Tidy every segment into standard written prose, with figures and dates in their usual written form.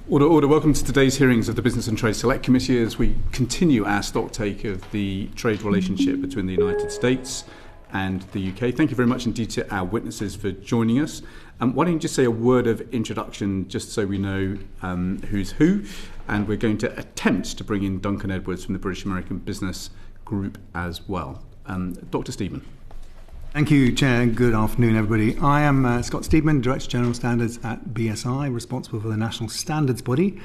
Order. Welcome to today's hearings of the Business and Trade Select Committee as we continue our stocktake of the trade relationship between the United States and the UK. Thank you very much indeed to our witnesses for joining us. Why don't you just say a word of introduction just so we know who's who, and we're going to attempt to bring in Duncan Edwards from the British American Business Group as well. Dr. Steedman. Thank you, Chair, and good afternoon, everybody. I am Scott Steedman, Director General Standards at BSI, responsible for the national standards body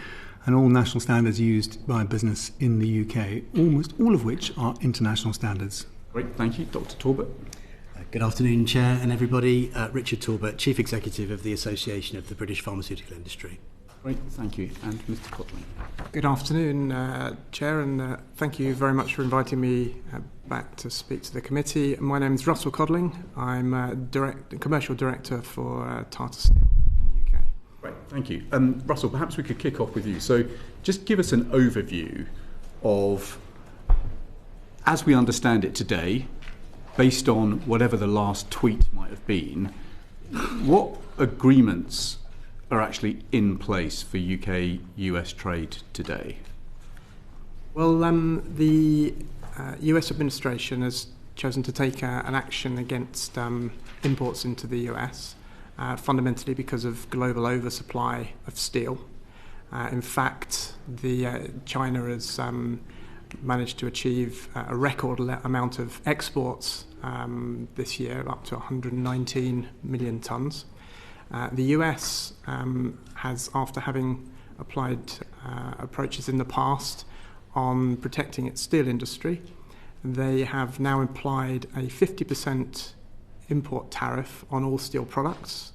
and all national standards used by business in the UK, almost all of which are international standards. Great, thank you. Dr. Torbett. Good afternoon, Chair and everybody. Richard Torbett, Chief Executive of the Association of the British Pharmaceutical Industry. Great, thank you. And Mr. Codling. Good afternoon, Chair, and thank you very much for inviting me back to speak to the committee. My name is Russell Codling. I'm Commercial Director for Tata Steel in the UK. Great, thank you. Russell, perhaps we could kick off with you. So just give us an overview of, as we understand it today, based on whatever the last tweet might have been, what agreements are actually in place for UK-US trade today? Well, the US administration has chosen to take an action against imports into the US, fundamentally because of global oversupply of steel. In fact, China has managed to achieve a record amount of exports this year, up to 119 million tonnes. The US has, after having applied approaches in the past on protecting its steel industry, they have now applied a 50% import tariff on all steel products.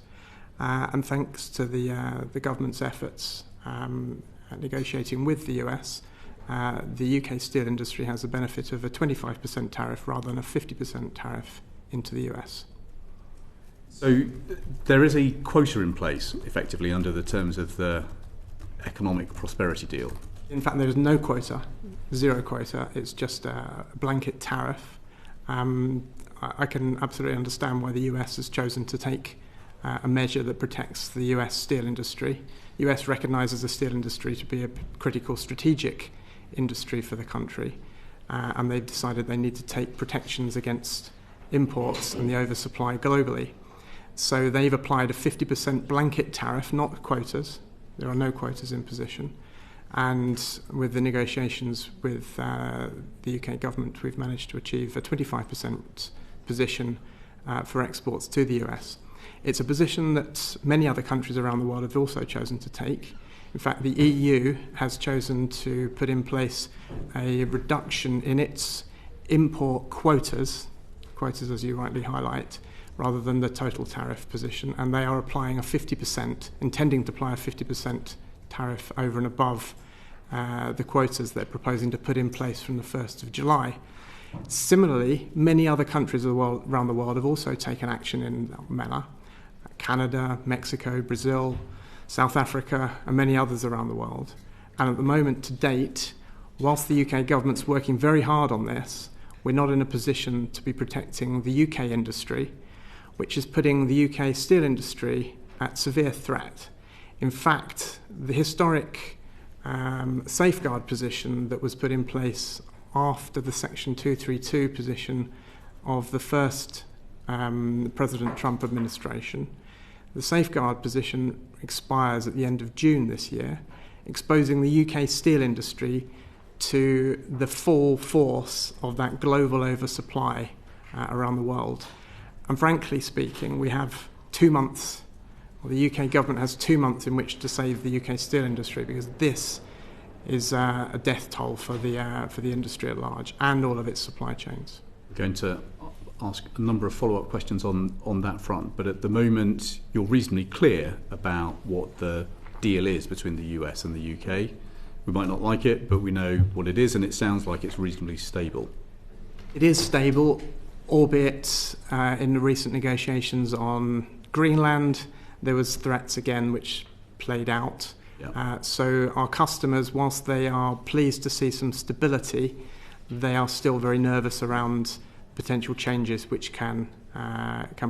And thanks to the government's efforts at negotiating with the US, the UK steel industry has the benefit of a 25% tariff rather than a 50% tariff into the US. So there is a quota in place, effectively, under the terms of the economic prosperity deal. In fact, there is no quota, zero quota. It's just a blanket tariff. I can absolutely understand why the US has chosen to take a measure that protects the US steel industry. The US recognises the steel industry to be a critical strategic industry for the country, and they've decided they need to take protections against imports and the oversupply globally. So they've applied a 50% blanket tariff, not quotas. There are no quotas in position. And with the negotiations with the UK government, we've managed to achieve a 25% position for exports to the US. It's a position that many other countries around the world have also chosen to take. In fact, the EU has chosen to put in place a reduction in its import quotas as you rightly highlight, rather than the total tariff position, and they are applying a 50%, intending to apply a 50% tariff over and above the quotas they're proposing to put in place from the 1st of July. Similarly, many other countries around the world have also taken action in that manner. Canada, Mexico, Brazil, South Africa, and many others around the world. And at the moment, to date, whilst the UK government's working very hard on this, we're not in a position to be protecting the UK industry, which is putting the UK steel industry at severe threat. In fact, the historic safeguard position that was put in place after the Section 232 position of the first President Trump administration, the safeguard position expires at the end of June this year, exposing the UK steel industry to the full force of that global oversupply around the world. And frankly speaking, we have 2 months, or the UK government has 2 months in which to save the UK steel industry, because this is a death toll for the industry at large and all of its supply chains. We're going to ask a number of follow-up questions on that front, but at the moment you're reasonably clear about what the deal is between the US and the UK. We might not like it, but we know what it is, and it sounds like it's reasonably stable. It is stable, albeit in the recent negotiations on Greenland, there was threats again which played out. Yeah. So our customers, whilst they are pleased to see some stability, they are still very nervous around potential changes which can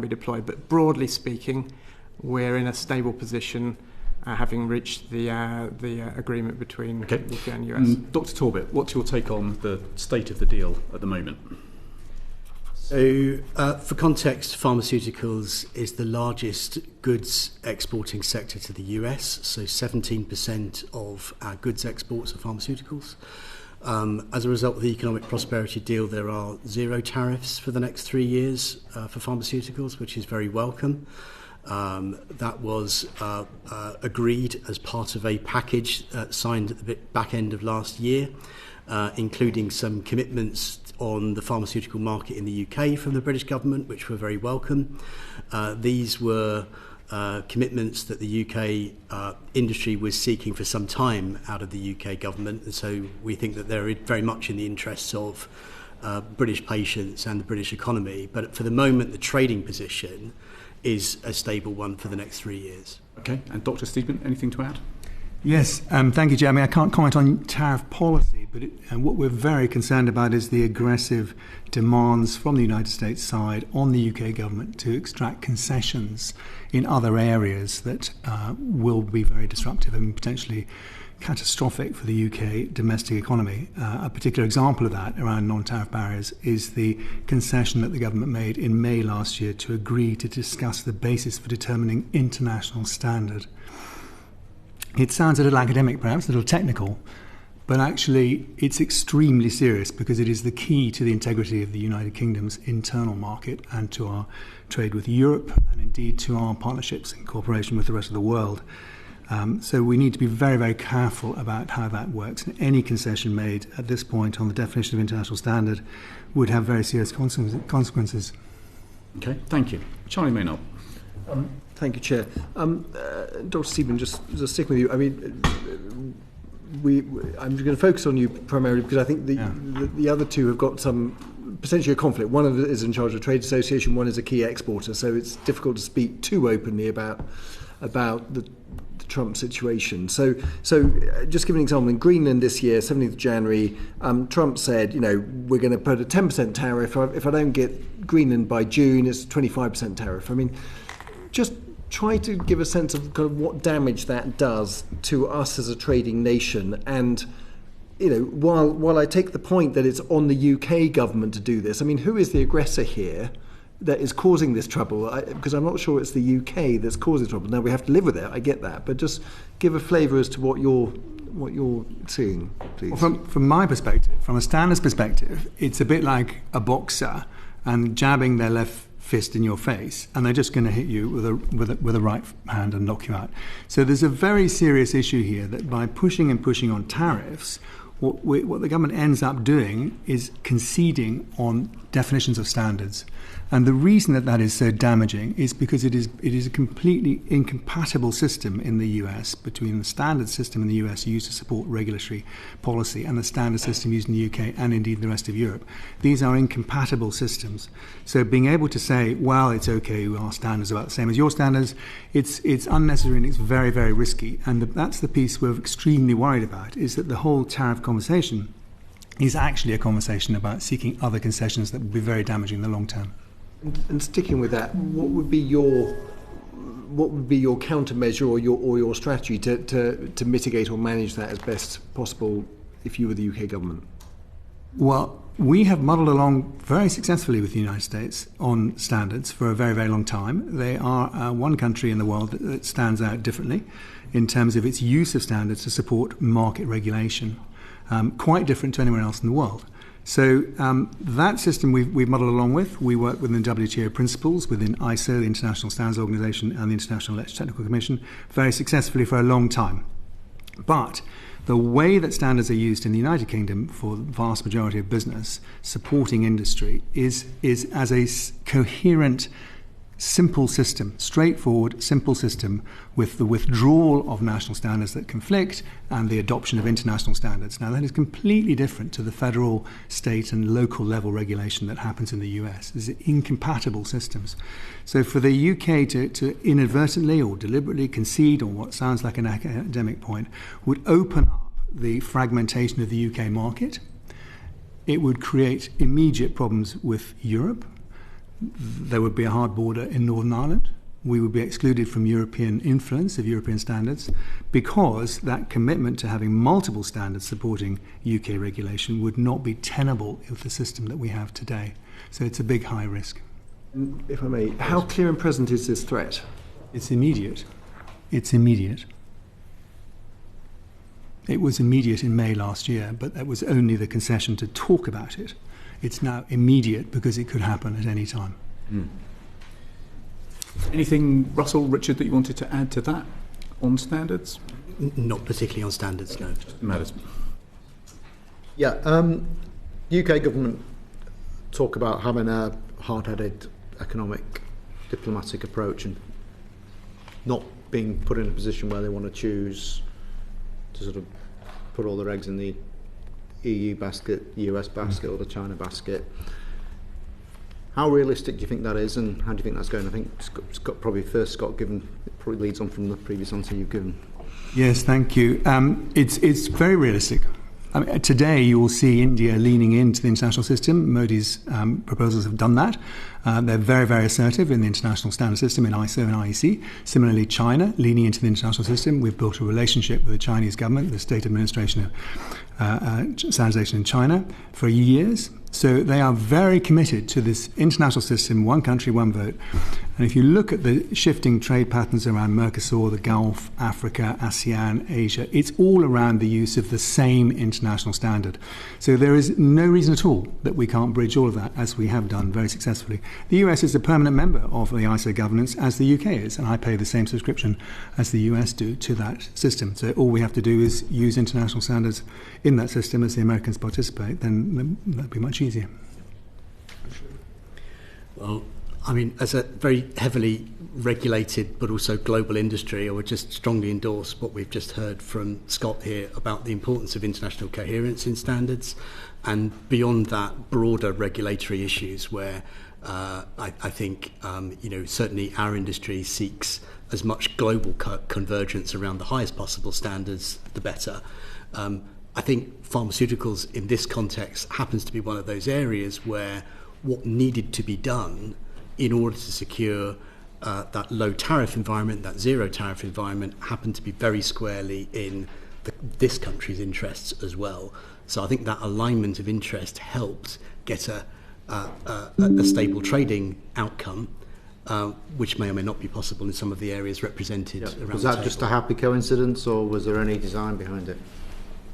be deployed. But broadly speaking, we're in a stable position having reached the agreement between UK and US. Dr. Torbett, what's your take on the state of the deal at the moment? So, for context, pharmaceuticals is the largest goods exporting sector to the US. So 17% of our goods exports are pharmaceuticals. As a result of the economic prosperity deal, there are 0 tariffs for the next 3 years for pharmaceuticals, which is very welcome. That was agreed as part of a package signed at the back end of last year, including some commitments on the pharmaceutical market in the UK from the British government, which were very welcome. These were commitments that the UK industry was seeking for some time out of the UK government, and so we think that they're very much in the interests of British patients and the British economy. But for the moment, the trading position is a stable one for the next 3 years. Okay, and Dr. Steedman, anything to add? Yes, thank you, Jeremy. I can't comment on tariff policy, but what we're very concerned about is the aggressive demands from the United States side on the UK government to extract concessions in other areas that will be very disruptive and potentially catastrophic for the UK domestic economy. A particular example of that around non-tariff barriers is the concession that the government made in May last year to agree to discuss the basis for determining international standard. It sounds a little academic, perhaps, a little technical, but actually it's extremely serious because it is the key to the integrity of the United Kingdom's internal market and to our trade with Europe and indeed to our partnerships and cooperation with the rest of the world. So we need to be very, very careful about how that works. And any concession made at this point on the definition of international standard would have very serious consequences. Okay, thank you. Charlie Maynard. Thank you, Chair. Dr. Steedman, just stick with you. I mean, I'm going to focus on you primarily because I think the other two have got some potentially a conflict. One of it is in charge of a trade association, one is a key exporter, so it's difficult to speak too openly about the Trump situation. So just give an example. In Greenland this year, 17th of January, Trump said, we're going to put a 10% tariff. If I don't get Greenland by June, it's a 25% tariff. I mean, just try to give a sense of kind of what damage that does to us as a trading nation. And, while I take the point that it's on the UK government to do this, I mean, who is the aggressor here that is causing this trouble? Because I'm not sure it's the UK that's causing trouble. Now, we have to live with it, I get that. But just give a flavour as to what you're seeing, please. Well, from my perspective, from a standards perspective, it's a bit like a boxer and jabbing their left fist in your face, and they're just going to hit you with a right hand and knock you out. So there's a very serious issue here that by pushing on tariffs, what the government ends up doing is conceding on definitions of standards. And the reason that is so damaging is because it is a completely incompatible system in the US between the standard system in the US used to support regulatory policy and the standard system used in the UK and indeed the rest of Europe. These are incompatible systems. So being able to say, well, it's okay, our standards are about the same as your standards, it's unnecessary and it's very, very risky. And that's the piece we're extremely worried about, is that the whole tariff conversation is actually a conversation about seeking other concessions that would be very damaging in the long term. And sticking with that, what would be your countermeasure or your strategy to mitigate or manage that as best possible if you were the UK government? Well, we have muddled along very successfully with the United States on standards for a very, very long time. They are one country in the world that stands out differently in terms of its use of standards to support market regulation, quite different to anywhere else in the world. So that system we've muddled along with. We work within the WTO principles, within ISO, the International Standards Organization, and the International Electrotechnical Commission, very successfully for a long time. But the way that standards are used in the United Kingdom for the vast majority of business supporting industry is as a coherent, simple system, straightforward, simple system with the withdrawal of national standards that conflict and the adoption of international standards. Now, that is completely different to the federal, state and local level regulation that happens in the US. These are incompatible systems. So for the UK to inadvertently or deliberately concede on what sounds like an academic point would open up the fragmentation of the UK market. It would create immediate problems with Europe. There would be a hard border in Northern Ireland, we would be excluded from European influence of European standards because that commitment to having multiple standards supporting UK regulation would not be tenable with the system that we have today. So it's a big high risk. If I may, how clear and present is this threat? It's immediate. It's immediate. It was immediate in May last year, but that was only the concession to talk about it. It's now immediate because it could happen at any time. Anything, Russell, Richard, that you wanted to add to that on standards? Not particularly on standards, no. Matters. Yeah, UK government talk about having a hard-headed economic diplomatic approach and not being put in a position where they want to choose to sort of put all their eggs in the EU basket, US basket or the China basket. How realistic do you think that is, and how do you think that's going? I think Scott probably first, Scott, given it probably leads on from the previous answer you've given. Yes, thank you. It's very realistic. I mean, today you will see India leaning into the international system. Modi's proposals have done that. They're very, very assertive in the international standard system in ISO and IEC. Similarly, China leaning into the international system. We've built a relationship with the Chinese government, the State Administration of Standardization in China, for years. So they are very committed to this international system, one country, one vote. And if you look at the shifting trade patterns around Mercosur, the Gulf, Africa, ASEAN, Asia, it's all around the use of the same international standard. So there is no reason at all that we can't bridge all of that, as we have done very successfully. The US is a permanent member of the ISO governance, as the UK is, and I pay the same subscription as the US do to that system. So all we have to do is use international standards in that system as the Americans participate, then that'd be much easier. Well, I mean, as a very heavily regulated but also global industry, I would just strongly endorse what we've just heard from Scott here about the importance of international coherence in standards, and beyond that, broader regulatory issues where I think, certainly our industry seeks as much global convergence around the highest possible standards, the better. I think pharmaceuticals in this context happens to be one of those areas where what needed to be done in order to secure that low tariff environment, that zero tariff environment, happened to be very squarely in this country's interests as well. So I think that alignment of interest helped get a stable trading outcome, which may or may not be possible in some of the areas represented around Was the that table. just a happy coincidence, or was there any design behind it?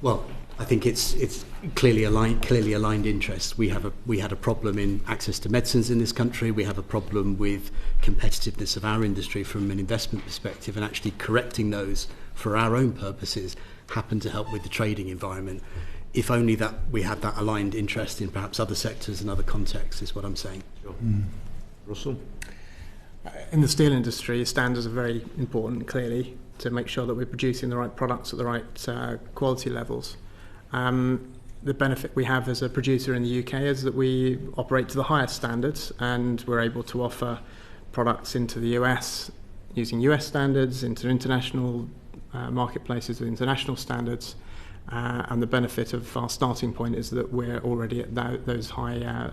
Well, I think it's clearly aligned interests. We had a problem in access to medicines in this country. We have a problem with competitiveness of our industry from an investment perspective, and actually correcting those for our own purposes happen to help with the trading environment. If only that we had that aligned interest in perhaps other sectors and other contexts, is what I'm saying. Sure. Russell? In the steel industry, standards are very important, clearly, to make sure that we're producing the right products at the right quality levels. The benefit we have as a producer in the UK is that we operate to the highest standards, and we're able to offer products into the US using US standards, into international marketplaces with international standards. And the benefit of our starting point is that we're already at those high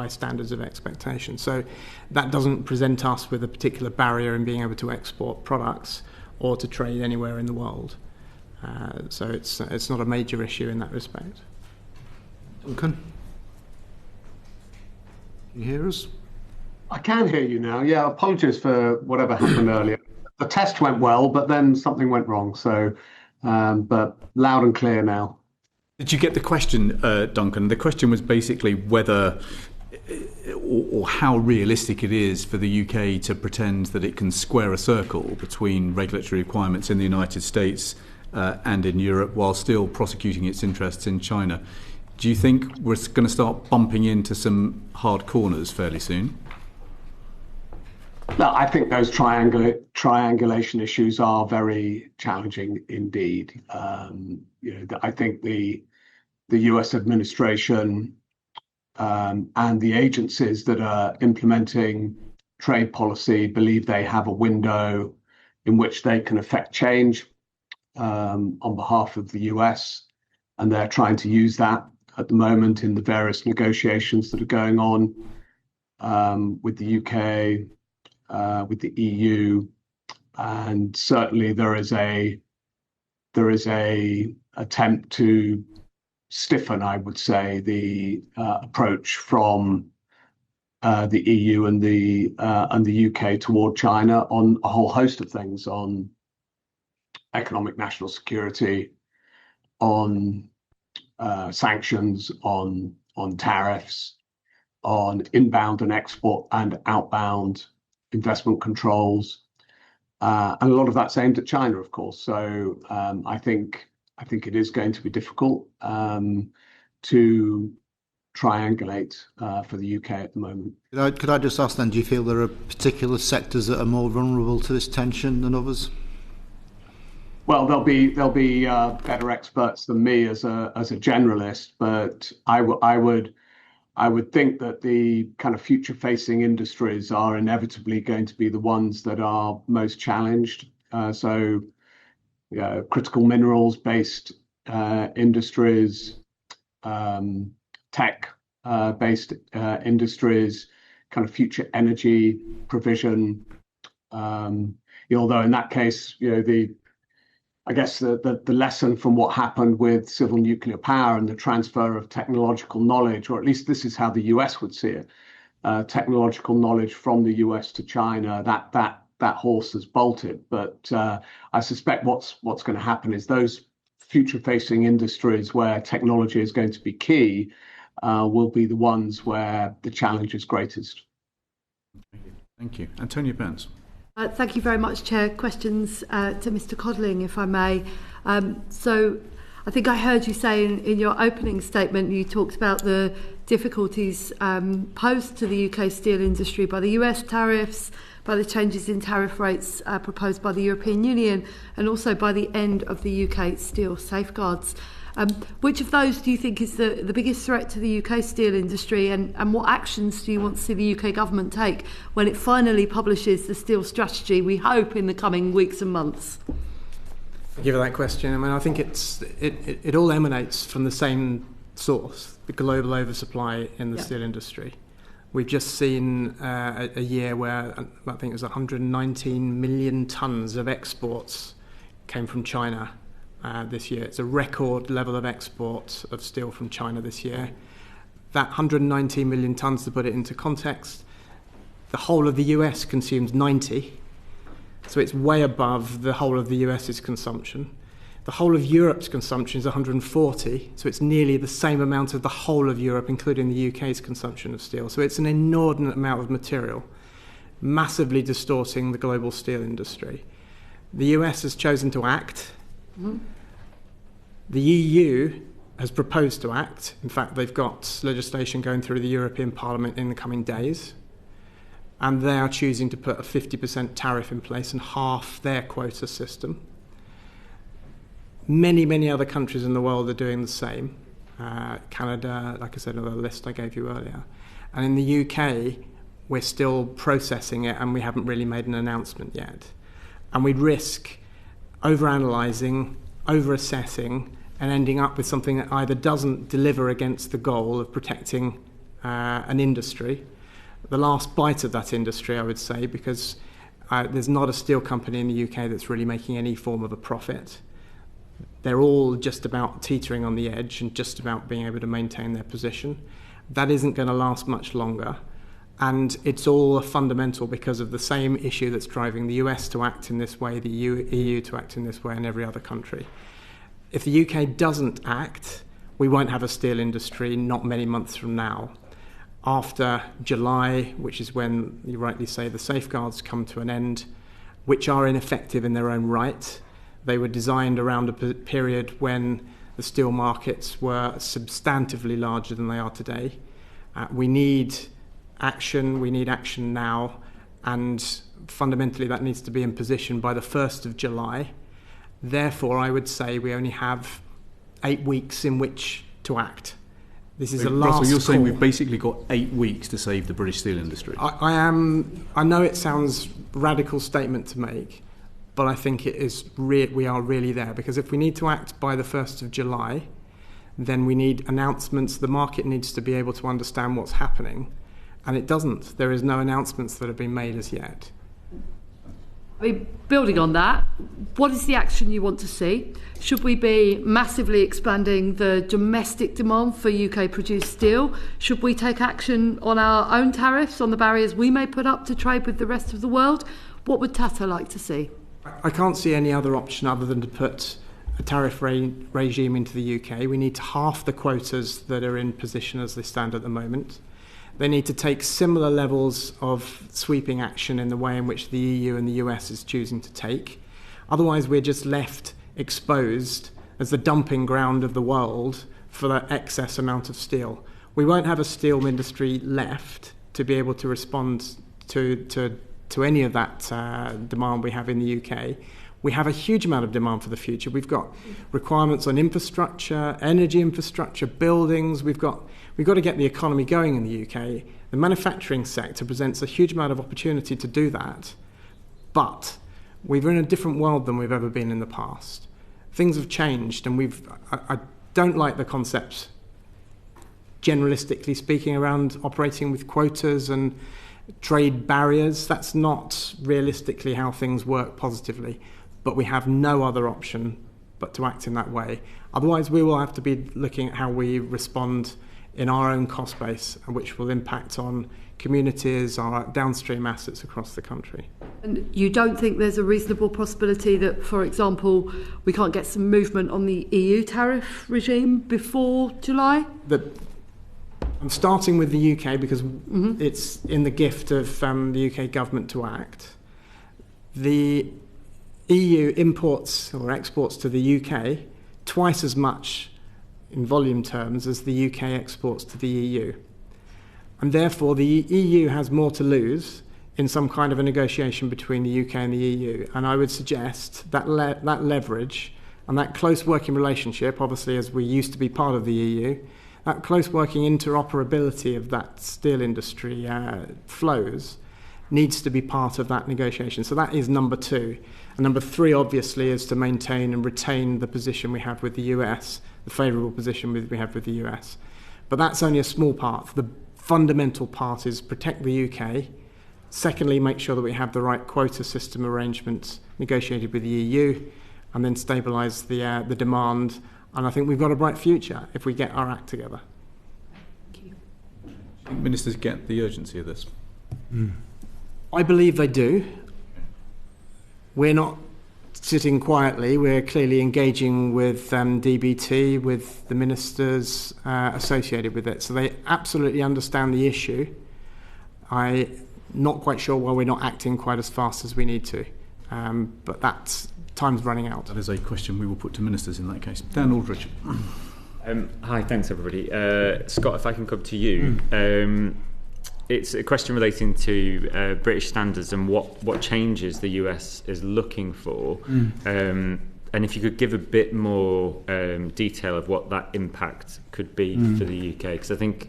standards of expectation. So that doesn't present us with a particular barrier in being able to export products or to trade anywhere in the world. So it's not a major issue in that respect. Duncan? Can you hear us? I can hear you now. Yeah, apologies for whatever happened earlier. The test went well, but then something went wrong. So, but loud and clear now. Did you get the question, Duncan? The question was basically whether or how realistic it is for the UK to pretend that it can square a circle between regulatory requirements in the United States and in Europe while still prosecuting its interests in China. Do you think we're going to start bumping into some hard corners fairly soon? No, I think those triangulation issues are very challenging indeed. I think the US administration and the agencies that are implementing trade policy believe they have a window in which they can affect change on behalf of the US, and they're trying to use that at the moment in the various negotiations that are going on with the UK, the EU, and certainly there is a attempt to stiffen, I would say, the approach from the EU and the UK toward China on a whole host of things, on economic national security, on sanctions, on tariffs, on inbound and export and outbound investment controls, and a lot of that's aimed at China, of course. So I think it is going to be difficult to triangulate for the UK at the moment. Could I just ask then, do you feel there are particular sectors that are more vulnerable to this tension than others? Well, there'll be better experts than me as a generalist, but I would think that the kind of future-facing industries are inevitably going to be the ones that are most challenged. So, critical minerals-based industries, tech-based industries, kind of future energy provision. Although in that case, I guess the lesson from what happened with civil nuclear power and the transfer of technological knowledge, or at least this is how the US would see it, technological knowledge from the US to China, that horse has bolted. But I suspect what's going to happen is those future-facing industries where technology is going to be key will be the ones where the challenge is greatest. Thank you. Antonia Burns. Thank you very much, Chair. Questions to Mr. Codling, if I may. So I think I heard you say in your opening statement, you talked about the difficulties posed to the UK steel industry by the US tariffs, by the changes in tariff rates proposed by the European Union, and also by the end of the UK steel safeguards. Which of those do you think is the biggest threat to the UK steel industry, and what actions do you want to see the UK government take when it finally publishes the steel strategy, we hope, in the coming weeks and months? Thank you for that question. I mean, I think it all emanates from the same source, the global oversupply in the steel industry. We've just seen a year where I think it was 119 million tonnes of exports came from China. This year. It's a record level of export of steel from China this year. That 119 million tonnes, to put it into context, the whole of the US consumes 90, so it's way above the whole of the US's consumption. The whole of Europe's consumption is 140, so it's nearly the same amount of the whole of Europe, including the UK's consumption of steel. So it's an inordinate amount of material, massively distorting the global steel industry. The US has chosen to act. The EU has proposed to act. In fact, they've got legislation going through the European Parliament in the coming days, and they are choosing to put a 50% tariff in place and half their quota system. Many, many other countries in the world are doing the same. Canada, like I said, on the list I gave you earlier. And in the UK, we're still processing it, and we haven't really made an announcement yet. And we'd risk overanalyzing, overassessing, and ending up with something that either doesn't deliver against the goal of protecting an industry, the last bite of that industry, I would say, because there's not a steel company in the UK that's really making any form of a profit. They're all just about teetering on the edge and just about being able to maintain their position. That isn't going to last much longer. And it's all fundamental because of the same issue that's driving the US to act in this way, the EU to act in this way, and every other country. If the UK doesn't act, we won't have a steel industry not many months from now. After July, which is when, you rightly say, the safeguards come to an end, which are ineffective in their own right. They were designed around a period when the steel markets were substantively larger than they are today. We need action now, and fundamentally that needs to be in position by the 1st of July. Therefore, I would say we only have 8 weeks in which to act. This is a last Russell, you're saying call. we've basically got 8 weeks to save the British steel industry? I know it sounds a radical statement to make, but I think it is we are really there, because if we need to act by the 1st of July, then we need announcements. The market needs to be able to understand what's happening. And it doesn't. There is no announcements that have been made as yet. I mean, building on that, what is the action you want to see? Should we be massively expanding the domestic demand for UK-produced steel? Should we take action on our own tariffs, on the barriers we may put up to trade with the rest of the world? What would Tata like to see? I can't see any other option other than to put a tariff regime into the UK. We need to halve the quotas that are in position as they stand at the moment. They need to take similar levels of sweeping action in the way in which the EU and the US is choosing to take. Otherwise, we're just left exposed as the dumping ground of the world for the excess amount of steel. We won't have a steel industry left to be able to respond to any of that demand we have in the UK. We have a huge amount of demand for the future. We've got requirements on infrastructure, energy infrastructure, buildings. We've got to get the economy going in the UK. The manufacturing sector presents a huge amount of opportunity to do that. But we're in a different world than we've ever been in the past. Things have changed, and I don't like the concepts, generalistically speaking, around operating with quotas and trade barriers. That's not realistically how things work positively. But we have no other option but to act in that way. Otherwise, we will have to be looking at how we respond in our own cost base, which will impact on communities, our downstream assets across the country. And you don't think there's a reasonable possibility that, for example, we can't get some movement on the EU tariff regime before July? I'm starting with the UK because it's in the gift of the UK government to act. The EU imports or exports to the UK twice as much in volume terms as the UK exports to the EU. And therefore, the EU has more to lose in some kind of a negotiation between the UK and the EU. And I would suggest that that leverage and that close working relationship, obviously as we used to be part of the EU, that close working interoperability of that steel industry flows needs to be part of that negotiation. So that is number two. And number three, obviously, is to maintain and retain the position we have with the US, the favourable position we have with the US. But that's only a small part. The fundamental part is protect the UK. Secondly, make sure that we have the right quota system arrangements negotiated with the EU, and then stabilise the demand. And I think we've got a bright future if we get our act together. Thank you. I think ministers get the urgency of this. I believe they do. We're not sitting quietly. We're clearly engaging with DBT, with the ministers associated with it. So they absolutely understand the issue. I'm not quite sure why we're not acting quite as fast as we need to. But that's time's running out. That is a question we will put to ministers in that case. Dan Aldridge. Hi, thanks everybody. Scott, if I can come to you. It's a question relating to British standards and what changes the US is looking for. And if you could give a bit more detail of what that impact could be for the UK. Because I think,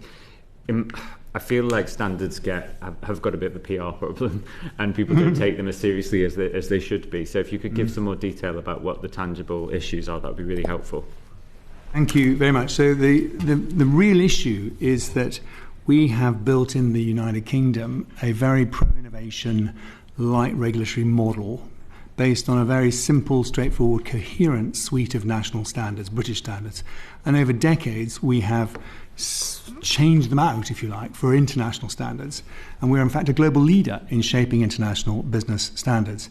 I feel like standards have got a bit of a PR problem and people don't take them as seriously as they should be. So if you could give some more detail about what the tangible issues are, that would be really helpful. Thank you very much. So the real issue is that we have built in the United Kingdom a very pro-innovation, light regulatory model based on a very simple, straightforward, coherent suite of national standards, British standards. And over decades, we have changed them out, if you like, for international standards. And we're, in fact, a global leader in shaping international business standards.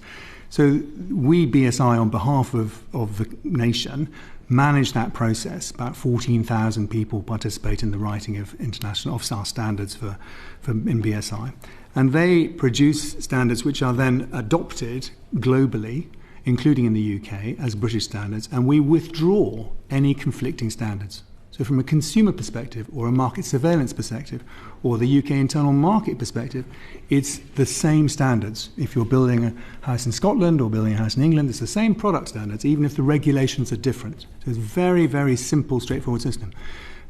So we, BSI, on behalf of the nation, manage that process. About 14,000 people participate in the writing of our standards in BSI. And they produce standards which are then adopted globally, including in the UK, as British standards, and we withdraw any conflicting standards. So from a consumer perspective or a market surveillance perspective or the UK internal market perspective, it's the same standards. If you're building a house in Scotland or building a house in England, it's the same product standards, even if the regulations are different. So it's a very, very simple, straightforward system.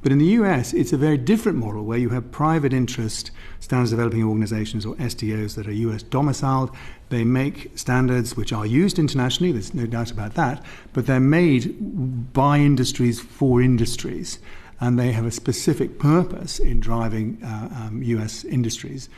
But in the US, it's a very different model where you have private interest standards developing organizations, or SDOs, that are US domiciled. They make standards which are used internationally, there's no doubt about that, but they're made by industries for industries. and they have a specific purpose in driving US industries,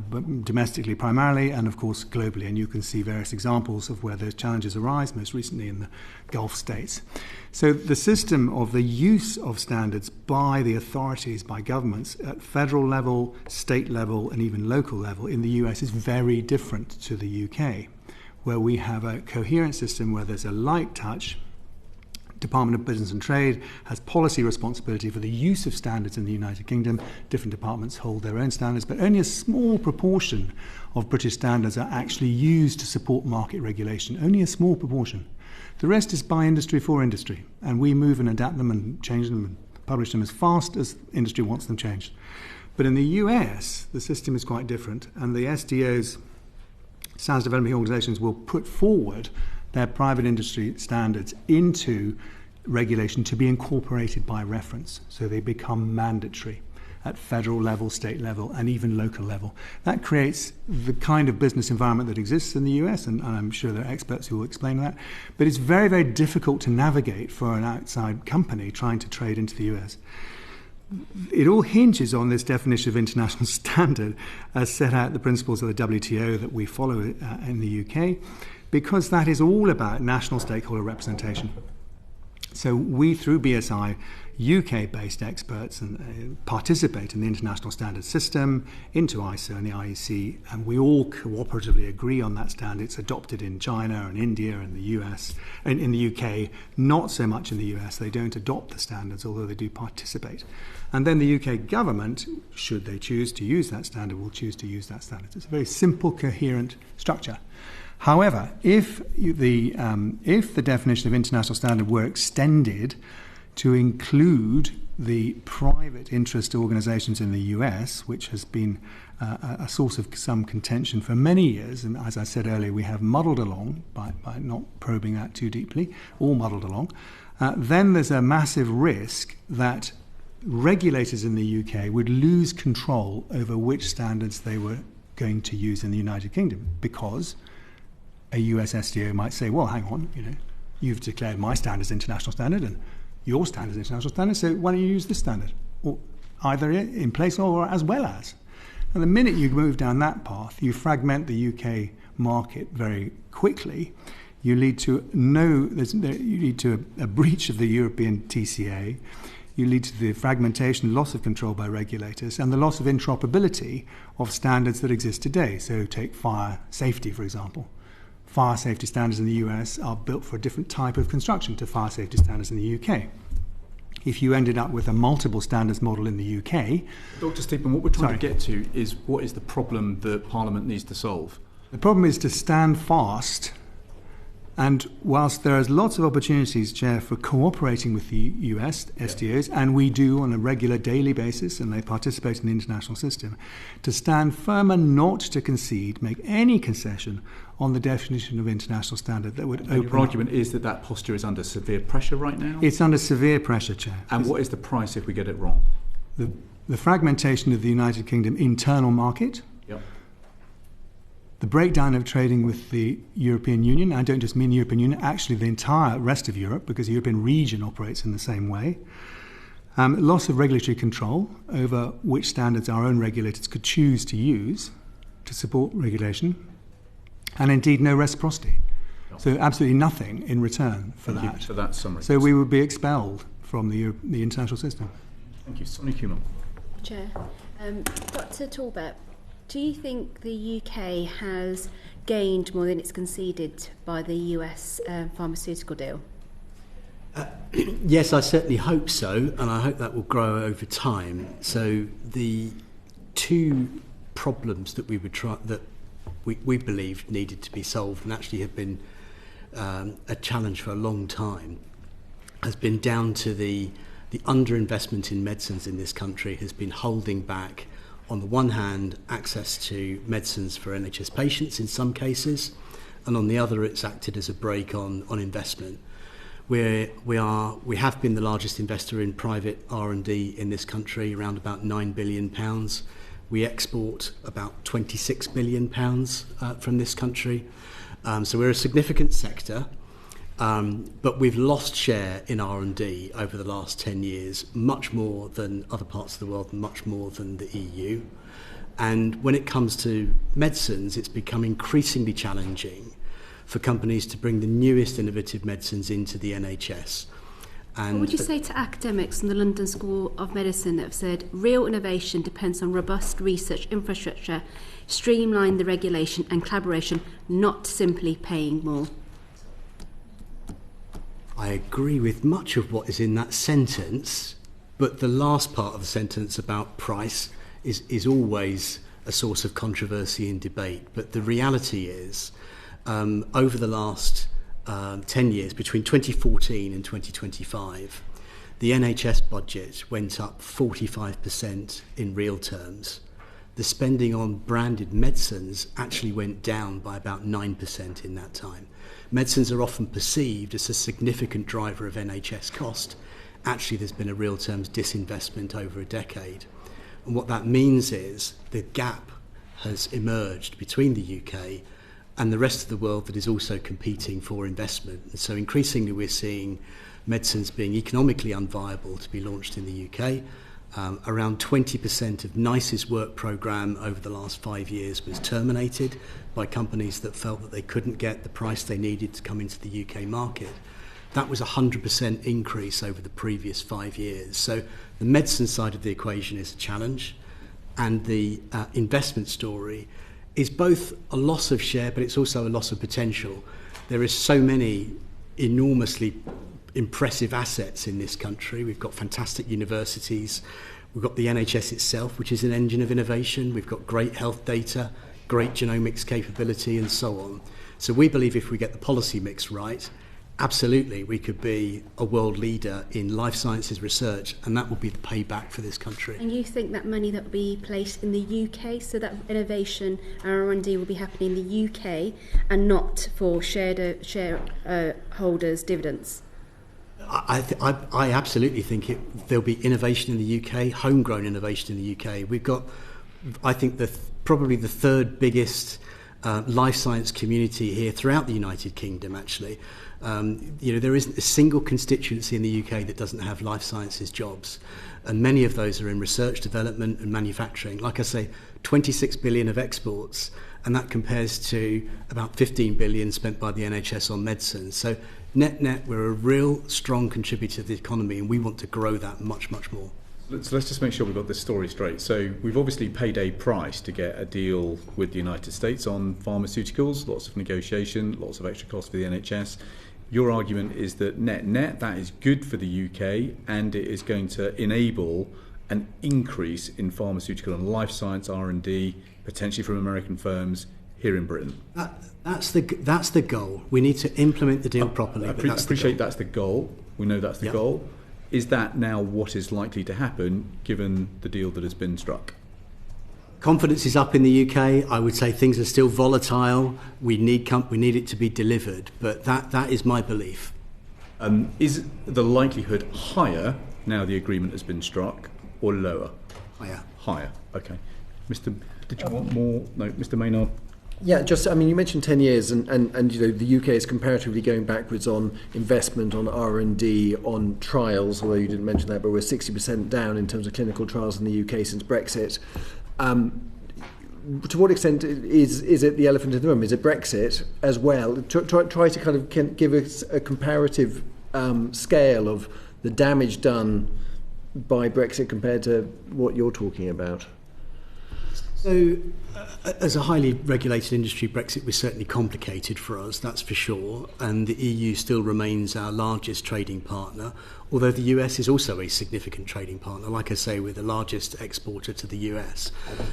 but domestically primarily, and of course globally. And you can see various examples of where those challenges arise, most recently in the Gulf states. So the system of the use of standards by the authorities, by governments at federal level, state level, and even local level in the US is very different to the UK, where we have a coherent system where there's a light touch. Department of Business and Trade has policy responsibility for the use of standards in the United Kingdom. Different departments hold their own standards, but only a small proportion of British standards are actually used to support market regulation. Only a small proportion. The rest is by industry for industry, and we move and adapt them and change them and publish them as fast as industry wants them changed. But in the US, the system is quite different, and the SDOs, Standards Development Organizations, will put forward their private industry standards into regulation to be incorporated by reference. So they become mandatory at federal level, state level, and even local level. That creates the kind of business environment that exists in the US, and I'm sure there are experts who will explain that. But it's very, very difficult to navigate for an outside company trying to trade into the US. It all hinges on this definition of international standard as set out the principles of the WTO that we follow in the UK, because that is all about national stakeholder representation. So we, through BSI, UK-based experts participate in the international standard system, into ISO and the IEC, and we all cooperatively agree on that standard. It's adopted in China and India and the US, and in the UK, not so much in the US. They don't adopt the standards, although they do participate. And then the UK government, should they choose to use that standard, will choose to use that standard. It's a very simple, coherent structure. However, if the definition of international standard were extended to include the private interest organizations in the US, which has been a source of some contention for many years, and as I said earlier, we have muddled along by not probing that too deeply, all muddled along, then there's a massive risk that regulators in the UK would lose control over which standards they were going to use in the United Kingdom, because a US SDO might say, well, hang on, you've declared my standard as international standard and your standard is international standard, so why don't you use this standard? Or either in place or as well as. And the minute you move down that path, you fragment the UK market very quickly. You lead to a breach of the European TCA. You lead to the fragmentation, loss of control by regulators, and the loss of interoperability of standards that exist today. So take fire safety, for example. Fire safety standards in the US are built for a different type of construction to fire safety standards in the UK. If you ended up with a multiple standards model in the UK... Dr. Steedman, what we're trying to get to is what is the problem that Parliament needs to solve? The problem is to stand fast, and whilst there is lots of opportunities, Chair, for cooperating with the US SDOs, and we do on a regular daily basis, and they participate in the international system, to stand firm and not to concede, make any concession on the definition of international standard that would open. Your argument is that posture is under severe pressure right now? It's under severe pressure, Chair. And what is the price if we get it wrong? The fragmentation of the United Kingdom internal market. Yep. The breakdown of trading with the European Union. I don't just mean the European Union, actually the entire rest of Europe, because the European region operates in the same way. Loss of regulatory control over which standards our own regulators could choose to use to support regulation. And indeed, no reciprocity. So absolutely nothing in return for that. Thank you for that summary. So we would be expelled from the international system. Thank you. Sonny Kuhlman. Chair. Dr. Torbett, do you think the UK has gained more than it's conceded by the US pharmaceutical deal? Yes, I certainly hope so, and I hope that will grow over time. So the two problems that we believed needed to be solved, and actually have been a challenge for a long time, has been down to the underinvestment in medicines in this country has been holding back, on the one hand, access to medicines for NHS patients in some cases, and on the other, it's acted as a brake on investment. We have been the largest investor in private R&D in this country, around about £9 billion. We export about £26 billion from this country. So we're a significant sector. But we've lost share in R&D over the last 10 years, much more than other parts of the world, much more than the EU. And when it comes to medicines, it's become increasingly challenging for companies to bring the newest innovative medicines into the NHS. And what would you say to academics from the London School of Medicine that have said real innovation depends on robust research infrastructure, streamline the regulation and collaboration, not simply paying more? I agree with much of what is in that sentence, but the last part of the sentence about price is always a source of controversy and debate. But the reality is, over the last 10 years, between 2014 and 2025, the NHS budget went up 45% in real terms. The spending on branded medicines actually went down by about 9% in that time. Medicines are often perceived as a significant driver of NHS cost. Actually, there's been a real terms disinvestment over a decade. And what that means is the gap has emerged between the UK and the rest of the world that is also competing for investment. And so increasingly we're seeing medicines being economically unviable to be launched in the UK. Around 20% of NICE's work programme over the last 5 years was terminated by companies that felt that they couldn't get the price they needed to come into the UK market. That was a 100% increase over the previous 5 years. So the medicine side of the equation is a challenge, and the investment story is both a loss of share, but it's also a loss of potential. There is so many enormously impressive assets in this country. We've got fantastic universities. We've got the NHS itself, which is an engine of innovation. We've got great health data, great genomics capability, and so on. So we believe if we get the policy mix right, absolutely, we could be a world leader in life sciences research, and that will be the payback for this country. And you think that money that will be placed in the UK, so that innovation and R&D will be happening in the UK and not for shareholders' dividends? I absolutely think there'll be innovation in the UK, homegrown innovation in the UK. We've got, I think, probably the third biggest life science community here throughout the United Kingdom, actually. There isn't a single constituency in the UK that doesn't have life sciences jobs, and many of those are in research, development and manufacturing. Like I say, 26 billion of exports, and that compares to about 15 billion spent by the NHS on medicine. So net, we're a real strong contributor to the economy, and we want to grow that much, much more. So let's just make sure we've got this story straight. So we've obviously paid a price to get a deal with the United States on pharmaceuticals, lots of negotiation, lots of extra costs for the NHS. Your argument is that net, that is good for the UK, and it is going to enable an increase in pharmaceutical and life science R&D, potentially from American firms here in Britain. That's the goal. We need to implement the deal properly. I appreciate that's the goal. We know that's the goal. Is that now what is likely to happen given the deal that has been struck? Confidence is up in the UK. I would say things are still volatile. We need it to be delivered, but that is my belief. Is the likelihood higher now the agreement has been struck, or lower? Higher. Okay. Did you want more? No, Mr. Maynard. Yeah, you mentioned 10 years, and the UK is comparatively going backwards on investment, on R&D, on trials, although you didn't mention that, but we're 60% down in terms of clinical trials in the UK since Brexit. To what extent is it the elephant in the room? Is it Brexit as well? Try to kind of give us a comparative scale of the damage done by Brexit compared to what you're talking about. So, as a highly regulated industry, Brexit was certainly complicated for us, that's for sure, and the EU still remains our largest trading partner, although the US is also a significant trading partner. Like I say, we're the largest exporter to the US.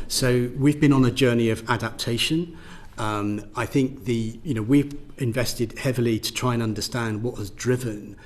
So we've been on a journey of adaptation. I think we've invested heavily to try and understand what has driven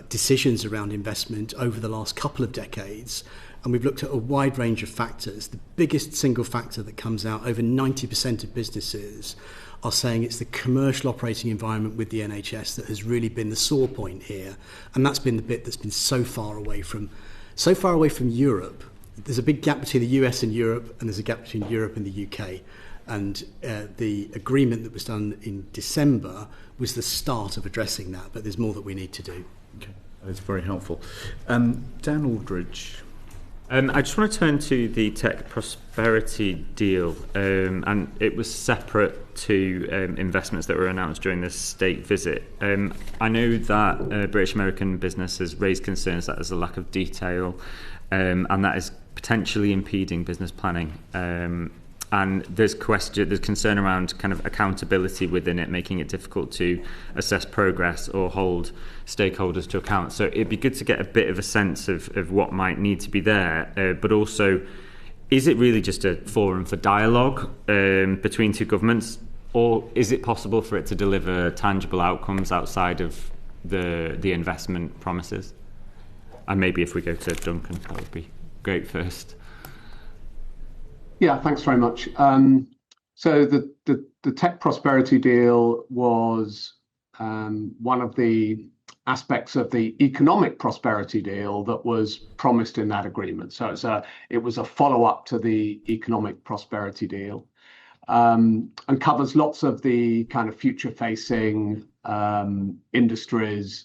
decisions around investment over the last couple of decades. And we've looked at a wide range of factors. The biggest single factor that comes out, over 90% of businesses are saying it's the commercial operating environment with the NHS that has really been the sore point here. And that's been the bit that's been so far away from Europe. There's a big gap between the US and Europe, and there's a gap between Europe and the UK. And the agreement that was done in December was the start of addressing that, but there's more that we need to do. Okay, that is very helpful. Dan Aldridge. I just want to turn to the tech prosperity deal, and it was separate to investments that were announced during this state visit. I know that British American business has raised concerns that there's a lack of detail, and that is potentially impeding business planning. And there's concern around kind of accountability within it, making it difficult to assess progress or hold stakeholders to account. So it'd be good to get a bit of a sense of what might need to be there, but also, is it really just a forum for dialogue between two governments, or is it possible for it to deliver tangible outcomes outside of the investment promises? And maybe if we go to Duncan, that would be great first. Yeah, thanks very much. So the tech prosperity deal was one of the aspects of the economic prosperity deal that was promised in that agreement. So it was a follow-up to the economic prosperity deal, and covers lots of the kind of future-facing industries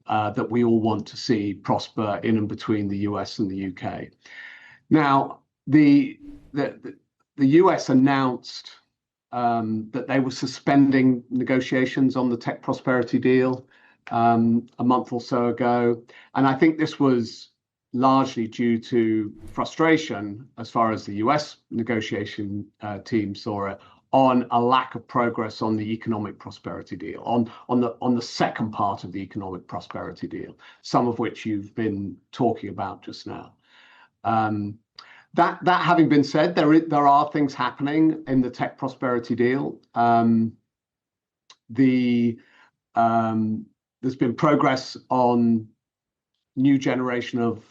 that we all want to see prosper in and between the US and the UK. Now, the US announced that they were suspending negotiations on the tech prosperity deal a month or so ago. And I think this was largely due to frustration, as far as the US negotiation team saw it, on a lack of progress on the economic prosperity deal, on the second part of the economic prosperity deal, some of which you've been talking about just now. That having been said, there are things happening in the tech prosperity deal. There's been progress on new generation of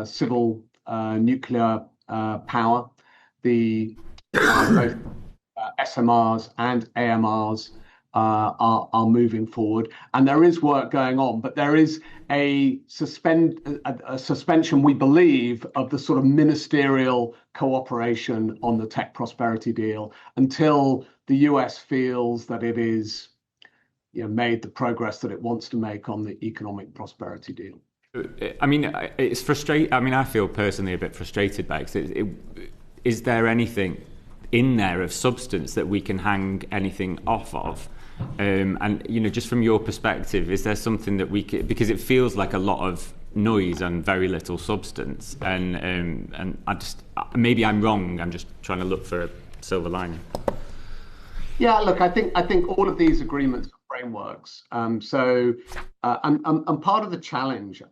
civil nuclear power. Both SMRs and AMRs are moving forward, and there is work going on, but there is a suspension, we believe, of the sort of ministerial cooperation on the tech prosperity deal until the US feels that it is, made the progress that it wants to make on the economic prosperity deal. I mean, it's frustrating. I mean, I feel personally a bit frustrated by it. Is there anything in there of substance that we can hang anything off of? And just from your perspective, is there something that we could, because it feels like a lot of noise and very little substance, and I just, maybe I'm wrong, I'm just trying to look for a silver lining. Yeah, look, I think all of these agreements are frameworks. And part of the challenge,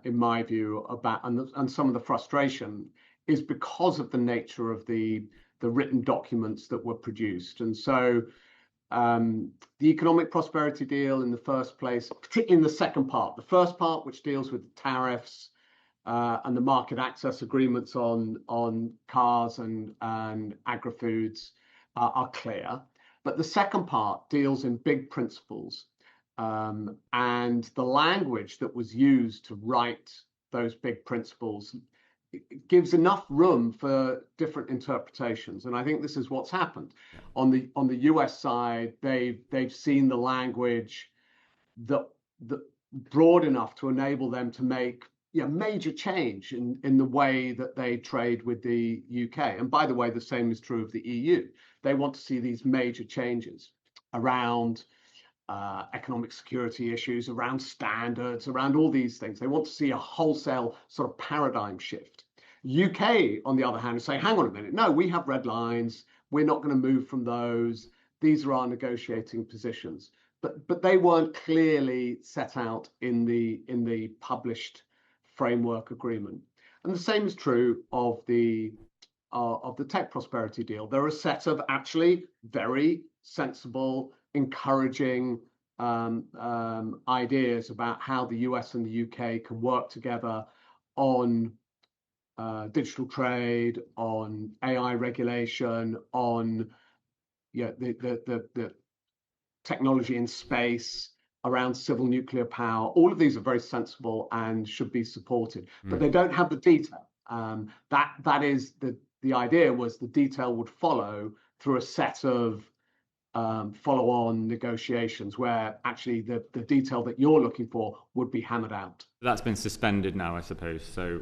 in my view, about and some of the frustration is because of the nature of the written documents that were produced. And so the economic prosperity deal in the first place, particularly in the second part, the first part, which deals with the tariffs and the market access agreements on cars and agri-foods are clear. But the second part deals in big principles, and the language that was used to write those big principles gives enough room for different interpretations, and I think this is what's happened. On the US side, they've seen the language that broad enough to enable them to make major change in the way that they trade with the UK. And by the way, the same is true of the EU. They want to see these major changes around economic security issues, around standards, around all these things. They want to see a wholesale sort of paradigm shift. UK, on the other hand, is saying, hang on a minute, no, we have red lines. We're not going to move from those. These are our negotiating positions. But they weren't clearly set out in the published framework agreement. And the same is true of the tech prosperity deal. There are a set of actually very sensible, encouraging ideas about how the US and the UK can work together on digital trade, on AI regulation, on the technology in space, around civil nuclear power. All of these are very sensible and should be supported, but they don't have the detail. That is the idea was the detail would follow through a set of follow-on negotiations where actually the detail that you're looking for would be hammered out. That's been suspended now, I suppose. So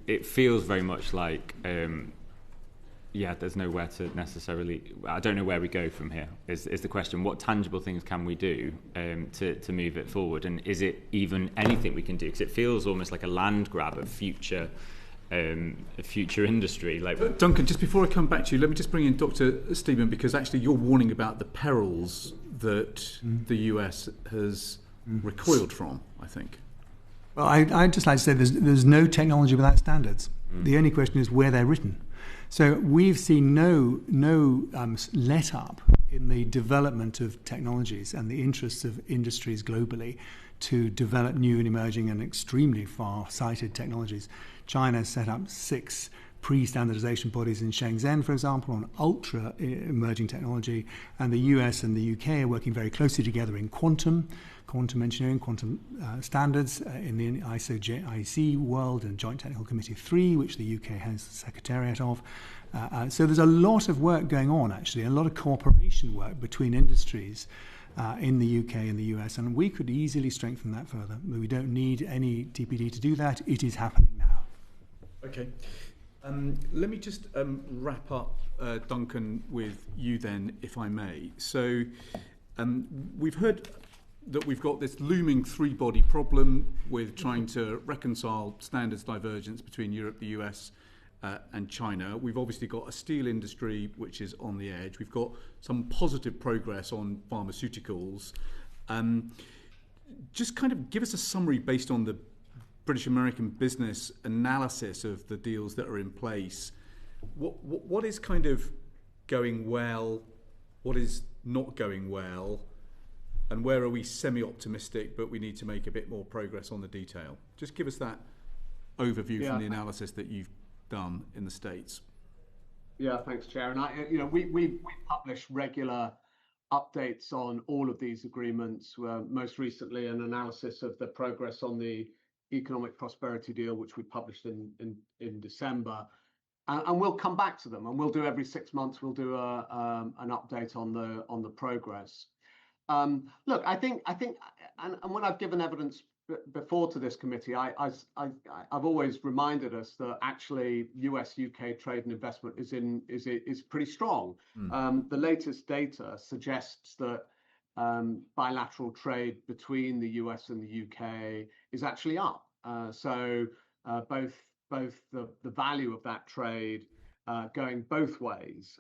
it feels very much like there's nowhere to necessarily. I don't know where we go from here. Is the question? What tangible things can we do to move it forward? And is it even anything we can do? Because it feels almost like a land grab of future industry. Like Duncan, just before I come back to you, let me just bring in Dr. Steedman, because actually you're warning about the perils that the US has recoiled from, I think. Well, I'd just like to say there's no technology without standards. The only question is where they're written. So we've seen no let up in the development of technologies and the interests of industries globally to develop new and emerging and extremely far-sighted technologies. China set up 6 pre-standardization bodies in Shenzhen, for example, on ultra-emerging technology, and the US and the UK are working very closely together in quantum engineering, quantum standards in the ISO JIC world and Joint Technical Committee 3, which the UK has the secretariat of. So there's a lot of work going on, actually, a lot of cooperation work between industries in the UK and the US, and we could easily strengthen that further. We don't need any TPD to do that. It is happening now. Okay. Let me just wrap up, Duncan, with you then, if I may. So we've heard that we've got this looming 3-body problem with trying to reconcile standards divergence between Europe, the US, and China. We've obviously got a steel industry which is on the edge. We've got some positive progress on pharmaceuticals. Just kind of give us a summary based on the British American business analysis of the deals that are in place. What is kind of going well? What is not going well? And where are we semi-optimistic, but we need to make a bit more progress on the detail? Just give us that overview from the analysis that you've done in the States. Yeah, thanks, Chair. And we publish regular updates on all of these agreements. Most recently, an analysis of the progress on the economic prosperity deal, which we published in December. And we'll come back to them, and we'll do every 6 months. We'll do an update on the progress. Look, I think, and when I've given evidence before to this committee, I've always reminded us that actually US-UK trade and investment is pretty strong. The latest data suggests that bilateral trade between the US and the UK is actually up. So both the value of that trade going both ways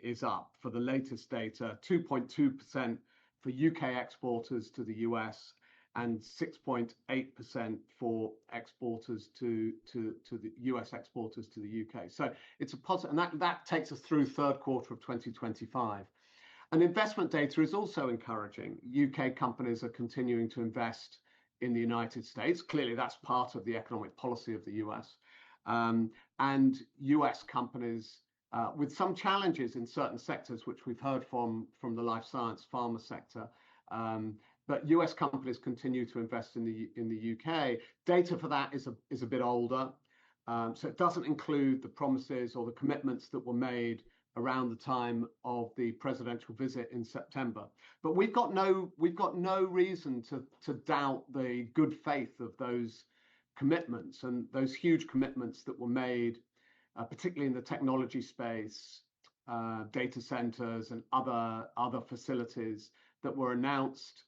is up. For the latest data, 2.2% for UK exporters to the US and 6.8% for exporters to the US exporters to the UK. So it's a positive, and that takes us through third quarter of 2025. And investment data is also encouraging. UK companies are continuing to invest in the United States. Clearly, that's part of the economic policy of the US. And US companies, with some challenges in certain sectors, which we've heard from the life science pharma sector, but US companies continue to invest in the UK. Data for that is a bit older, so it doesn't include the promises or the commitments that were made around the time of the presidential visit in September. But we've got no reason to doubt the good faith of those commitments and those huge commitments that were made, particularly in the technology space, data centers and other facilities that were announced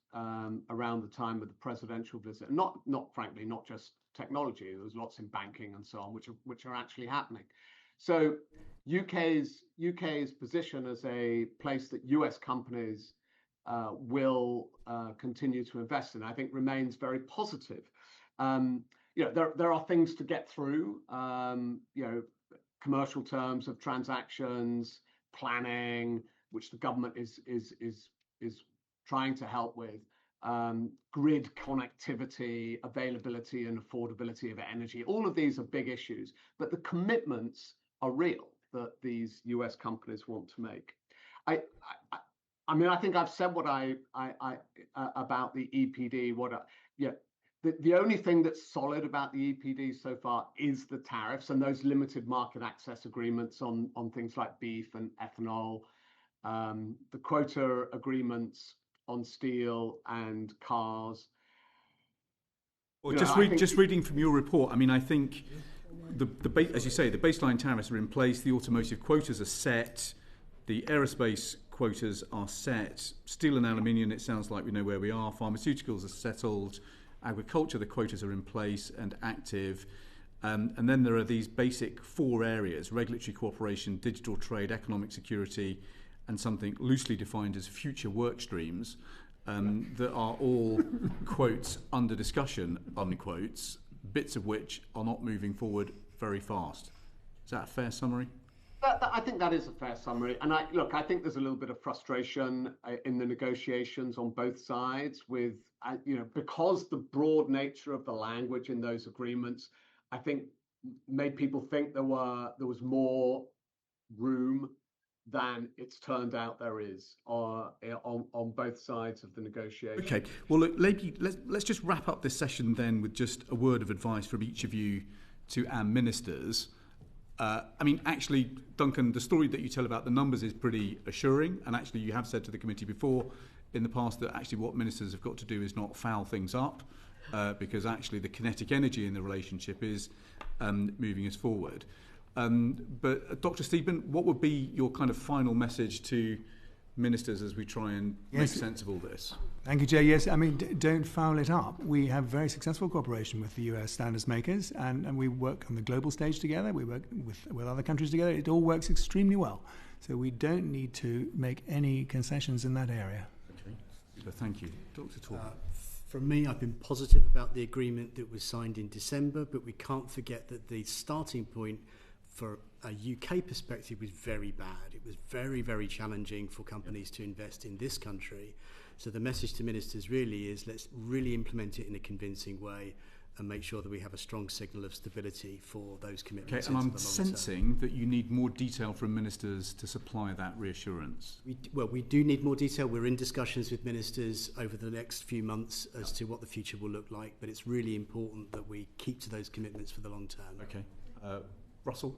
around the time of the presidential visit. Not frankly, not just technology. There was lots in banking and so on, which are actually happening. So UK's position as a place that US companies will continue to invest in, I think, remains very positive. There are things to get through. Commercial terms of transactions, planning, which the government is trying to help with, grid connectivity, availability and affordability of energy. All of these are big issues, but the commitments are real that these US companies want to make. I mean, I think I've said what I about the EPD. the only thing that's solid about the EPD so far is the tariffs and those limited market access agreements on things like beef and ethanol, the quota agreements on steel and cars. Well, just reading from your report, I mean, I think as you say, the baseline tariffs are in place, the automotive quotas are set, the aerospace quotas are set, steel and aluminium, it sounds like we know where we are, pharmaceuticals are settled, agriculture, the quotas are in place and active. And then there are these basic 4 areas: regulatory cooperation, digital trade, economic security, and something loosely defined as future work streams that are all, quotes, under discussion, unquotes, bits of which are not moving forward very fast. Is that a fair summary? I think that is a fair summary. And I think there's a little bit of frustration in the negotiations on both sides with, because the broad nature of the language in those agreements, I think made people think there was more room than it's turned out there is on both sides of the negotiation. Okay. Well, look, let's just wrap up this session then with just a word of advice from each of you to our ministers. Actually, Duncan, the story that you tell about the numbers is pretty assuring. And actually, you have said to the committee before in the past that actually what ministers have got to do is not foul things up, because actually the kinetic energy in the relationship is moving us forward. But Dr. Steedman, what would be your kind of final message to ministers as we try and make sense of all this? Thank you, Jay. Yes, I mean, don't foul it up. We have very successful cooperation with the US standards makers, and we work on the global stage together. We work with other countries together. It all works extremely well. So we don't need to make any concessions in that area. Okay, so thank you. Dr. Torbett. From me, I've been positive about the agreement that was signed in December, but we can't forget that the starting point for a UK perspective was very bad. It was very, very challenging for companies to invest in this country. So the message to ministers really is, let's really implement it in a convincing way and make sure that we have a strong signal of stability for those commitments. Okay, and I'm sensing that you need more detail from ministers to supply that reassurance. We do need more detail. We're in discussions with ministers over the next few months as to what the future will look like, but it's really important that we keep to those commitments for the long term. Okay. Russell?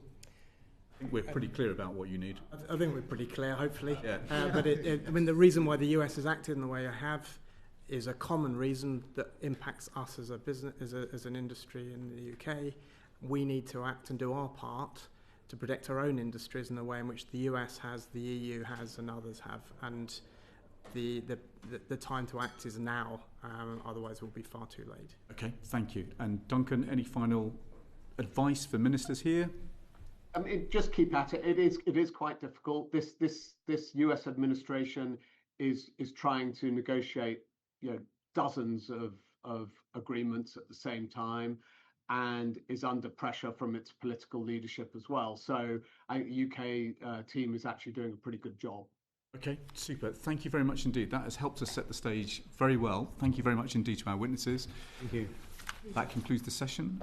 I think we're pretty clear about what you need. I think we're pretty clear, hopefully. Yeah. But the reason why the US has acted in the way it have is a common reason that impacts us as a business, as an industry in the UK. We need to act and do our part to protect our own industries in the way in which the US has, the EU has, and others have. And the time to act is now. Otherwise, we'll be far too late. Okay, thank you. And Duncan, any final advice for ministers here? Just keep at it. It is quite difficult. This US administration is trying to negotiate, dozens of agreements at the same time, and is under pressure from its political leadership as well. So I think the UK team is actually doing a pretty good job. Okay, super. Thank you very much indeed. That has helped us set the stage very well. Thank you very much indeed to our witnesses. Thank you. That concludes the session.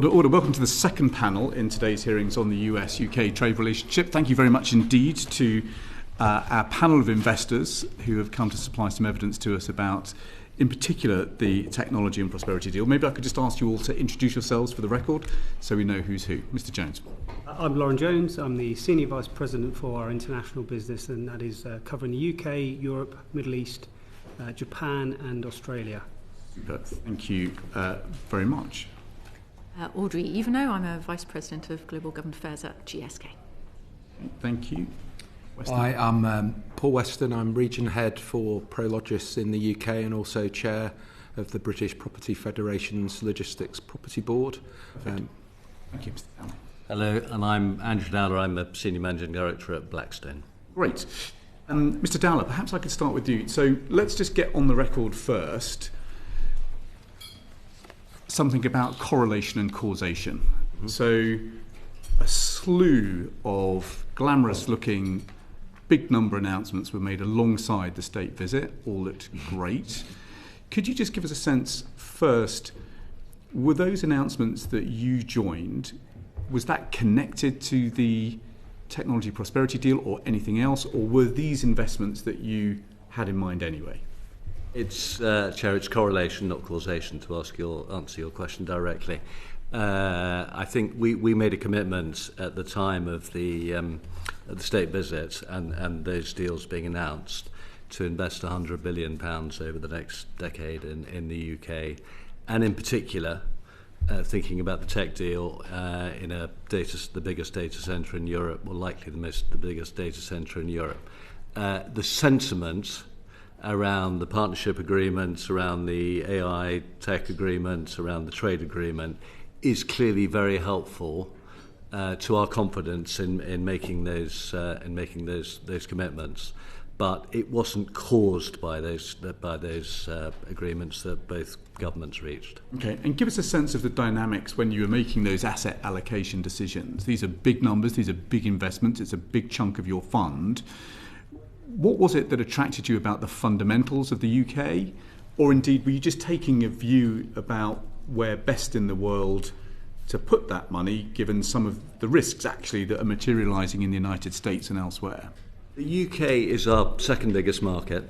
Order. Welcome to the second panel in today's hearings on the US-UK trade relationship. Thank you very much indeed to our panel of investors who have come to supply some evidence to us about, in particular, the technology and prosperity deal. Maybe I could just ask you all to introduce yourselves for the record so we know who's who. Mr. Jones. I'm Loren Jones. I'm the Senior Vice President for our international business, and that is covering the UK, Europe, Middle East, Japan and Australia. Super. Thank you very much. Audrey Yvernault. I'm a Vice President of Global Government Affairs at GSK. Thank you. Weston. Hi, I'm Paul Weston. I'm Region Head for Prologis in the UK and also Chair of the British Property Federation's Logistics Property Board. Thank you, Mr. Dowler. Hello, and I'm Andrew Dowler. I'm a Senior Managing Director at Blackstone. Great. Mr. Dowler, perhaps I could start with you. So let's just get on the record first. Something about correlation and causation. Mm-hmm. So a slew of glamorous-looking big number announcements were made alongside the state visit. All looked great. Could you just give us a sense first, were those announcements that you joined, was that connected to the technology prosperity deal or anything else, or were these investments that you had in mind anyway? It's, Chair, it's correlation, not causation, to answer your question directly. I think we made a commitment at the time of the state visit and those deals being announced to invest £100 billion over the next decade in the UK, and in particular, thinking about the tech deal in the biggest data centre in Europe, or likely the biggest data centre in Europe. The sentiment around the partnership agreements, around the AI tech agreements, around the trade agreement is clearly very helpful to our confidence in making those commitments. But it wasn't caused by those agreements that both governments reached. Okay, and give us a sense of the dynamics when you were making those asset allocation decisions. These are big numbers, these are big investments, it's a big chunk of your fund. What was it that attracted you about the fundamentals of the UK? Or indeed, were you just taking a view about where best in the world to put that money, given some of the risks actually that are materialising in the United States and elsewhere? The UK is our second biggest market.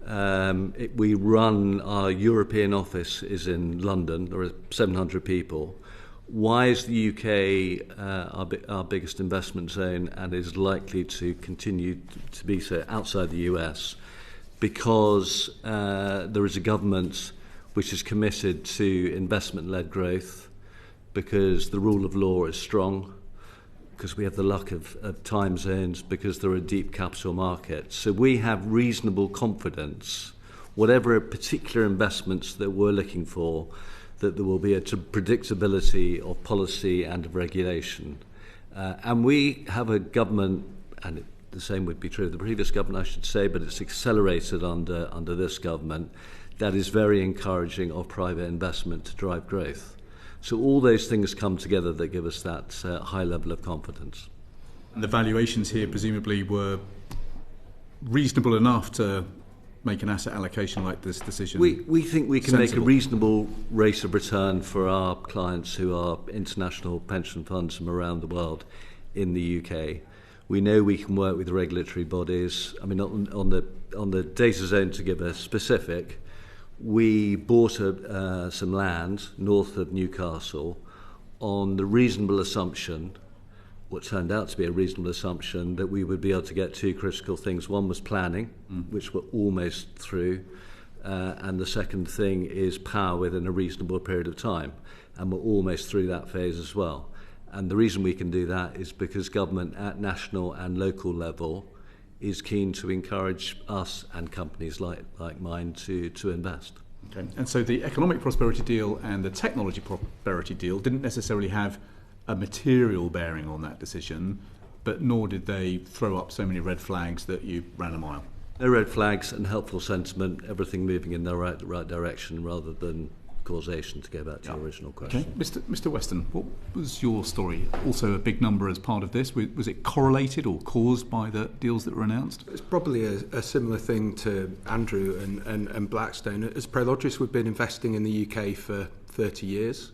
We run, our European office is in London. There are 700 people. Why is the UK our biggest investment zone and is likely to continue to be so outside the US? Because there is a government which is committed to investment-led growth, because the rule of law is strong, because we have the luck of time zones, because there are deep capital markets. So we have reasonable confidence, whatever particular investments that we're looking for, that there will be a predictability of policy and of regulation. And we have a government, and the same would be true of the previous government, I should say, but it's accelerated under this government, that is very encouraging of private investment to drive growth. So all those things come together that give us that high level of confidence. And the valuations here presumably were reasonable enough to make an asset allocation like this decision? We think we can sensible. Make a reasonable rate of return for our clients who are international pension funds from around the world in the UK. We know we can work with regulatory bodies. I mean, on the data zone, to give a specific, we bought some land north of Newcastle on the reasonable assumption, what turned out to be a reasonable assumption, that we would be able to get two critical things. One was planning, which we're almost through, and the second thing is power within a reasonable period of time, and we're almost through that phase as well. And the reason we can do that is because government at national and local level is keen to encourage us and companies like mine to invest. Okay. And so the economic prosperity deal and the technology prosperity deal didn't necessarily have a material bearing on that decision, but nor did they throw up so many red flags that you ran a mile. No red flags and helpful sentiment, everything moving in the right direction rather than causation, to go back to your original question. Okay. Mr. Weston, what was your story? Also a big number as part of this. Was it correlated or caused by the deals that were announced? It's probably a similar thing to Andrew and Blackstone. As Prologis, we've been investing in the UK for 30 years.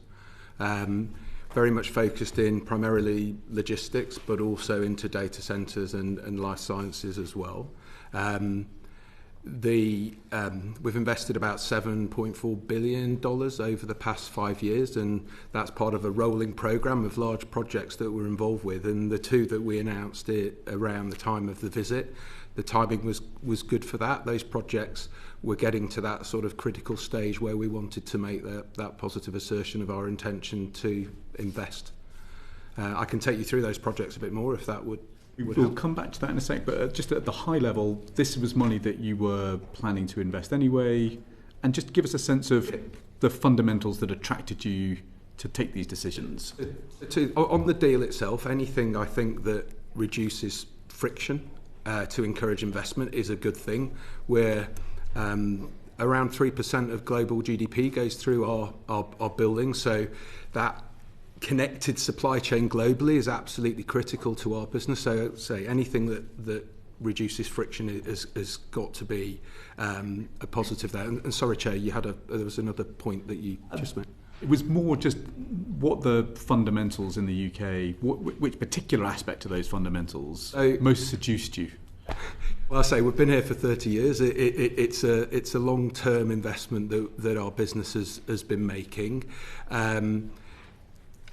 very much focused in primarily logistics, but also into data centres and life sciences as well. We've invested about $7.4 billion over the past 5 years, and that's part of a rolling programme of large projects that we're involved with. And the two that we announced around the time of the visit, the timing was good for that. Those projects were getting to that sort of critical stage where we wanted to make that positive assertion of our intention to invest. I can take you through those projects a bit more if that would. We'll come back to that in a sec, but just at the high level, this was money that you were planning to invest anyway, and just give us a sense of the fundamentals that attracted you to take these decisions. On the deal itself, anything I think that reduces friction to encourage investment is a good thing. Where around 3% of global GDP goes through our buildings, so that connected supply chain globally is absolutely critical to our business. So anything that reduces friction has got to be a positive there. And sorry, Chair, there was another point that you just made. It was more just what the fundamentals in the UK, which particular aspect of those fundamentals most seduced you? Well, I say we've been here for 30 years. It's a long-term investment that our business has been making.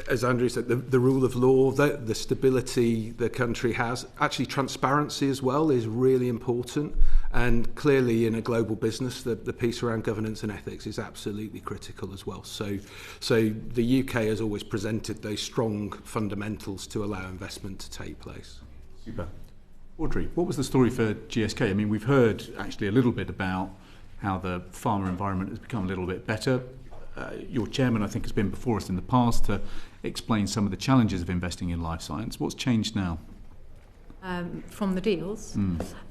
As Andrew said, the rule of law, the stability the country has, actually transparency as well is really important. And clearly in a global business, the piece around governance and ethics is absolutely critical as well. So the UK has always presented those strong fundamentals to allow investment to take place. Super. Audrey, what was the story for GSK? I mean, we've heard actually a little bit about how the pharma environment has become a little bit better. Your chairman, I think, has been before us in the past to explain some of the challenges of investing in life science. What's changed now? From the deals?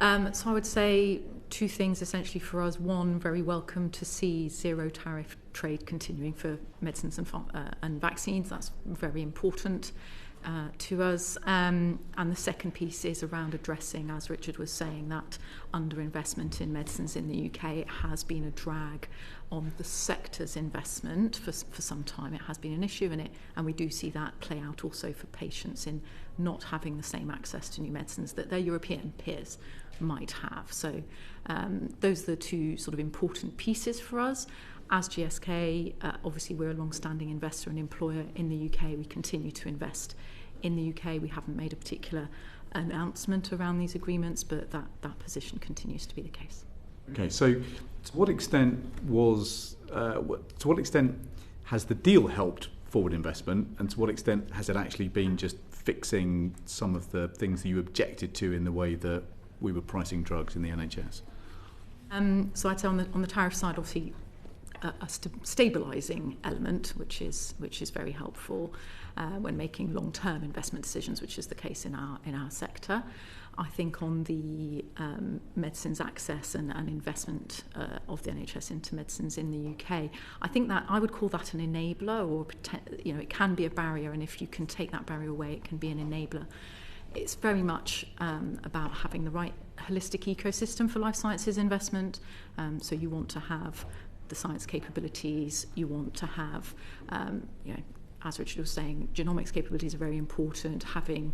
So I would say two things essentially for us. One, very welcome to see zero tariff trade continuing for medicines and vaccines. That's very important to us. And the second piece is around addressing, as Richard was saying, that underinvestment in medicines in the UK. It has been a drag on the sector's investment for some time. It has been an issue, and we do see that play out also for patients in not having the same access to new medicines that their European peers might have. So those are the two sort of important pieces for us. As GSK, obviously we're a long-standing investor and employer in the UK. We continue to invest in the UK. We haven't made a particular announcement around these agreements, but that position continues to be the case. Okay, so to what extent has the deal helped forward investment, and to what extent has it actually been just fixing some of the things that you objected to in the way that we were pricing drugs in the NHS? So I'd say on the tariff side, obviously a stabilising element, which is very helpful when making long-term investment decisions, which is the case in our sector. I think on the medicines access and investment of the NHS into medicines in the UK, I think that I would call that an enabler, or it can be a barrier, and if you can take that barrier away, it can be an enabler. It's very much about having the right holistic ecosystem for life sciences investment. So you want to have the science capabilities, you want to have, as Richard was saying, genomics capabilities are very important, having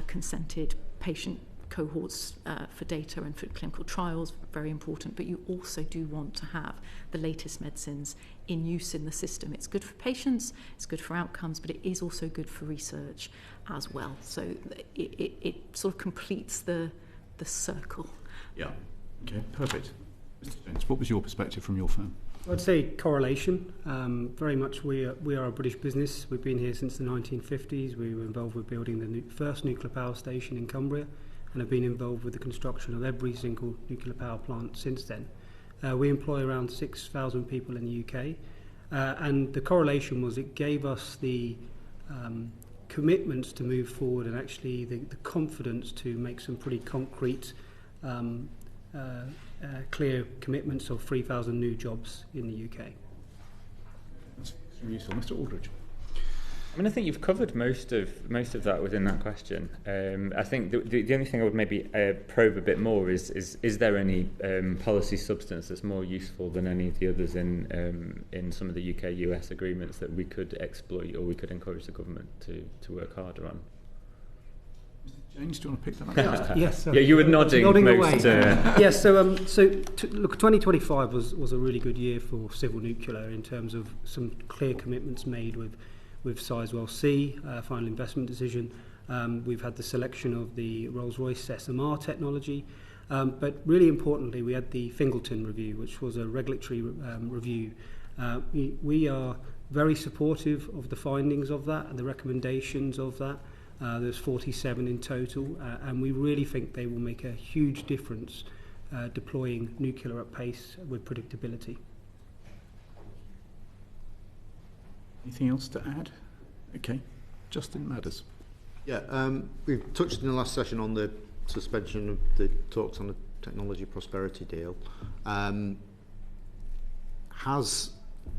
consented patient cohorts for data and for clinical trials, very important, but you also do want to have the latest medicines in use in the system. It's good for patients, it's good for outcomes, but it is also good for research as well. So it sort of completes the circle. Yeah. Okay, perfect. Mr. Jones, what was your perspective from your firm? I'd say correlation. Very much we are a British business. We've been here since the 1950s. We were involved with building the first nuclear power station in Cumbria and have been involved with the construction of every single nuclear power plant since then. We employ around 6,000 people in the UK. And the correlation was it gave us the commitments to move forward and actually the confidence to make some pretty concrete clear commitments of 3,000 new jobs in the UK. That's extremely useful. Mr. Aldridge. I mean, I think you've covered most of that within that question. I think the only thing I would maybe probe a bit more is there any policy substance that's more useful than any of the others in some of the UK-US agreements that we could exploit or we could encourage the government to work harder on? James, do you want to pick that up? Yes. Yeah, you were nodding most. Yes. So look, 2025 was a really good year for civil nuclear in terms of some clear commitments made with Sizewell C, final investment decision. We've had the selection of the Rolls-Royce SMR technology, but really importantly, we had the Fingleton review, which was a regulatory review. We are very supportive of the findings of that and the recommendations of that. There's 47 in total, and we really think they will make a huge difference deploying nuclear at pace with predictability. Anything else to add? Okay, Justin Madders. Yeah, we've touched in the last session on the suspension of the talks on the technology prosperity deal. Has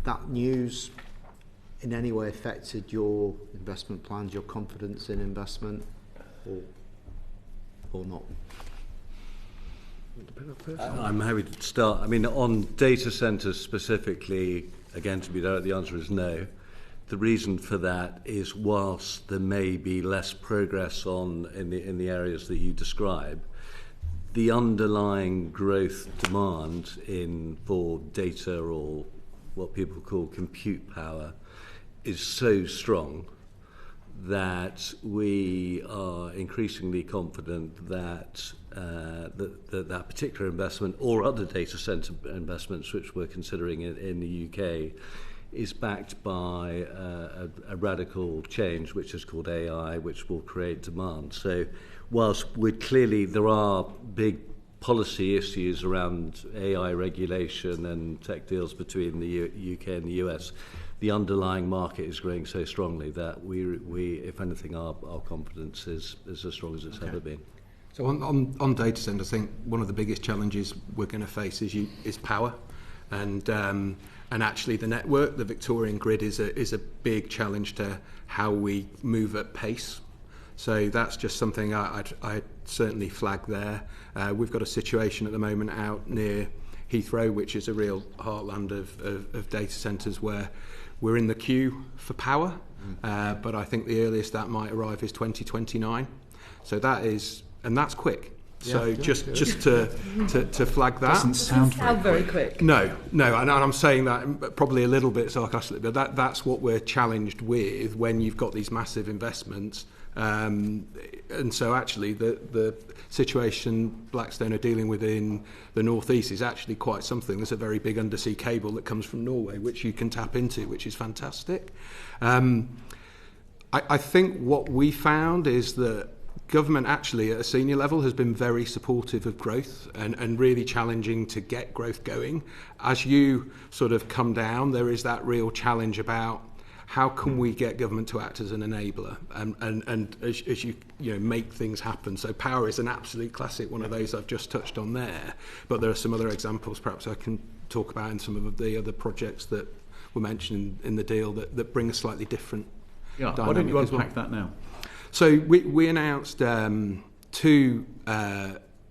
that news in any way affected your investment plans, your confidence in investment, or not? I'm happy to start. I mean, on data centres specifically, again, to be direct, the answer is no. The reason for that is whilst there may be less progress in the areas that you describe, the underlying growth demand for data, or what people call compute power, is so strong that we are increasingly confident that that particular investment or other data centre investments which we're considering in the UK is backed by a radical change which is called AI, which will create demand. So whilst there are big policy issues around AI regulation and tech deals between the UK and the US, the underlying market is growing so strongly that we if anything, our confidence is as strong as it's ever been. So on data centers, I think one of the biggest challenges we're going to face is power, and actually the network, the Victorian grid, is a big challenge to how we move at pace. So that's just something I'd certainly flag there. We've got a situation at the moment out near Heathrow, which is a real heartland of data centres, where we're in the queue for power, but I think the earliest that might arrive is 2029. So that's quick. So just to flag that. Doesn't sound very quick. No, and I'm saying that probably a little bit sarcastically, but that's what we're challenged with when you've got these massive investments. And so actually the situation Blackstone are dealing with in the northeast is actually quite something. There's a very big undersea cable that comes from Norway, which you can tap into, which is fantastic. I think what we found is that government actually at a senior level has been very supportive of growth and really challenging to get growth going. As you sort of come down, there is that real challenge about how can we get government to act as an enabler and as you make things happen. So power is an absolute classic, one of those I've just touched on there, but there are some other examples perhaps I can talk about in some of the other projects that were mentioned in the deal that bring a slightly different dynamic. Why don't you unpack that now? So we announced two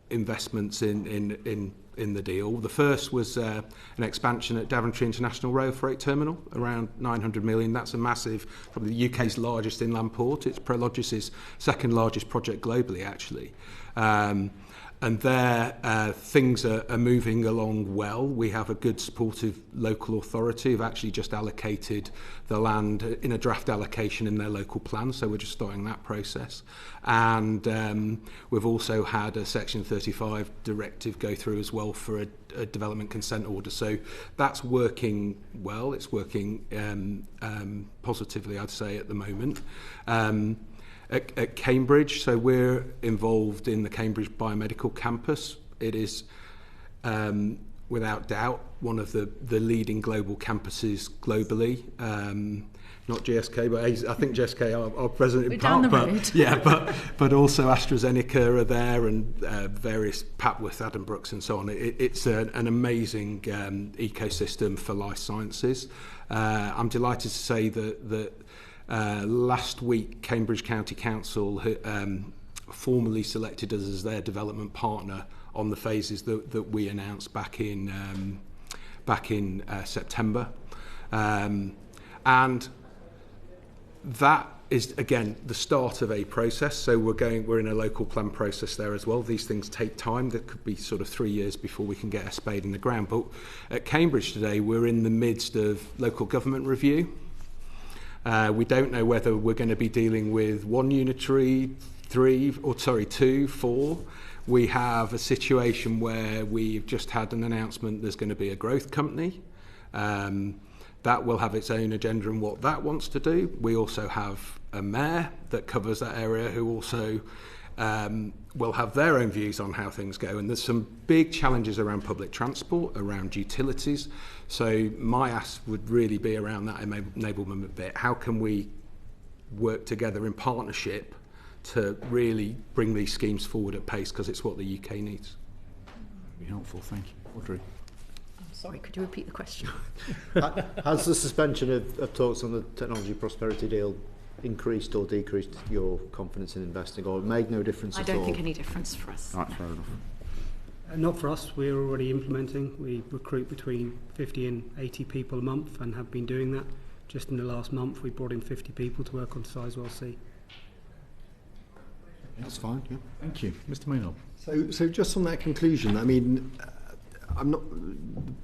investments in the deal. The first was an expansion at Daventry International Rail Freight Terminal, around 900 million. That's a massive, probably the UK's largest inland port. It's Prologis' second largest project globally, actually. And there, things are moving along well. We have a good supportive local authority who've actually just allocated the land in a draft allocation in their local plan, so we're just starting that process. And we've also had a Section 35 directive go through as well for a development consent order. So that's working well. It's working positively, I'd say, at the moment. At Cambridge, so we're involved in the Cambridge Biomedical Campus. It is, without doubt, one of the leading global campuses globally. Not GSK, but I think GSK are present in part. But also AstraZeneca are there, and various Papworth, Addenbrooks, and so on. It's an amazing ecosystem for life sciences. I'm delighted to say that Last week, Cambridge County Council formally selected us as their development partner on the phases that we announced back in September, and that is again the start of a process. So we're in a local plan process there as well. These things take time. That could be sort of 3 years before we can get a spade in the ground. But at Cambridge today, we're in the midst of local government review. We don't know whether we're going to be dealing with one unitary, two, four. We have a situation where we've just had an announcement there's going to be a growth company. That will have its own agenda and what that wants to do. We also have a mayor that covers that area who also will have their own views on how things go. And there's some big challenges around public transport, around utilities. So my ask would really be around that enablement bit. How can we work together in partnership to really bring these schemes forward at pace, because it's what the UK needs? Be helpful, thank you. Audrey. Sorry, could you repeat the question? Has the suspension of talks on the technology prosperity deal increased or decreased your confidence in investing, or made no difference at all? I don't think any difference for us. That's fair enough. Not for us. We're already implementing. We recruit between 50 and 80 people a month and have been doing that. Just in the last month, we brought in 50 people to work on Sizewell C. That's fine, yeah. Thank you. Mr. Maynard. So just on that conclusion, I mean, I'm not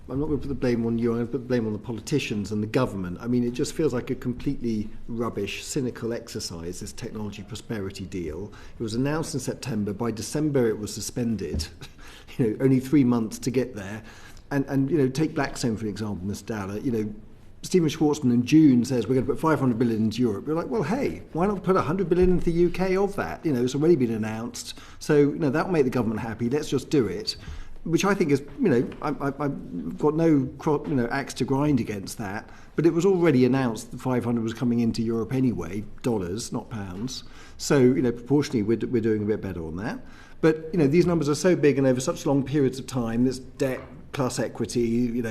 going to put the blame on you, I'm going to put the blame on the politicians and the government. I mean, it just feels like a completely rubbish, cynical exercise, this technology prosperity deal. It was announced in September. By December, it was suspended. Only 3 months to get there. And take Blackstone, for example, Mr. Dowler. Stephen Schwarzman in June says we're going to put 500 billion into Europe. We're like, well, hey, why not put 100 billion into the UK of that? It's already been announced. So, that will make the government happy. Let's just do it. Which I think is, I've got no, axe to grind against that. But it was already announced that 500 was coming into Europe anyway, dollars, not pounds. So, proportionally, we're doing a bit better on that. But, these numbers are so big and over such long periods of time, this debt plus equity,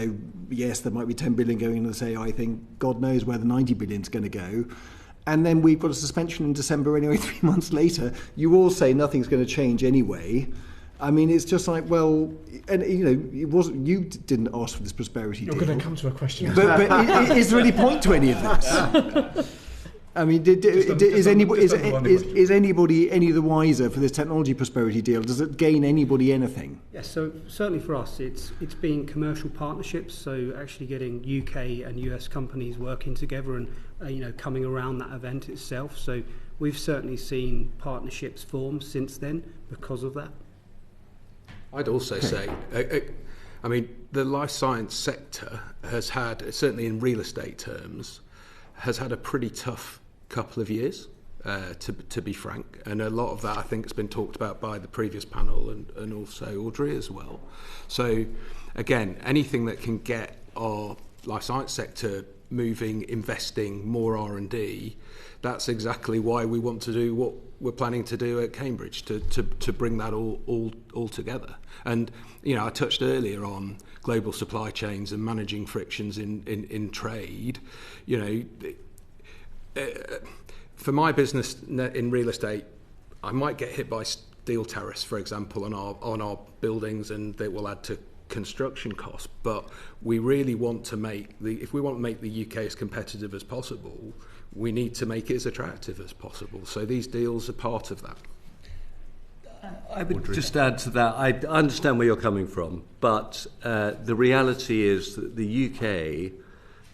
yes, there might be 10 billion going into this AI thing. God knows where the 90 billion is going to go. And then we've got a suspension in December anyway, 3 months later. You all say nothing's going to change anyway. I mean, it's just like, well, and it wasn't, you didn't ask for this prosperity deal. You're going to come to a question. But is there any point to any of this? I mean, is anybody any the wiser for this technology prosperity deal? Does it gain anybody anything? Yes, so certainly for us, it's been commercial partnerships. So actually getting UK and US companies working together and coming around that event itself. So we've certainly seen partnerships form since then because of that. I'd also say, I mean, the life science sector has had, certainly in real estate terms, has had a pretty tough couple of years, to be frank. And a lot of that, I think, has been talked about by the previous panel and also Audrey as well. So, again, anything that can get our life science sector moving, investing, more R&D, that's exactly why we want to do what we're planning to do at Cambridge, to bring that all together. And, I touched earlier on global supply chains and managing frictions in trade. For my business in real estate, I might get hit by steel tariffs, for example, on our buildings, and they will add to construction costs. But we really want to if we want to make the UK as competitive as possible, we need to make it as attractive as possible. So these deals are part of that. I would just add to that, I understand where you're coming from, but the reality is that the UK,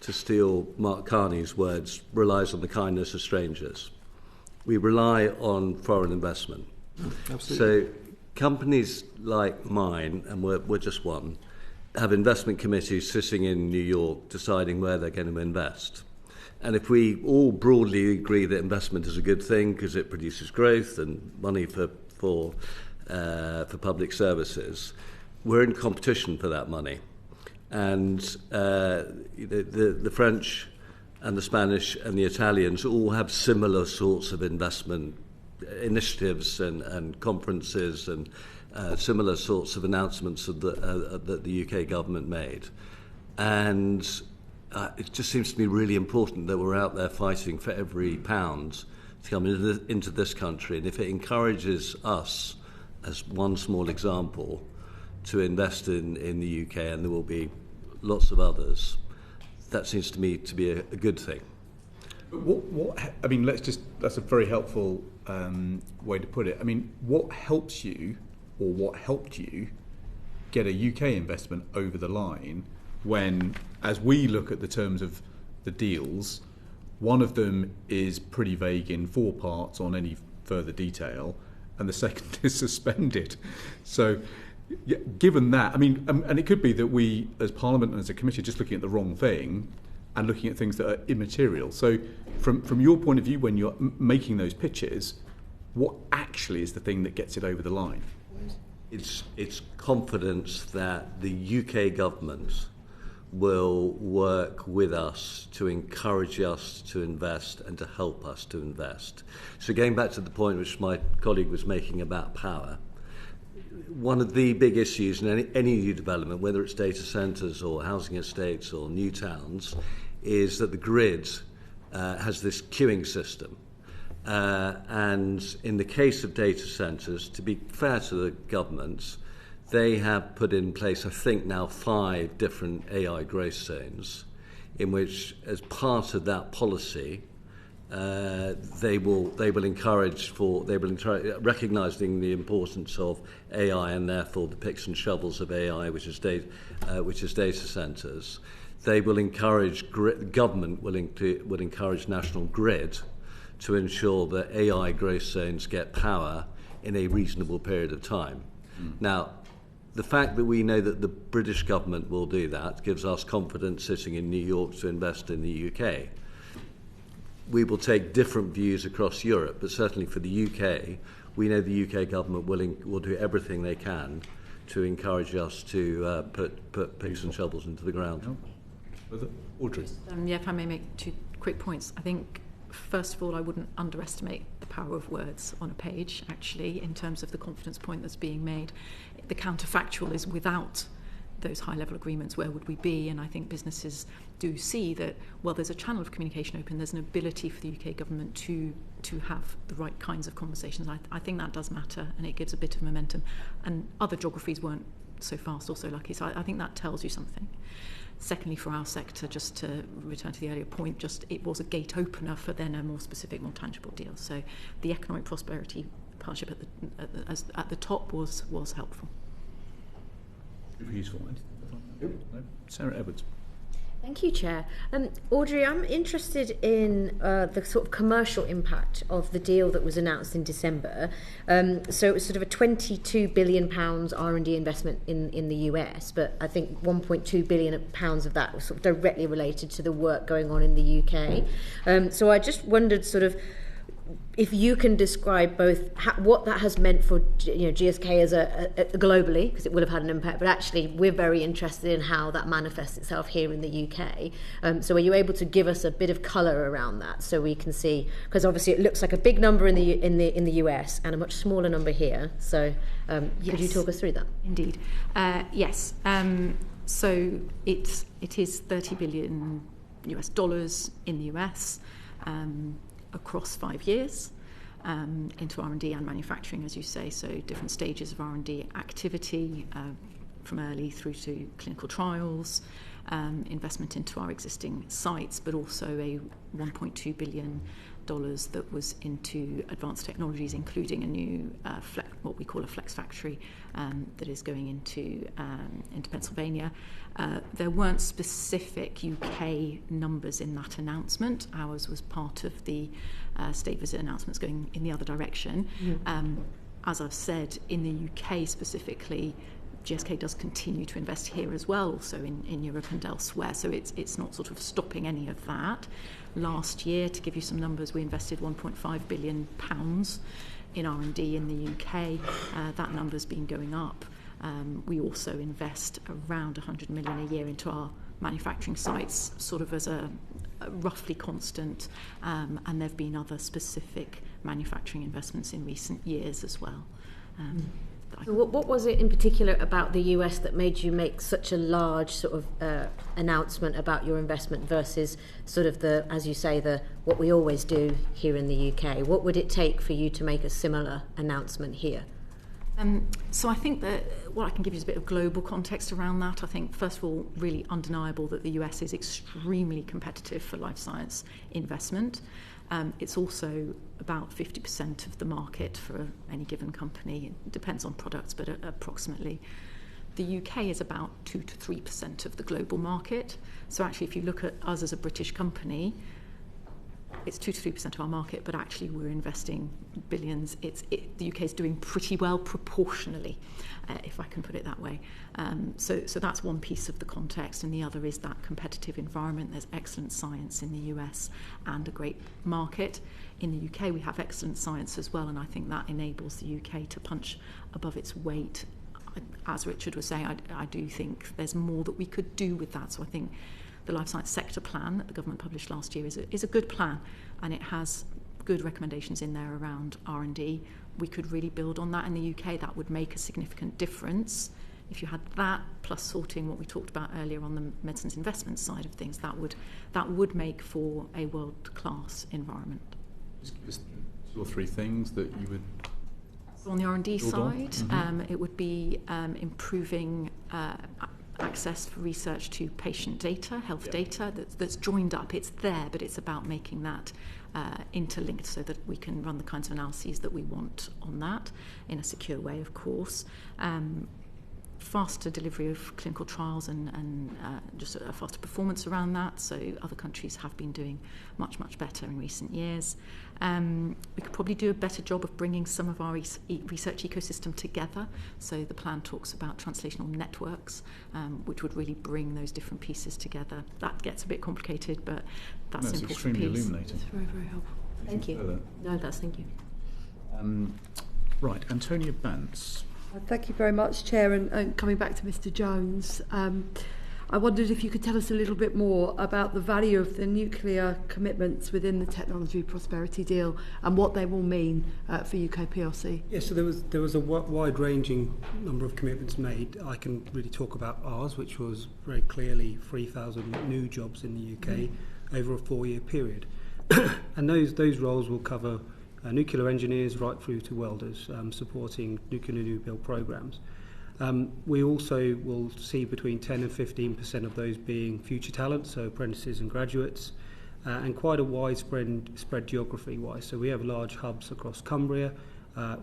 to steal Mark Carney's words, relies on the kindness of strangers. We rely on foreign investment. Absolutely. So companies like mine, and we're just one, have investment committees sitting in New York deciding where they're going to invest. And if we all broadly agree that investment is a good thing because it produces growth and money for public services, we're in competition for that money. And the French and the Spanish and the Italians all have similar sorts of investment initiatives and conferences and similar sorts of announcements that the UK government made. And it just seems to me really important that we're out there fighting for every pound to come into this country. And if it encourages us, as one small example, to invest in the UK, and there will be lots of others, that seems to me to be a good thing. I mean, that's a very helpful way to put it. I mean, what helps you, or what helped you, get a UK investment over the line when, as we look at the terms of the deals, one of them is pretty vague in 4 parts on any further detail, and the second is suspended. So, yeah, given that, I mean, and it could be that we, as Parliament and as a committee, are just looking at the wrong thing and looking at things that are immaterial. So, from your point of view, when you're making those pitches, what actually is the thing that gets it over the line? It's confidence that the UK government will work with us to encourage us to invest and to help us to invest. So going back to the point which my colleague was making about power, one of the big issues in any new development, whether it's data centres or housing estates or new towns, is that the grid has this queuing system. And in the case of data centres, to be fair to the government, they have put in place, I think now, 5 different AI growth zones, in which, as part of that policy, they will encourage, recognising the importance of AI and therefore the picks and shovels of AI, which is data centres. They will encourage government will encourage National Grid to ensure that AI growth zones get power in a reasonable period of time. Now, the fact that we know that the British government will do that gives us confidence sitting in New York to invest in the UK. We will take different views across Europe, but certainly for the UK, we know the UK government will do everything they can to encourage us to put picks and shovels into the ground. Audrey? If I may make 2 quick points. I think, first of all, I wouldn't underestimate the power of words on a page, actually, in terms of the confidence point that's being made. The counterfactual is, without those high-level agreements, where would we be? And I think businesses do see that, well, there's a channel of communication open, there's an ability for the UK government to have the right kinds of conversations. I think that does matter, and it gives a bit of momentum. And other geographies weren't so fast or so lucky, so I think that tells you something. Secondly, for our sector, just to return to the earlier point, it was a gate opener for then a more specific, more tangible deal. So the economic prosperity partnership at the top was helpful. Useful. Sarah Edwards. Thank you, Chair. Audrey, I'm interested in the sort of commercial impact of the deal that was announced in December. So it was sort of a £22 billion R&D investment in the US, but I think £1.2 billion of that was sort of directly related to the work going on in the UK. So I just wondered sort of if you can describe both what that has meant for GSK as a globally, because it will have had an impact, but actually we're very interested in how that manifests itself here in the UK. So are you able to give us a bit of colour around that so we can see, because obviously it looks like a big number in the US and a much smaller number here. So yes. Could you talk us through that? Indeed, yes. So it is $30 billion in the US. Across 5 years into R&D and manufacturing, as you say, so different stages of R&D activity from early through to clinical trials, investment into our existing sites, but also a $1.2 billion that was into advanced technologies, including a new what we call a flex factory that is going into Pennsylvania. There weren't specific UK numbers in that announcement. Ours was part of the state visit announcements going in the other direction. As I've said, in the UK specifically, GSK does continue to invest here as well, also in Europe and elsewhere, so it's not sort of stopping any of that. Last year, to give you some numbers, we invested £1.5 billion in R&D in the UK. That number's been going up. We also invest around 100 million a year into our manufacturing sites, sort of as a roughly constant, and there have been other specific manufacturing investments in recent years as well. So what was it in particular about the US that made you make such a large sort of announcement about your investment versus sort of the, as you say, the what we always do here in the UK? What would it take for you to make a similar announcement here? So I think that what I can give you is a bit of global context around that. I think, first of all, really undeniable that the US is extremely competitive for life science investment. It's also about 50% of the market for any given company. It depends on products, but approximately. The UK is about 2 to 3% of the global market. So actually, if you look at us as a British company, it's 2 to 3% of our market, but actually we're investing billions. The UK is doing pretty well proportionally, if I can put it that way. So that's one piece of the context, and the other is that competitive environment. There's excellent science in the US and a great market. In the UK, we have excellent science as well, and I think that enables the UK to punch above its weight. As Richard was saying, I do think there's more that we could do with that. So I think the life science sector plan that the government published last year is a good plan, and it has good recommendations in there around R&D. We could really build on that in the UK. That would make a significant difference. If you had that plus sorting what we talked about earlier on the medicines investment side of things, that would make for a world-class environment. Just give us 2 or 3 things that you would... So on the R&D side, it would be improving access for research to patient data, health data that's joined up. It's there, but it's about making that interlinked so that we can run the kinds of analyses that we want on that in a secure way, of course. Faster delivery of clinical trials and just a faster performance around that. So other countries have been doing much, much better in recent years. We could probably do a better job of bringing some of our research ecosystem together. So the plan talks about translational networks, which would really bring those different pieces together. That gets a bit complicated, but that's an important extremely piece. Illuminating. It's very, very helpful. Thank you. No, that's thank you. Right, Antonia Bance. Thank you very much, Chair. And coming back to Mr. Jones, I wondered if you could tell us a little bit more about the value of the nuclear commitments within the technology prosperity deal and what they will mean for UK PLC. Yes, so there was a wide-ranging number of commitments made. I can really talk about ours, which was very clearly 3,000 new jobs in the UK over a 4-year period. And those roles will cover nuclear engineers right through to welders, supporting nuclear new build programs. We also will see between 10 and 15% of those being future talent, so apprentices and graduates, and quite a widespread geography-wise. So we have large hubs across Cumbria,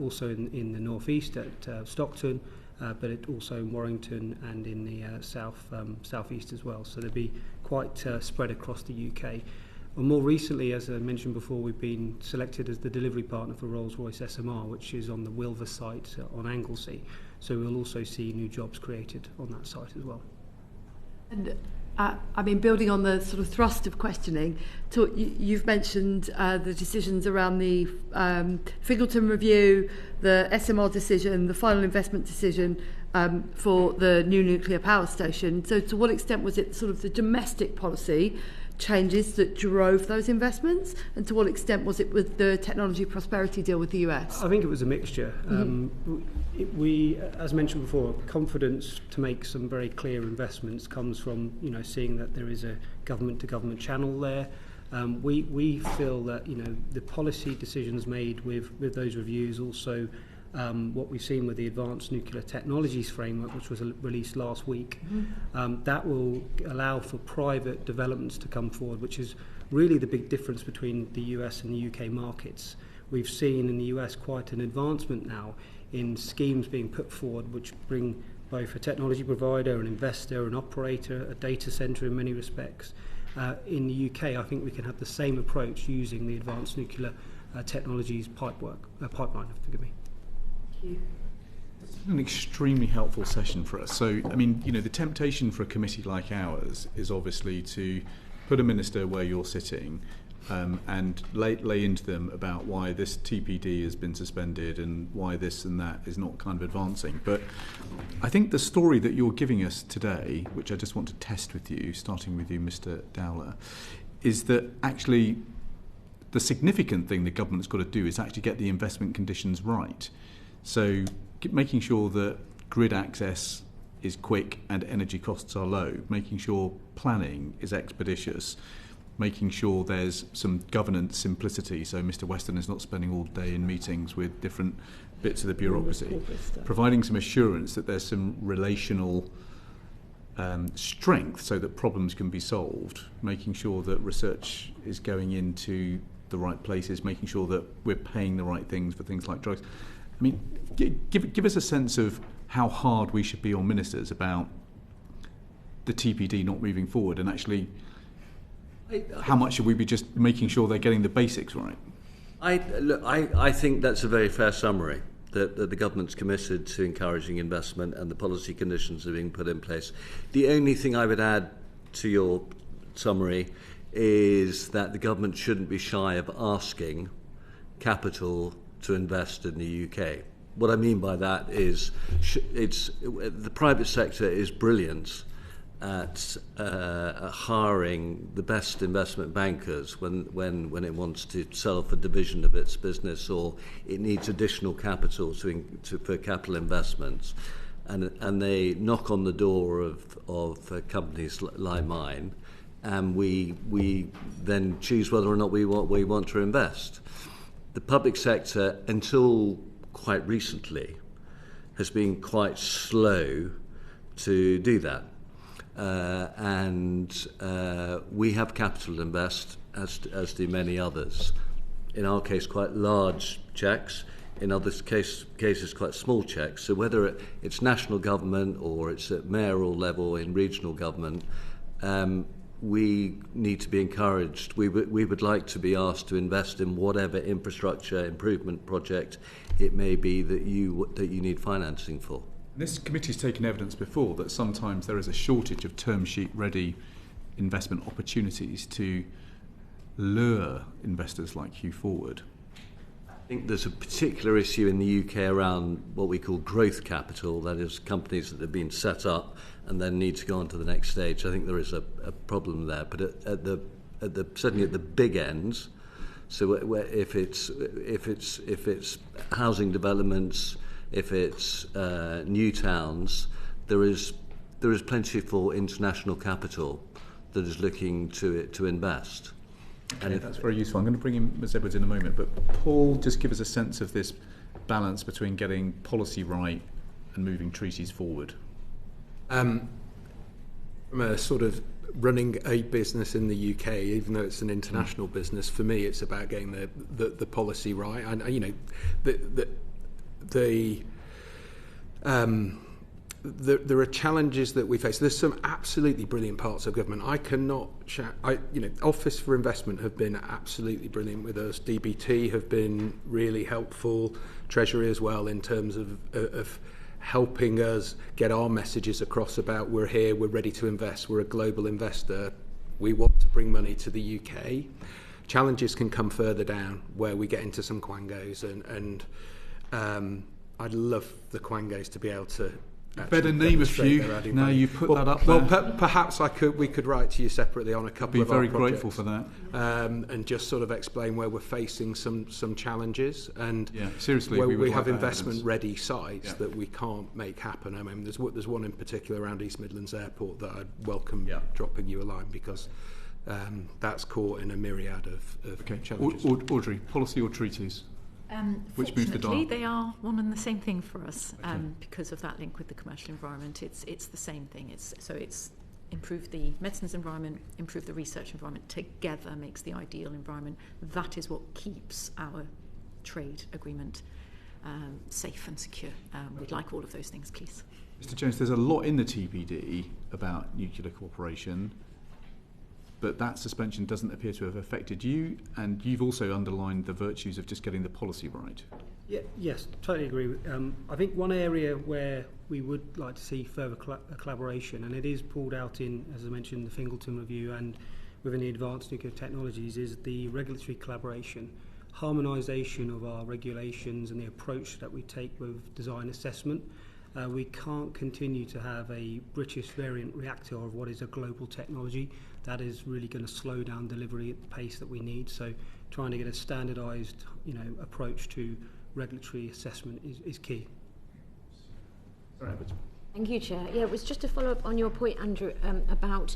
also in the northeast at Stockton, but also in Warrington and in the southeast as well. So they'll be quite spread across the UK. And more recently, as I mentioned before, we've been selected as the delivery partner for Rolls-Royce SMR, which is on the Wilver site on Anglesey. So we'll also see new jobs created on that site as well. And I mean, building on the sort of thrust of questioning, you've mentioned the decisions around the Fingleton review, the SMR decision, the final investment decision for the new nuclear power station. So to what extent was it sort of the domestic policy changes that drove those investments, and to what extent was it with the technology prosperity deal with the US? I think it was a mixture. We, as mentioned before, confidence to make some very clear investments comes from seeing that there is a government-to-government channel there. We feel that the policy decisions made with those reviews, also what we've seen with the Advanced Nuclear Technologies Framework, which was released last week, that will allow for private developments to come forward, which is really the big difference between the US and the UK markets. We've seen in the US quite an advancement now in schemes being put forward which bring both a technology provider, an investor, an operator, a data centre in many respects. In the UK, I think we can have the same approach using the Advanced Nuclear Technologies pipeline. Forgive me. It's been an extremely helpful session for us. So, I mean, the temptation for a committee like ours is obviously to put a minister where you're sitting and lay into them about why this TPD has been suspended and why this and that is not kind of advancing. But I think the story that you're giving us today, which I just want to test with you, starting with you, Mr. Dowler, is that actually the significant thing the government's got to do is actually get the investment conditions right. So making sure that grid access is quick and energy costs are low, making sure planning is expeditious, making sure there's some governance simplicity, so Mr. Weston is not spending all day in meetings with different bits of the bureaucracy, providing some assurance that there's some relational strength so that problems can be solved, making sure that research is going into the right places, making sure that we're paying the right things for things like drugs. I mean, give us a sense of how hard we should be on ministers about the TPD not moving forward, and actually how much should we be just making sure they're getting the basics right? I think that's a very fair summary, that the government's committed to encouraging investment and the policy conditions are being put in place. The only thing I would add to your summary is that the government shouldn't be shy of asking capital to invest in the UK. What I mean by that is the private sector is brilliant at hiring the best investment bankers when it wants to sell off a division of its business or it needs additional capital for capital investments, and they knock on the door of companies like mine, and we then choose whether or not we want to invest. The public sector, until quite recently, has been quite slow to do that. And we have capital to invest, as do many others. In our case, quite large cheques. In other cases, quite small cheques. So whether it's national government or it's at mayoral level in regional government, we need to be encouraged. We would like to be asked to invest in whatever infrastructure improvement project it may be that you need financing for. This committee's taken evidence before that sometimes there is a shortage of term sheet ready investment opportunities to lure investors like Hugh forward. I think there's a particular issue in the UK around what we call growth capital, that is companies that have been set up and then need to go on to the next stage. I think there is a problem there, but at the certainly at the big ends, so if it's housing developments, if it's new towns, there is plenty for international capital that is looking to invest. And that's very useful. I'm going to bring in Ms. Edwards in a moment, but Paul, just give us a sense of this balance between getting policy right and moving treaties forward. From a sort of running a business in the UK, even though it's an international business, for me it's about getting the policy right. And there are challenges that we face. There's some absolutely brilliant parts of government. I cannot Office for Investment have been absolutely brilliant with us. DBT have been really helpful. Treasury as well, in terms of helping us get our messages across about we're here, we're ready to invest, we're a global investor, we want to bring money to the UK. Challenges can come further down where we get into some quangos, and I'd love the quangos to be able to better name a few. Now you put that up there. Well, perhaps we could write to you separately on a couple of our projects. Be very grateful for that. And just sort of explain where we're facing some challenges, and seriously, where we have have investment-ready sites that we can't make happen. I mean, there's one in particular around East Midlands Airport that I'd welcome dropping you a line, because that's caught in a myriad of challenges. Audrey, policy or treaties? Which moves the dial? Fortunately, they are one and the same thing for us, because of that link with the commercial environment. It's the same thing. It's improve the medicines environment, improve the research environment. Together makes the ideal environment. That is what keeps our trade agreement safe and secure. We'd like all of those things, please. Mr. Jones, there's a lot in the TPD about nuclear cooperation, but that suspension doesn't appear to have affected you, and you've also underlined the virtues of just getting the policy right. Yes, totally agree. I think one area where we would like to see further collaboration, and it is pulled out in, as I mentioned, the Fingleton Review and within the Advanced Nuclear Technologies, is the regulatory collaboration, harmonisation of our regulations and the approach that we take with design assessment. We can't continue to have a British variant reactor of what is a global technology. That is really going to slow down delivery at the pace that we need. So trying to get a standardised, approach to regulatory assessment is key. Thank you, Chair. Yeah, it was just to follow up on your point, Andrew, about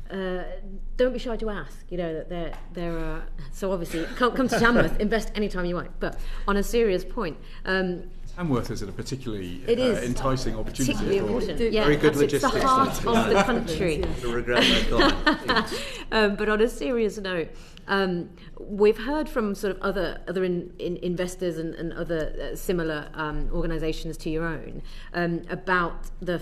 don't be shy to ask. You know that there are. So obviously, come to Tamworth, invest anytime you want. But on a serious point. Tamworth is a particularly enticing opportunity. Particularly important. Yeah, very good logistics. It's the heart of the country. I regret that comment. But on a serious note, we've heard from sort of other investors and other similar organisations to your own about the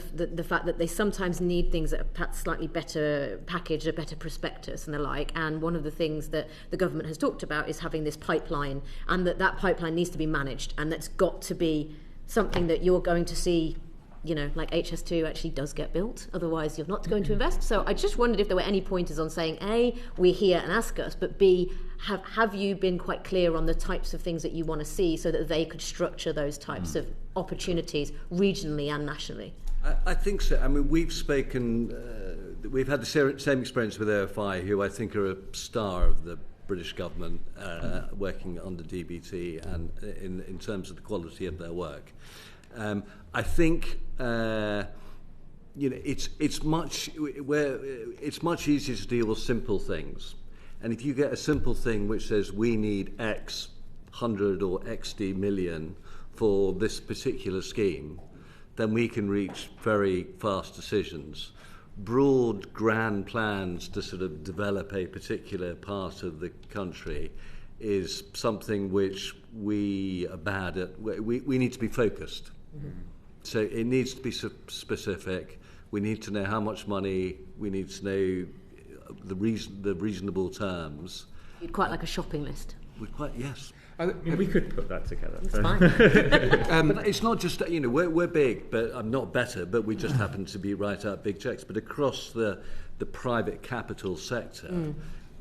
fact that they sometimes need things that are perhaps slightly better packaged, a better prospectus and the like. And one of the things that the government has talked about is having this pipeline, and that pipeline needs to be managed, and that's got to be something that you're going to see, you know, like HS2 actually does get built, otherwise you're not going to invest. So I just wondered if there were any pointers on saying, A, we're here and ask us, but B, have you been quite clear on the types of things that you want to see so that they could structure those types of opportunities regionally and nationally? I think so. I mean, we've spoken, we've had the same experience with AFI, who I think are a star of the British government, working under DBT and in terms of the quality of their work. I think you know it's much easier to deal with simple things, and if you get a simple thing which says we need X 100 or XD million for this particular scheme, then we can reach very fast decisions. Broad, grand plans to sort of develop a particular part of the country is something which we are bad at. We need to be focused. Mm-hmm. So it needs to be specific. We need to know how much money. We need to know the reasonable terms. You'd quite like a shopping list. Yes. I mean, we could put that together. It's fine. But it's not just, you know, we're big, but I'm not better, but we just happen to be write out big checks. But across the private capital sector,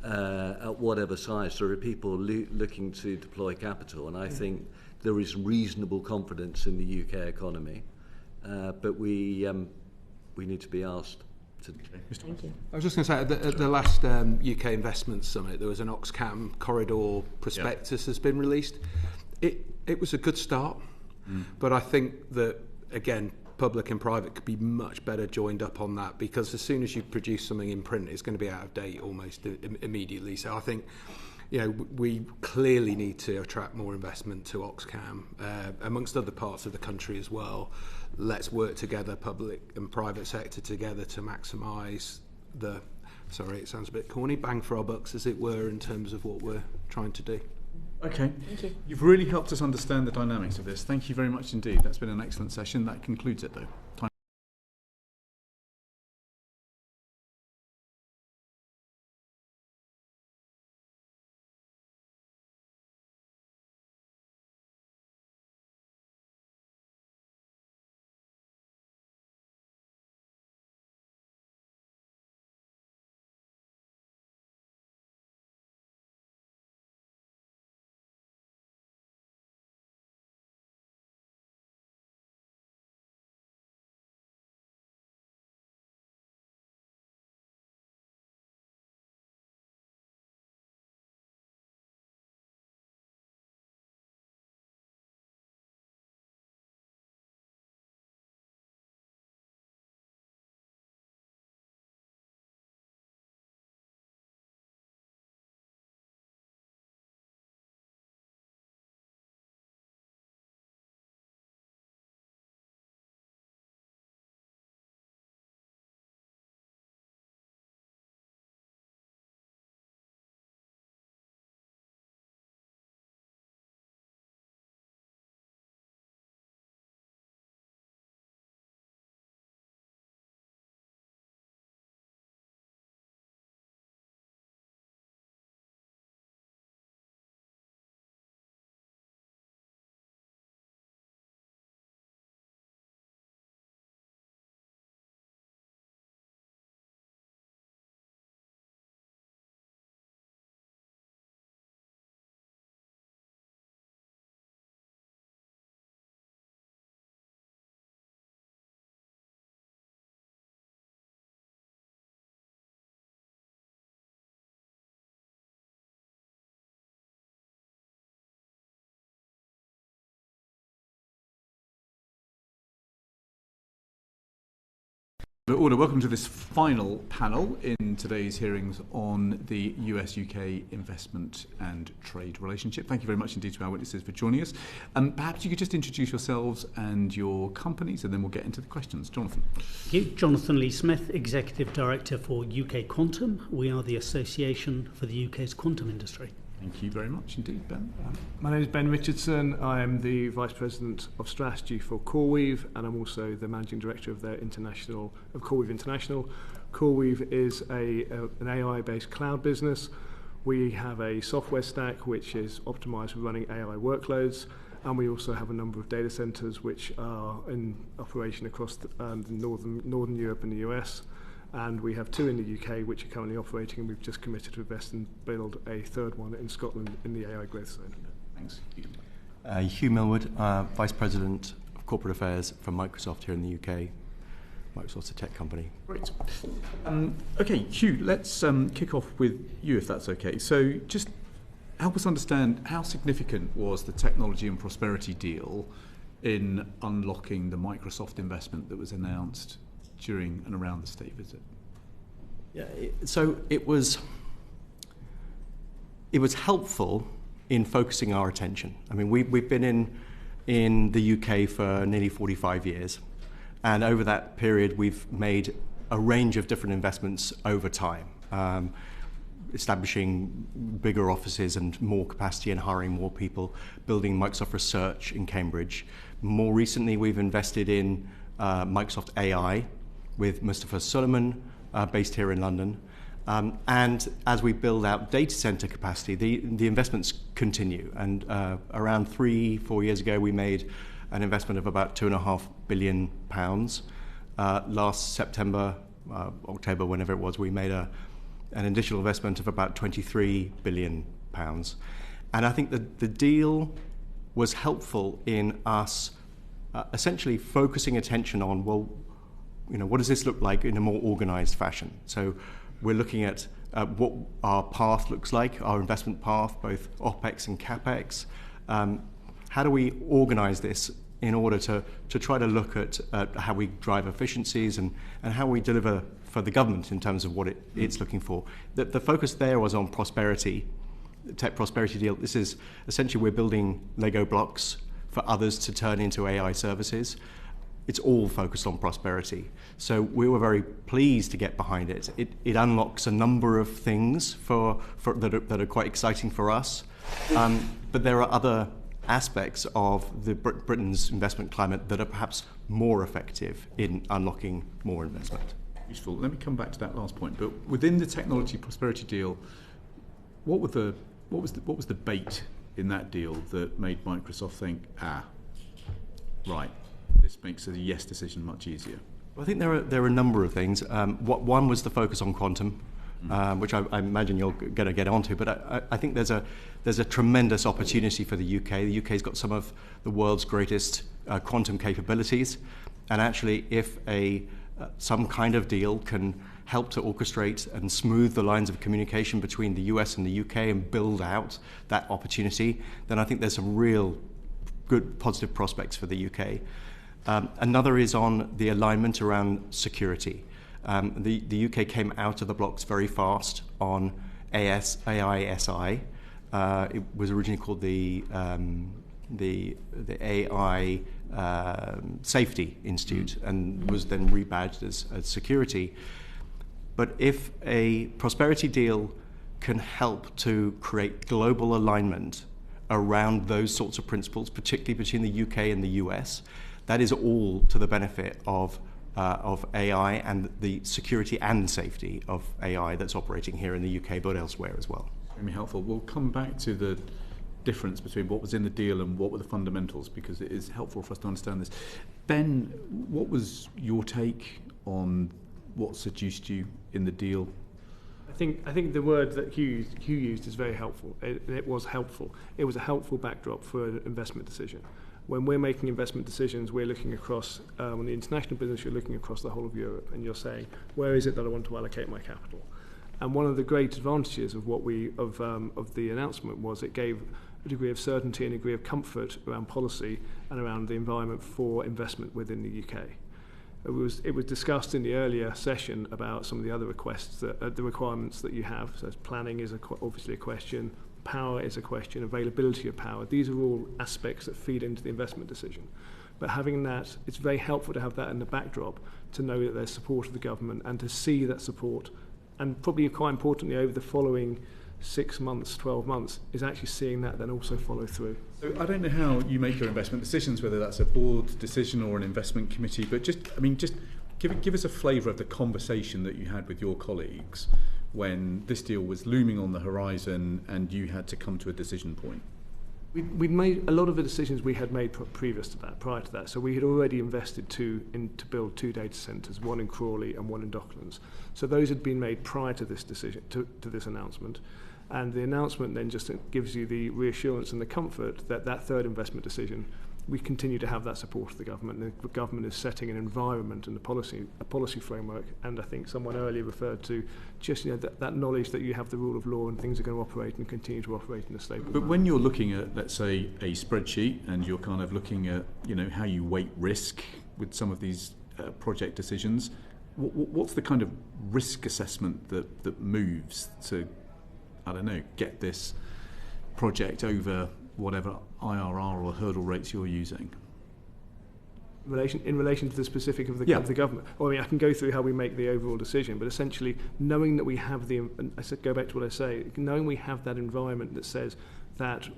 at whatever size, there are people looking to deploy capital, and I think there is reasonable confidence in the UK economy, but we need to be asked. Thank you. I was just going to say, at the last UK Investment Summit, there was an Oxcam corridor prospectus has been released. It was a good start, but I think that, again, public and private could be much better joined up on that, because as soon as you produce something in print, it's going to be out of date almost immediately. So I think, you know, we clearly need to attract more investment to Oxcam, amongst other parts of the country as well. Let's work together, public and private sector together, to maximise the, sorry, it sounds a bit corny, bang for our bucks, as it were, in terms of what we're trying to do. Okay. Thank you. You've really helped us understand the dynamics of this. Thank you very much indeed. That's been an excellent session. That concludes it, though. Order. Welcome to this final panel in today's hearings on the US-UK investment and trade relationship. Thank you very much indeed to our witnesses for joining us. Perhaps you could just introduce yourselves and your companies, and then we'll get into the questions. Jonathan. Thank you. Jonathan Legh-Smith, Executive Director for UKQuantum. We are the association for the UK's quantum industry. Thank you very much indeed, Ben. My name is Ben Richardson. I am the Vice President of Strategy for CoreWeave, and I'm also the Managing Director of CoreWeave International. CoreWeave is an AI-based cloud business. We have a software stack which is optimized for running AI workloads, and we also have a number of data centers which are in operation across the Northern Europe and the US. And we have 2 in the UK which are currently operating, and we've just committed to invest and build a third one in Scotland in the AI growth zone. Thanks. Hugh Milward, Vice President of Corporate Affairs for Microsoft here in the UK. Microsoft's a tech company. Great. Okay, Hugh, let's kick off with you, if that's okay. So just help us understand how significant was the technology and prosperity deal in unlocking the Microsoft investment that was announced during and around the state visit? Yeah, so it was helpful in focusing our attention. I mean, we've been in the UK for nearly 45 years, and over that period we've made a range of different investments over time, establishing bigger offices and more capacity and hiring more people, building Microsoft Research in Cambridge. More recently, we've invested in Microsoft AI, with Mustafa Suleyman, based here in London. And as we build out data center capacity, the investments continue. And around 3-4 years ago, we made an investment of about £2.5 billion. Last September, October, whenever it was, we made an additional investment of about £23 billion. And I think that the deal was helpful in us essentially focusing attention on, well, what does this look like in a more organized fashion? So we're looking at what our path looks like, our investment path, both OPEX and CAPEX. How do we organize this in order to try to look at how we drive efficiencies and how we deliver for the government in terms of what it's looking for? The focus there was on prosperity, the tech prosperity deal. This is essentially we're building Lego blocks for others to turn into AI services. It's all focused on prosperity. So we were very pleased to get behind it. It unlocks a number of things that are quite exciting for us. But there are other aspects of Britain's investment climate that are perhaps more effective in unlocking more investment. Useful. Let me come back to that last point. But within the technology prosperity deal, what was the bait in that deal that made Microsoft think, right, this makes a yes decision much easier? Well, I think there are a number of things. One was the focus on quantum, which I imagine you're going to get onto. But I think there's a tremendous opportunity for the UK. The UK's got some of the world's greatest quantum capabilities, and actually, if some kind of deal can help to orchestrate and smooth the lines of communication between the US and the UK and build out that opportunity, then I think there's some real good positive prospects for the UK. Another is on the alignment around security. The UK came out of the blocks very fast on AISI. It was originally called the AI Safety Institute and was then rebadged as security. But if a prosperity deal can help to create global alignment around those sorts of principles, particularly between the UK and the US, that is all to the benefit of AI and the security and safety of AI that's operating here in the UK, but elsewhere as well. Very helpful. We'll come back to the difference between what was in the deal and what were the fundamentals, because it is helpful for us to understand this. Ben, what was your take on what seduced you in the deal? I think the word that Hugh used is very helpful. It was helpful. It was a helpful backdrop for an investment decision. When we're making investment decisions, we're looking across, on the international business, you're looking across the whole of Europe, and you're saying, where is it that I want to allocate my capital? And one of the great advantages of of the announcement was it gave a degree of certainty and a degree of comfort around policy and around the environment for investment within the UK. It was discussed in the earlier session about some of the other requests, the requirements that you have. So planning is obviously a question, power is a question, availability of power. These are all aspects that feed into the investment decision. But having that, it's very helpful to have that in the backdrop, to know that there's support of the government and to see that support, and probably quite importantly over the following 6 months, 12 months, is actually seeing that then also follow through. So I don't know how you make your investment decisions, whether that's a board decision or an investment committee, but just give us a flavour of the conversation that you had with your colleagues when this deal was looming on the horizon and you had to come to a decision point. We'd made a lot of the decisions we had made prior to that. So we had already invested to build 2 data centres, one in Crawley and one in Docklands. So those had been made prior to this decision, to this announcement. And the announcement then just gives you the reassurance and the comfort that that third investment decision, we continue to have that support of the government. The government is setting an environment and a policy framework. And I think someone earlier referred to just that knowledge that you have the rule of law and things are going to operate and continue to operate in a stable manner. But when you're looking at, let's say, a spreadsheet and you're kind of looking at, how you weight risk with some of these project decisions, what's the kind of risk assessment that moves to, get this project over whatever IRR or hurdle rates you're using? In relation to the specific of the government. Well, I can go through how we make the overall decision, but essentially knowing that we have go back to what I say, knowing we have that environment that says that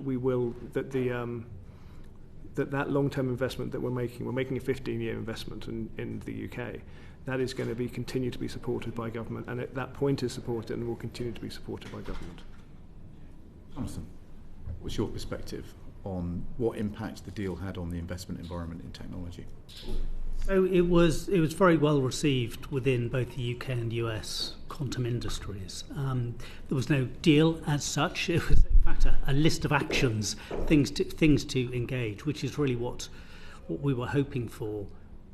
that long-term investment that we're making a 15-year investment in the UK, that is going to continue to be supported by government, and at that point is supported and will continue to be supported by government. Jonathan, what's your perspective on what impact the deal had on the investment environment in technology? So it was very well received within both the UK and US quantum industries. There was no deal as such. It was in fact a list of actions, things to engage, which is really what we were hoping for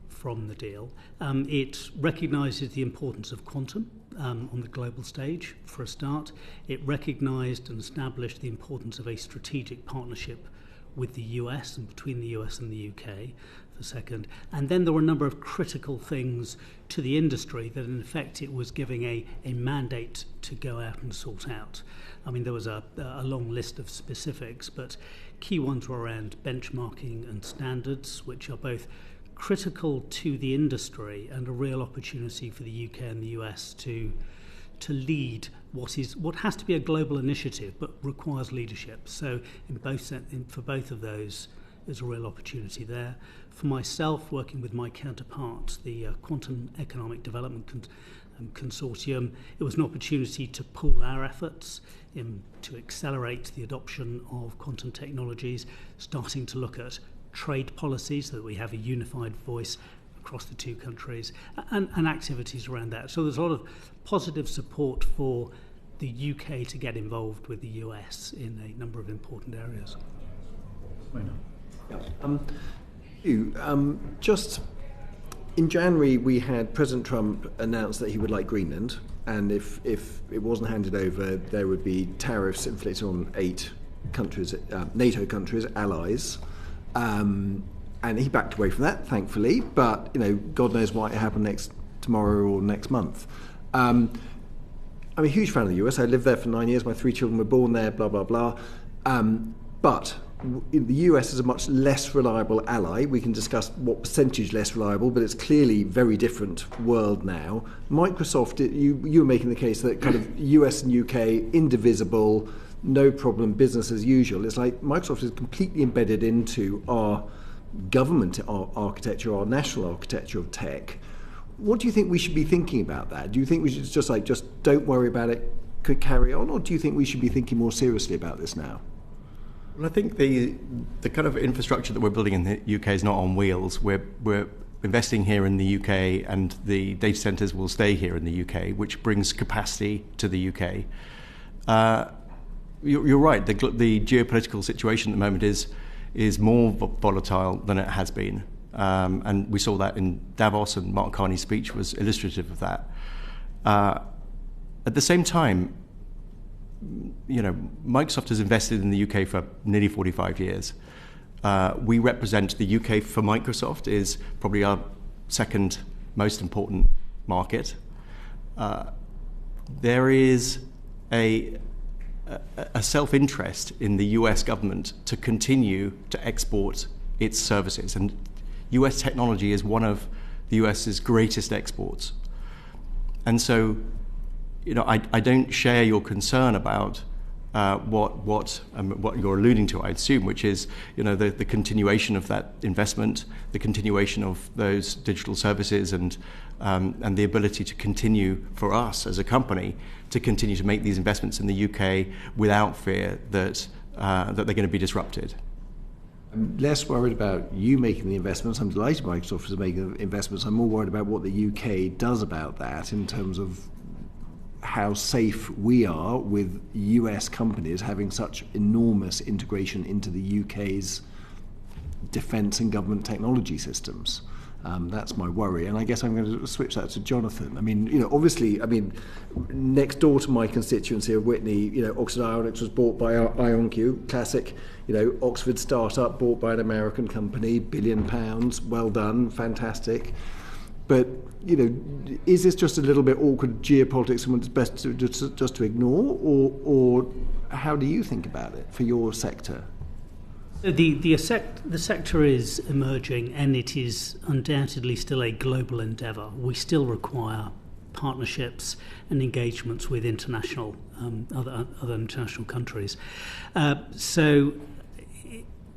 from the deal. It recognises the importance of quantum on the global stage, for a start. It recognised and established the importance of a strategic partnership with the US and between the US and the UK, for second. And then there were a number of critical things to the industry that in effect it was giving a mandate to go out and sort out. There was a long list of specifics, but key ones were around benchmarking and standards, which are both critical to the industry and a real opportunity for the UK and the US to lead what has to be a global initiative but requires leadership. So for both of those, there's a real opportunity there. For myself, working with my counterpart, the Quantum Economic Development Consortium, it was an opportunity to pool our efforts to accelerate the adoption of quantum technologies, starting to look at trade policies so that we have a unified voice across the two countries, and activities around that. So there's a lot of positive support for the UK to get involved with the US in a number of important areas. Just in January, we had President Trump announce that he would like Greenland, and if it wasn't handed over, there would be tariffs inflicted on 8 countries, NATO countries, allies. And he backed away from that, thankfully, but God knows what might happen tomorrow or next month. I'm a huge fan of the US. I lived there for 9 years. My 3 children were born there, blah, blah, blah. But the US is a much less reliable ally. We can discuss what percentage less reliable, but it's clearly a very different world now. Microsoft, you were making the case that kind of US and UK, indivisible, no problem, business as usual. It's like Microsoft is completely embedded into our government architecture, our national architecture of tech. What do you think we should be thinking about that? Do you think we should just don't worry about it, could carry on, or do you think we should be thinking more seriously about this now? Well, I think the kind of infrastructure that we're building in the UK is not on wheels. We're investing here in the UK, and the data centres will stay here in the UK, which brings capacity to the UK. You're right. The geopolitical situation at the moment is more volatile than it has been, and we saw that in Davos, and Mark Carney's speech was illustrative of that. At the same time, Microsoft has invested in the UK for nearly 45 years. We represent the UK for Microsoft is probably our second most important market, there is a self-interest in the US government to continue to export its services. And US technology is one of the US's greatest exports. And so, I don't share your concern about what you're alluding to, I assume, which is, the continuation of that investment, the continuation of those digital services, and the ability to continue for us as a company to continue to make these investments in the UK without fear that they're going to be disrupted. I'm less worried about you making the investments. I'm delighted Microsoft is making investments. I'm more worried about what the UK does about that in terms of how safe we are with US companies having such enormous integration into the UK's defence and government technology systems. That's my worry, and I guess I'm going to switch that to Jonathan. I mean, obviously, next door to my constituency of Witney, Oxford Ionics was bought by IonQ, classic, Oxford startup bought by an American company, £1 billion, well done, fantastic. But, is this just a little bit awkward geopolitics and it's best to just to ignore, or how do you think about it for your sector? The sector is emerging, and it is undoubtedly still a global endeavour. We still require partnerships and engagements with international other international countries. So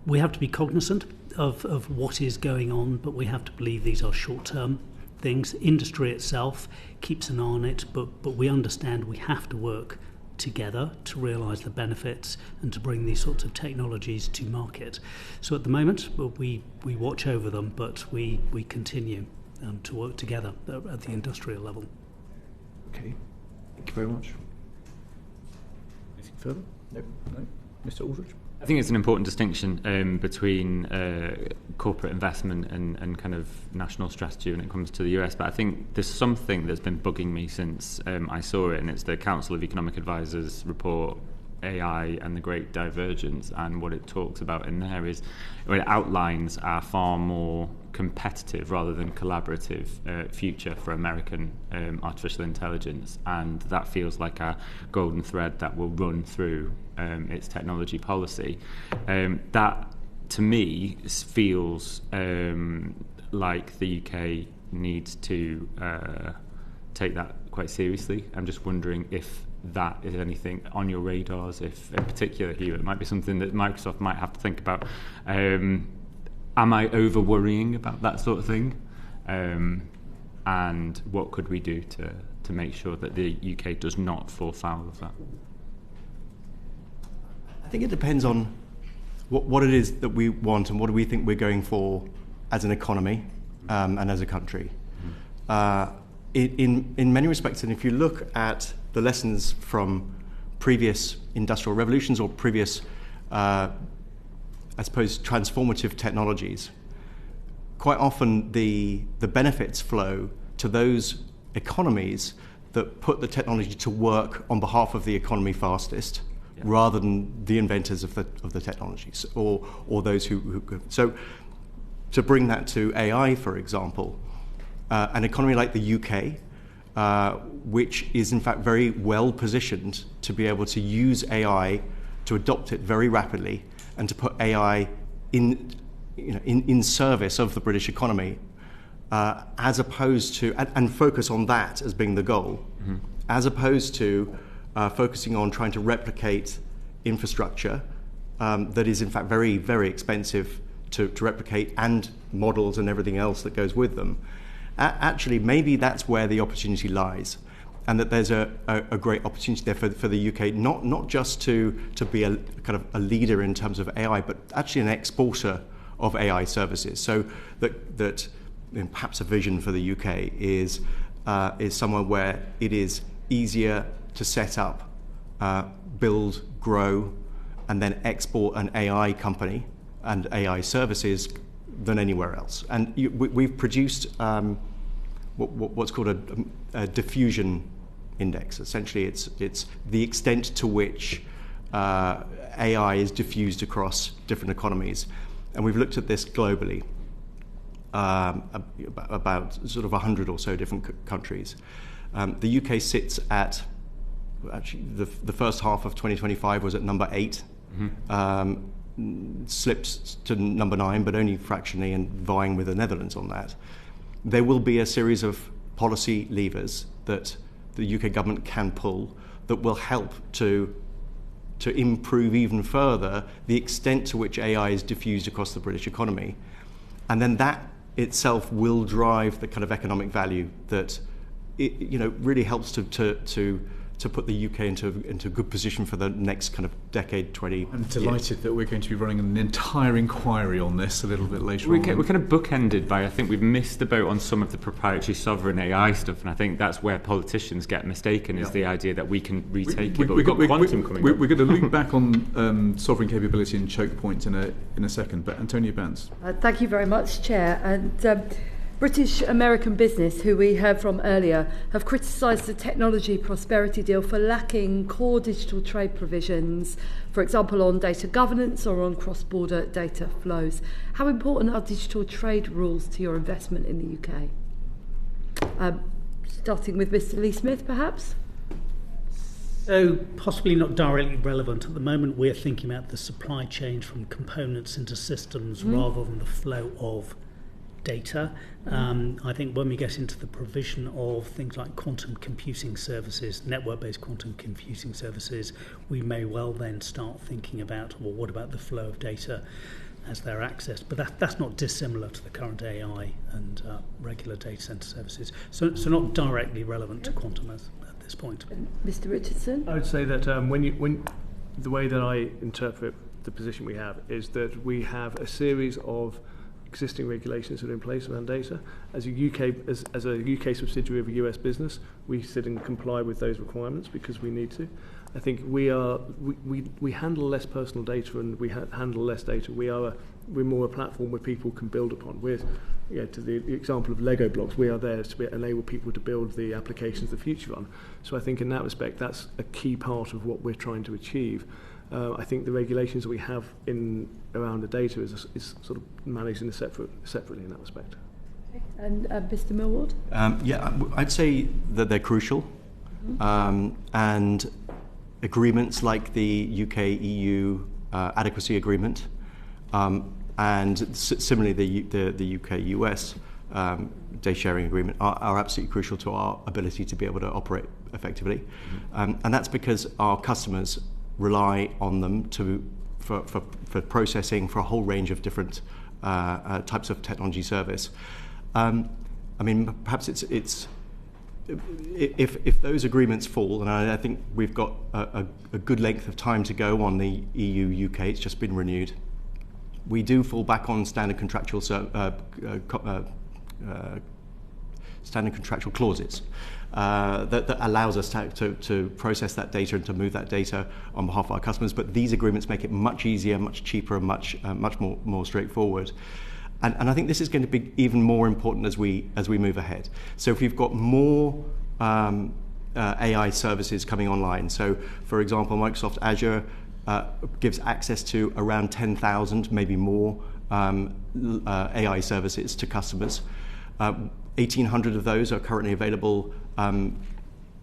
we have to be cognizant of what is going on, but we have to believe these are short-term things. Industry itself keeps an eye on it, but we understand we have to work together to realise the benefits and to bring these sorts of technologies to market. So at the moment, we watch over them, but we continue to work together at the industrial level. Okay, thank you very much. Anything further? No. Mr. Aldridge? I think it's an important distinction between corporate investment and kind of national strategy when it comes to the US. But I think there's something that's been bugging me since I saw it, and it's the Council of Economic Advisors report, AI and the Great Divergence. And what it talks about in there is it outlines our far more competitive rather than collaborative future for American artificial intelligence, and that feels like a golden thread that will run through its technology policy. That to me feels like the UK needs to take that quite seriously. I'm just wondering if that is anything on your radars, if in particular, Hugh, it might be something that Microsoft might have to think about. Am I over worrying about that sort of thing? And what could we do to make sure that the UK does not fall foul of that? I think it depends on what it is that we want and what do we think we're going for as an economy and as a country. In many respects, and if you look at the lessons from previous industrial revolutions or previous I suppose, transformative technologies, quite often the benefits flow to those economies that put the technology to work on behalf of the economy fastest, rather than the inventors of the technologies or those who so to bring that to AI, for example, an economy like the UK, which is in fact very well positioned to be able to use AI, to adopt it very rapidly, and to put AI in service of the British economy, as opposed to and focus on that as being the goal, as opposed to focusing on trying to replicate infrastructure that is in fact very, very expensive to replicate, and models and everything else that goes with them. Actually, maybe that's where the opportunity lies, and that there's a great opportunity there for the UK, not just to be a kind of a leader in terms of AI, but actually an exporter of AI services. So that perhaps a vision for the UK is somewhere where it is easier to set up, build, grow, and then export an AI company and AI services than anywhere else. And we've produced what's called a diffusion index. Essentially, it's the extent to which AI is diffused across different economies, and we've looked at this globally. about sort of 100 or so different countries. The UK sits at, actually, the first half of 2025 was at number 8. Slipped to number 9, but only fractionally, and vying with the Netherlands on that. There will be a series of policy levers that the UK government can pull that will help to improve even further the extent to which AI is diffused across the British economy. And then that itself will drive the kind of economic value that really helps to put the UK into a good position for the next kind of decade, 20 I'm delighted years. that we're going to be running an entire inquiry on this a little bit later on. We're kind of bookended by, I think we've missed the boat on some of the proprietary sovereign AI stuff, and I think that's where politicians get mistaken, is the idea that we can retake it, but we've got quantum coming up. We're going to loop back on sovereign capability and choke points in a second, but Antonia Benz. Thank you very much, Chair. And British American business, who we heard from earlier, have criticised the technology prosperity deal for lacking core digital trade provisions, for example on data governance or on cross-border data flows. How important are digital trade rules to your investment in the UK? Starting with Mr. Legh-Smith, perhaps? So possibly not directly relevant. At the moment we're thinking about the supply chain from components into systems rather than the flow of data. I think when we get into the provision of things like quantum computing services, network-based quantum computing services, we may well then start thinking about, well, what about the flow of data as they're accessed? But that's not dissimilar to the current AI and regular data center services. So not directly relevant to quantum at this point. Mr. Richardson? I would say that when the way that I interpret the position we have is that we have a series of existing regulations that are in place around data. As a UK subsidiary of a US business, we sit and comply with those requirements because we need to. I think we handle less personal data and we handle less data. We're more a platform where people can build upon. To the example of Lego blocks, we are there to enable people to build the applications of the future on. So I think in that respect, that's a key part of what we're trying to achieve. I think the regulations that we have around the data is sort of managed separately in that respect. Okay. And Mr. Milward? I'd say that they're crucial, and agreements like the UK-EU adequacy agreement, and similarly the UK-US data sharing agreement are absolutely crucial to our ability to be able to operate effectively, and that's because our customers rely on them for processing for a whole range of different types of technology service. Perhaps it's if those agreements fall, and I think we've got a good length of time to go on the EU-UK, it's just been renewed. We do fall back on standard contractual clauses that allows us to process that data and to move that data on behalf of our customers. But these agreements make it much easier, much cheaper, and much more straightforward. And I think this is going to be even more important as we move ahead. So if we've got more AI services coming online, so for example, Microsoft Azure gives access to around 10,000, maybe more, AI services to customers. 1,800 of those are currently available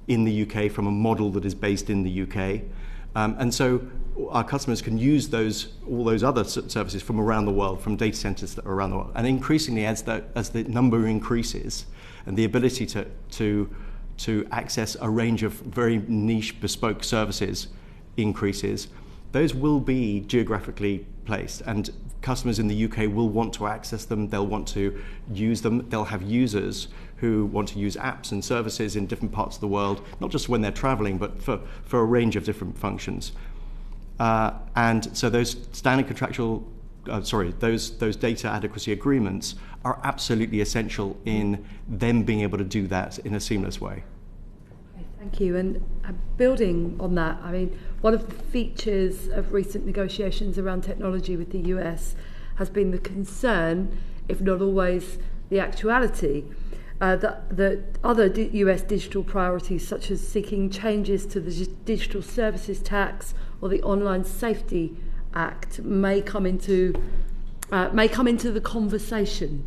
in the UK from a model that is based in the UK. And so our customers can use all those other services from around the world, from data centers that are around the world. And increasingly, as the number increases and the ability to access a range of very niche, bespoke services increases, those will be geographically placed. And customers in the UK will want to access them, they'll want to use them, they'll have users who want to use apps and services in different parts of the world, not just when they're traveling, but for a range of different functions. And so those standard contractual, those data adequacy agreements are absolutely essential in them being able to do that in a seamless way. Thank you. And building on that, I mean, one of the features of recent negotiations around technology with the US has been the concern, if not always the actuality, that other US digital priorities, such as seeking changes to the digital services tax or the Online Safety Act, may come into the conversation.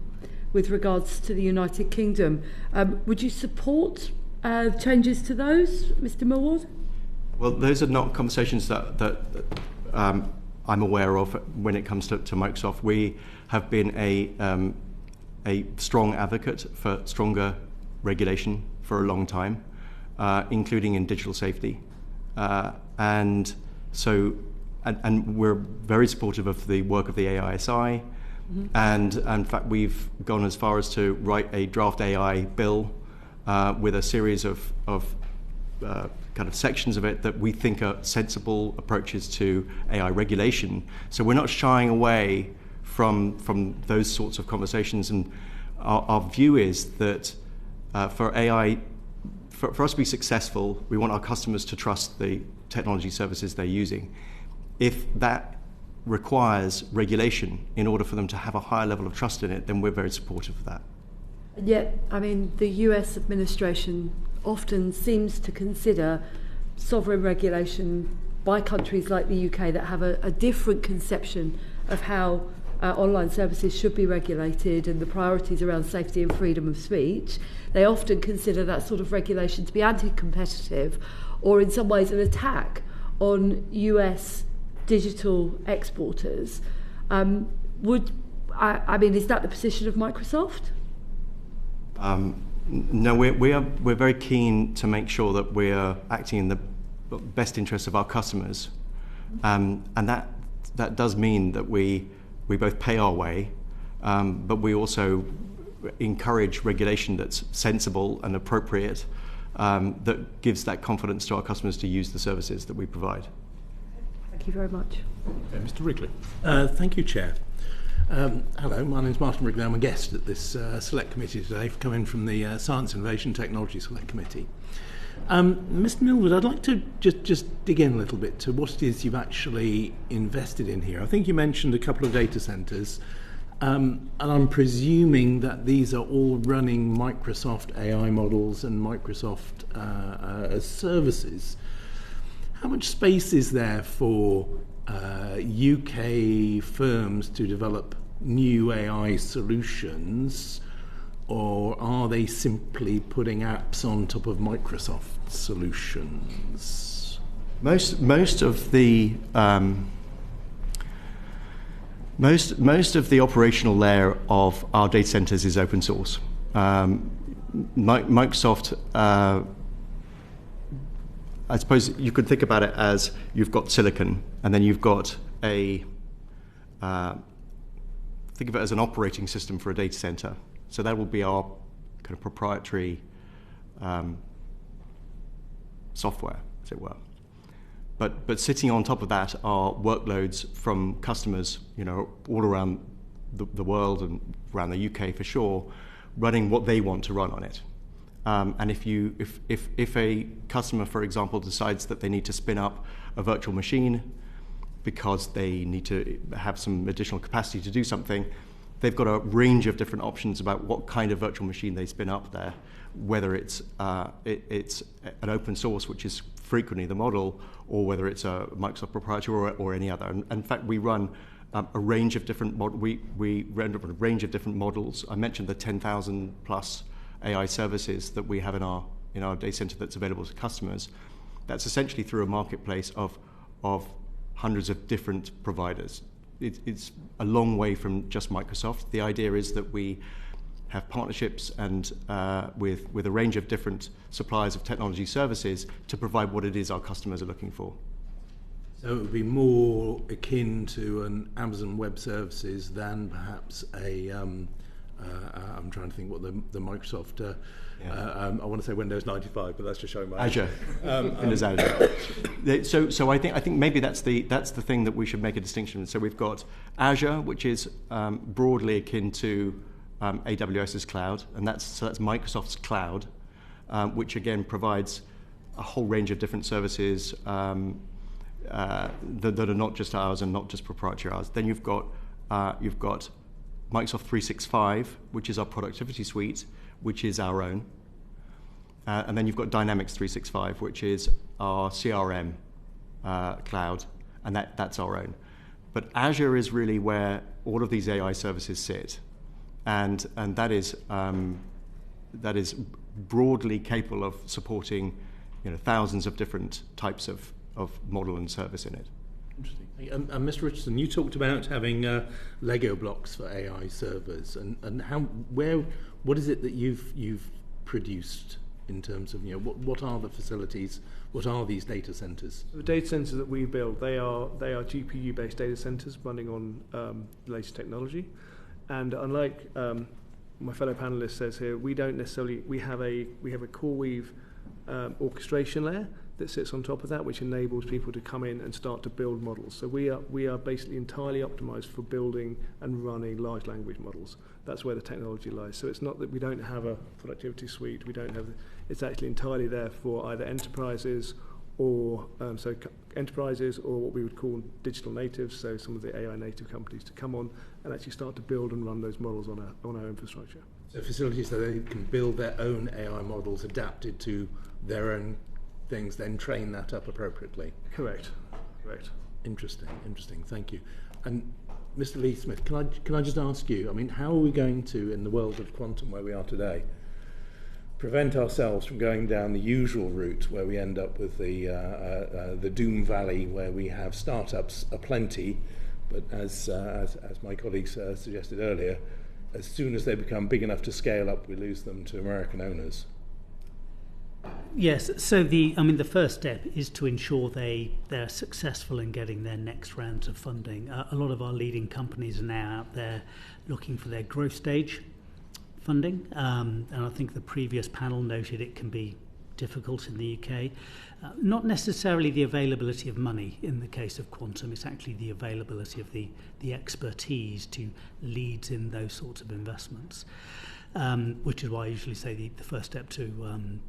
with regards to the United Kingdom. Would you support changes to those, Mr. Milward? Well, those are not conversations that I'm aware of when it comes to Microsoft. We have been a strong advocate for stronger regulation for a long time, including in digital safety. And we're very supportive of the work of the AISI. Mm-hmm. And in fact, we've gone as far as to write a draft AI bill with a series of kind of sections of it that we think are sensible approaches to AI regulation. So we're not shying away from those sorts of conversations. And our view is that for AI, for us to be successful, we want our customers to trust the technology services they're using. If that requires regulation in order for them to have a higher level of trust in it, then we're very supportive of that. And yet, I mean, the US administration often seems to consider sovereign regulation by countries like the UK that have a different conception of how online services should be regulated and the priorities around safety and freedom of speech. They often consider that sort of regulation to be anti-competitive or in some ways an attack on US digital exporters. I mean, is that the position of Microsoft? No, we're very keen to make sure that we're acting in the best interest of our customers, and that does mean that we both pay our way, but we also encourage regulation that's sensible and appropriate, that gives that confidence to our customers to use the services that we provide. Thank you very much. Okay, Mr. Wrigley. Thank you, Chair. Hello, my name is Martin Wrigley. I'm a guest at this Select Committee today, coming from the Science, Innovation Technology Select Committee. Mr. Milward, I'd like to just dig in a little bit to what it is you've actually invested in here. I think you mentioned a couple of data centres, and I'm presuming that these are all running Microsoft AI models and Microsoft services. How much space is there for UK firms to develop new AI solutions, or are they simply putting apps on top of Microsoft solutions? Most of the operational layer of our data centers is open source. Microsoft, I suppose you could think about it as you've got silicon, and then you've got think of it as an operating system for a data center. So that will be our kind of proprietary software, as it were. But sitting on top of that are workloads from customers, all around the world and around the UK for sure, running what they want to run on it. And if a customer, for example, decides that they need to spin up a virtual machine because they need to have some additional capacity to do something, they've got a range of different options about what kind of virtual machine they spin up there, whether it's an open source, which is frequently the model, or whether it's a Microsoft proprietary or any other. And in fact, we run a range of different models. I mentioned the 10,000 plus AI services that we have in our data center that's available to customers. That's essentially through a marketplace of hundreds of different providers. It's a long way from just Microsoft. The idea is that we have partnerships and with a range of different suppliers of technology services to provide what it is our customers are looking for. So it would be more akin to an Amazon Web Services than perhaps I'm trying to think what the Microsoft, I want to say Windows 95, but that's just showing my Azure. Windows Azure. So I think maybe that's the thing that we should make a distinction. So we've got Azure, which is broadly akin to AWS's cloud, and that's Microsoft's cloud, which again provides a whole range of different services that are not just ours and not just proprietary ours. Then you've got Microsoft 365, which is our productivity suite, which is our own. And then you've got Dynamics 365, which is our CRM cloud, and that's our own. But Azure is really where all of these AI services sit. and that is broadly capable of supporting thousands of different types of model and service in it. Interesting. And Mr. Richardson, you talked about having Lego blocks for AI servers, and what is it that you've produced in terms of what are the facilities, what are these data centers? The data centers that we build, they are GPU-based data centers running on the latest technology, and unlike my fellow panelist says here, we don't necessarily we have a CoreWeave orchestration layer that sits on top of that, which enables people to come in and start to build models. So we are basically entirely optimized for building and running large language models. That's where the technology lies. So it's not that we don't have a productivity suite. We don't have. It's actually entirely there for either enterprises or enterprises or what we would call digital natives. So some of the AI native companies to come on and actually start to build and run those models on our infrastructure. So facilities that they can build their own AI models adapted to their own things, then train that up appropriately. Correct. Interesting. Thank you. And Mr. Legh-Smith, can I just ask you? I mean, how are we going to, in the world of quantum where we are today, prevent ourselves from going down the usual route where we end up with the doom valley, where we have startups aplenty, but as my colleagues suggested earlier, as soon as they become big enough to scale up, we lose them to American owners. Yes, so the first step is to ensure they're successful in getting their next rounds of funding. A lot of our leading companies are now out there looking for their growth stage funding, and I think the previous panel noted it can be difficult in the UK. Not necessarily the availability of money in the case of quantum, it's actually the availability of the expertise to lead in those sorts of investments, which is why I usually say the first step to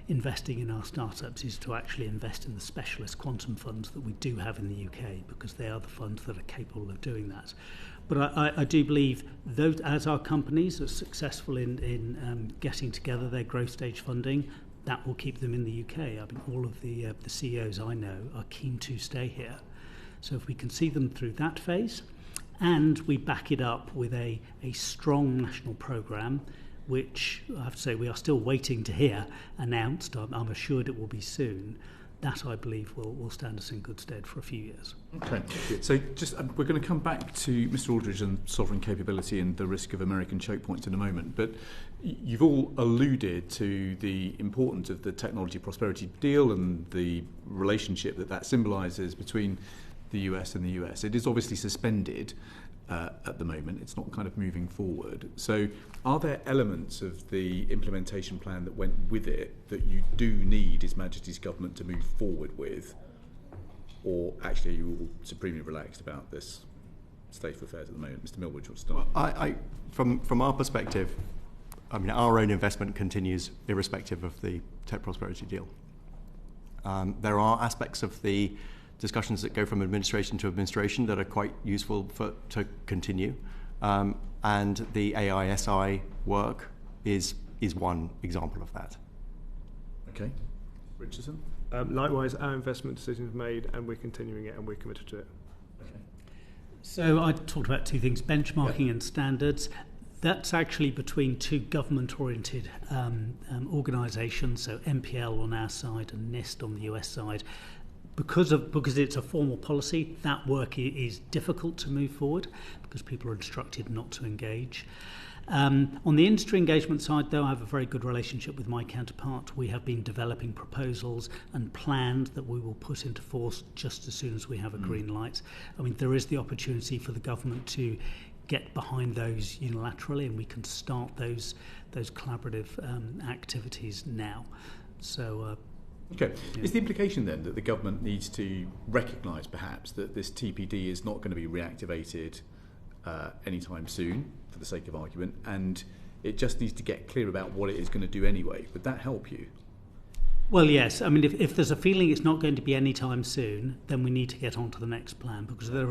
investing in our startups is to actually invest in the specialist quantum funds that we do have in the UK, because they are the funds that are capable of doing that. But I do believe those, as our companies are successful in getting together their growth stage funding, that will keep them in the UK. I mean, all of the CEOs I know are keen to stay here. So if we can see them through that phase, and we back it up with a strong national programme, which I have to say we are still waiting to hear announced. I'm assured it will be soon. That, I believe, will stand us in good stead for a few years. Okay. So just we're going to come back to Mr. Aldridge and sovereign capability and the risk of American choke points in a moment. But you've all alluded to the importance of the technology prosperity deal and the relationship that symbolises between the US and the US. It is obviously suspended at the moment. It's not kind of moving forward. So are there elements of the implementation plan that went with it that you do need His Majesty's government to move forward with? Or actually are you all supremely relaxed about this state of affairs at the moment? Mr. Milward, you'll start. Well, from our perspective, I mean, our own investment continues irrespective of the tech prosperity deal. There are aspects of the discussions that go from administration to administration that are quite useful to continue, and the AISI work is one example of that. Okay, Richardson. Likewise, our investment decision is made, and we're continuing it, and we're committed to it. Okay. So I talked about two things: benchmarking and standards. That's actually between two government-oriented organisations, so MPL on our side and NIST on the US side. Because it's a formal policy, that work is difficult to move forward because people are instructed not to engage. On the industry engagement side, though, I have a very good relationship with my counterpart. We have been developing proposals and plans that we will put into force just as soon as we have a green light. I mean, there is the opportunity for the government to get behind those unilaterally, and we can start those collaborative activities now. So. Okay. Yeah. Is the implication then that the government needs to recognise perhaps that this TPD is not going to be reactivated anytime soon, for the sake of argument, and it just needs to get clear about what it is going to do anyway? Would that help you? Well, yes. I mean, if there's a feeling it's not going to be anytime soon, then we need to get on to the next plan, because there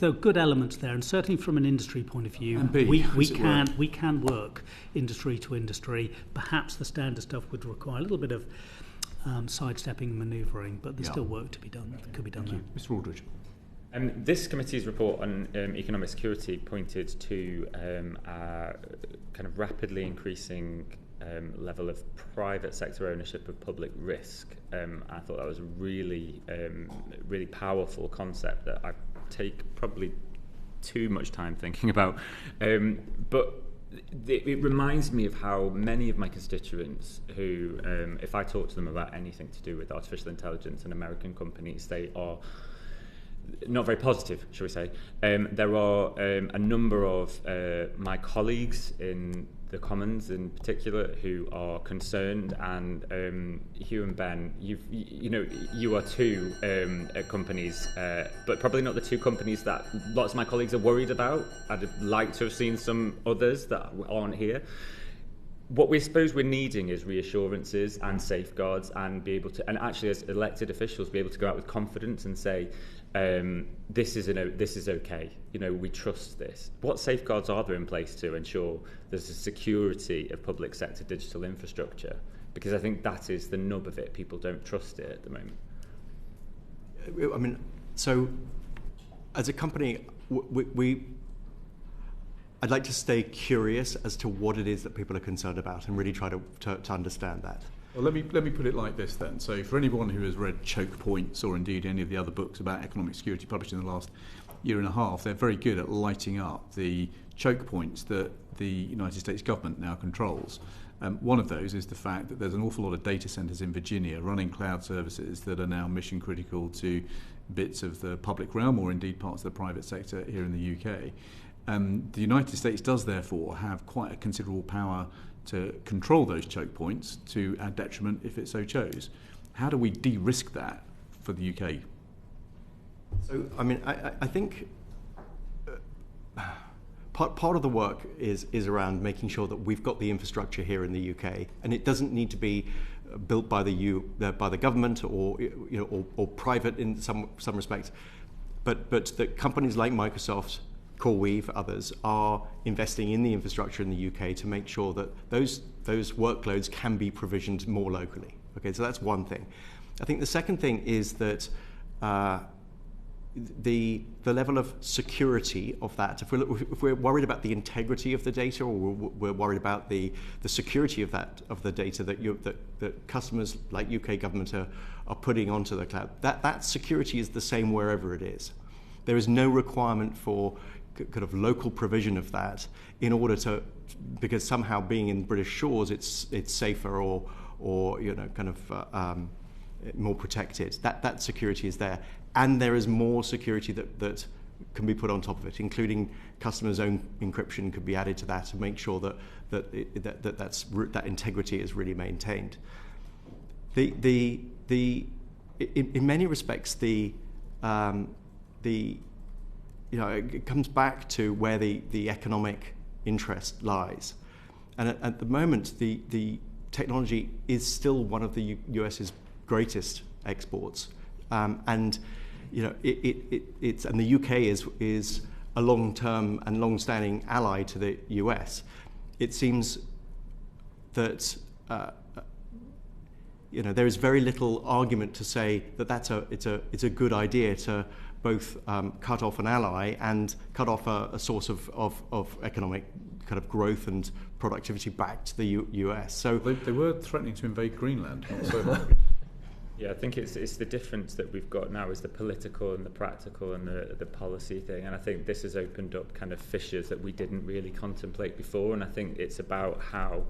are good elements there, and certainly from an industry point of view, we can work industry to industry. Perhaps the standard stuff would require a little bit of sidestepping and manoeuvring, but there's still work to be done. That could be done there. Mr. Aldridge. This committee's report on economic security pointed to a kind of rapidly increasing level of private sector ownership of public risk. I thought that was a really, really powerful concept that I take probably too much time thinking about. But it reminds me of how many of my constituents who, if I talk to them about anything to do with artificial intelligence and American companies, they are not very positive, shall we say. There are a number of my colleagues in the Commons in particular who are concerned, and Hugh and Ben, you are two companies, but probably not the two companies that lots of my colleagues are worried about. I'd like to have seen some others that aren't here. What we suppose we're needing is reassurances and safeguards, and be able to, and actually as elected officials, be able to go out with confidence and say, this is okay. We trust this. What safeguards are there in place to ensure there's a security of public sector digital infrastructure? Because I think that is the nub of it. People don't trust it at the moment. I mean, so as a company, I'd like to stay curious as to what it is that people are concerned about and really try to understand that. Well, let me put it like this then. So for anyone who has read Choke Points or indeed any of the other books about economic security published in the last year and a half, they're very good at lighting up the choke points that the United States government now controls. One of those is the fact that there's an awful lot of data centers in Virginia running cloud services that are now mission critical to bits of the public realm or indeed parts of the private sector here in the UK. The United States does therefore have quite a considerable power to control those choke points to our detriment if it so chose. How do we de-risk that for the UK? So, I mean, I think part of the work is around making sure that we've got the infrastructure here in the UK, and it doesn't need to be built by the government or private in some respects, but that companies like Microsoft, CoreWeave, others are investing in the infrastructure in the UK to make sure that those workloads can be provisioned more locally. Okay, so that's one thing. I think the second thing is that the level of security of that. If we're worried about the integrity of the data, or we're worried about the security of the data that customers like UK government are putting onto the cloud, that security is the same wherever it is. There is no requirement for kind of local provision of that in order to, because somehow being in British shores it's safer or kind of more protected. That security is there, and there is more security that can be put on top of it, including customers' own encryption could be added to that to make sure that integrity is really maintained. In many respects it comes back to where the economic interest lies, and at the moment the technology is still one of the US's greatest exports, and it's and the UK is a long-term and long-standing ally to the US. It seems that there is very little argument to say that it's a good idea to both cut off an ally and cut off a source of economic kind of growth and productivity back to the US. So they were threatening to invade Greenland. Not so long. Yeah, I think it's the difference that we've got now is the political and the practical and the policy thing, and I think this has opened up kind of fissures that we didn't really contemplate before, and I think it's about how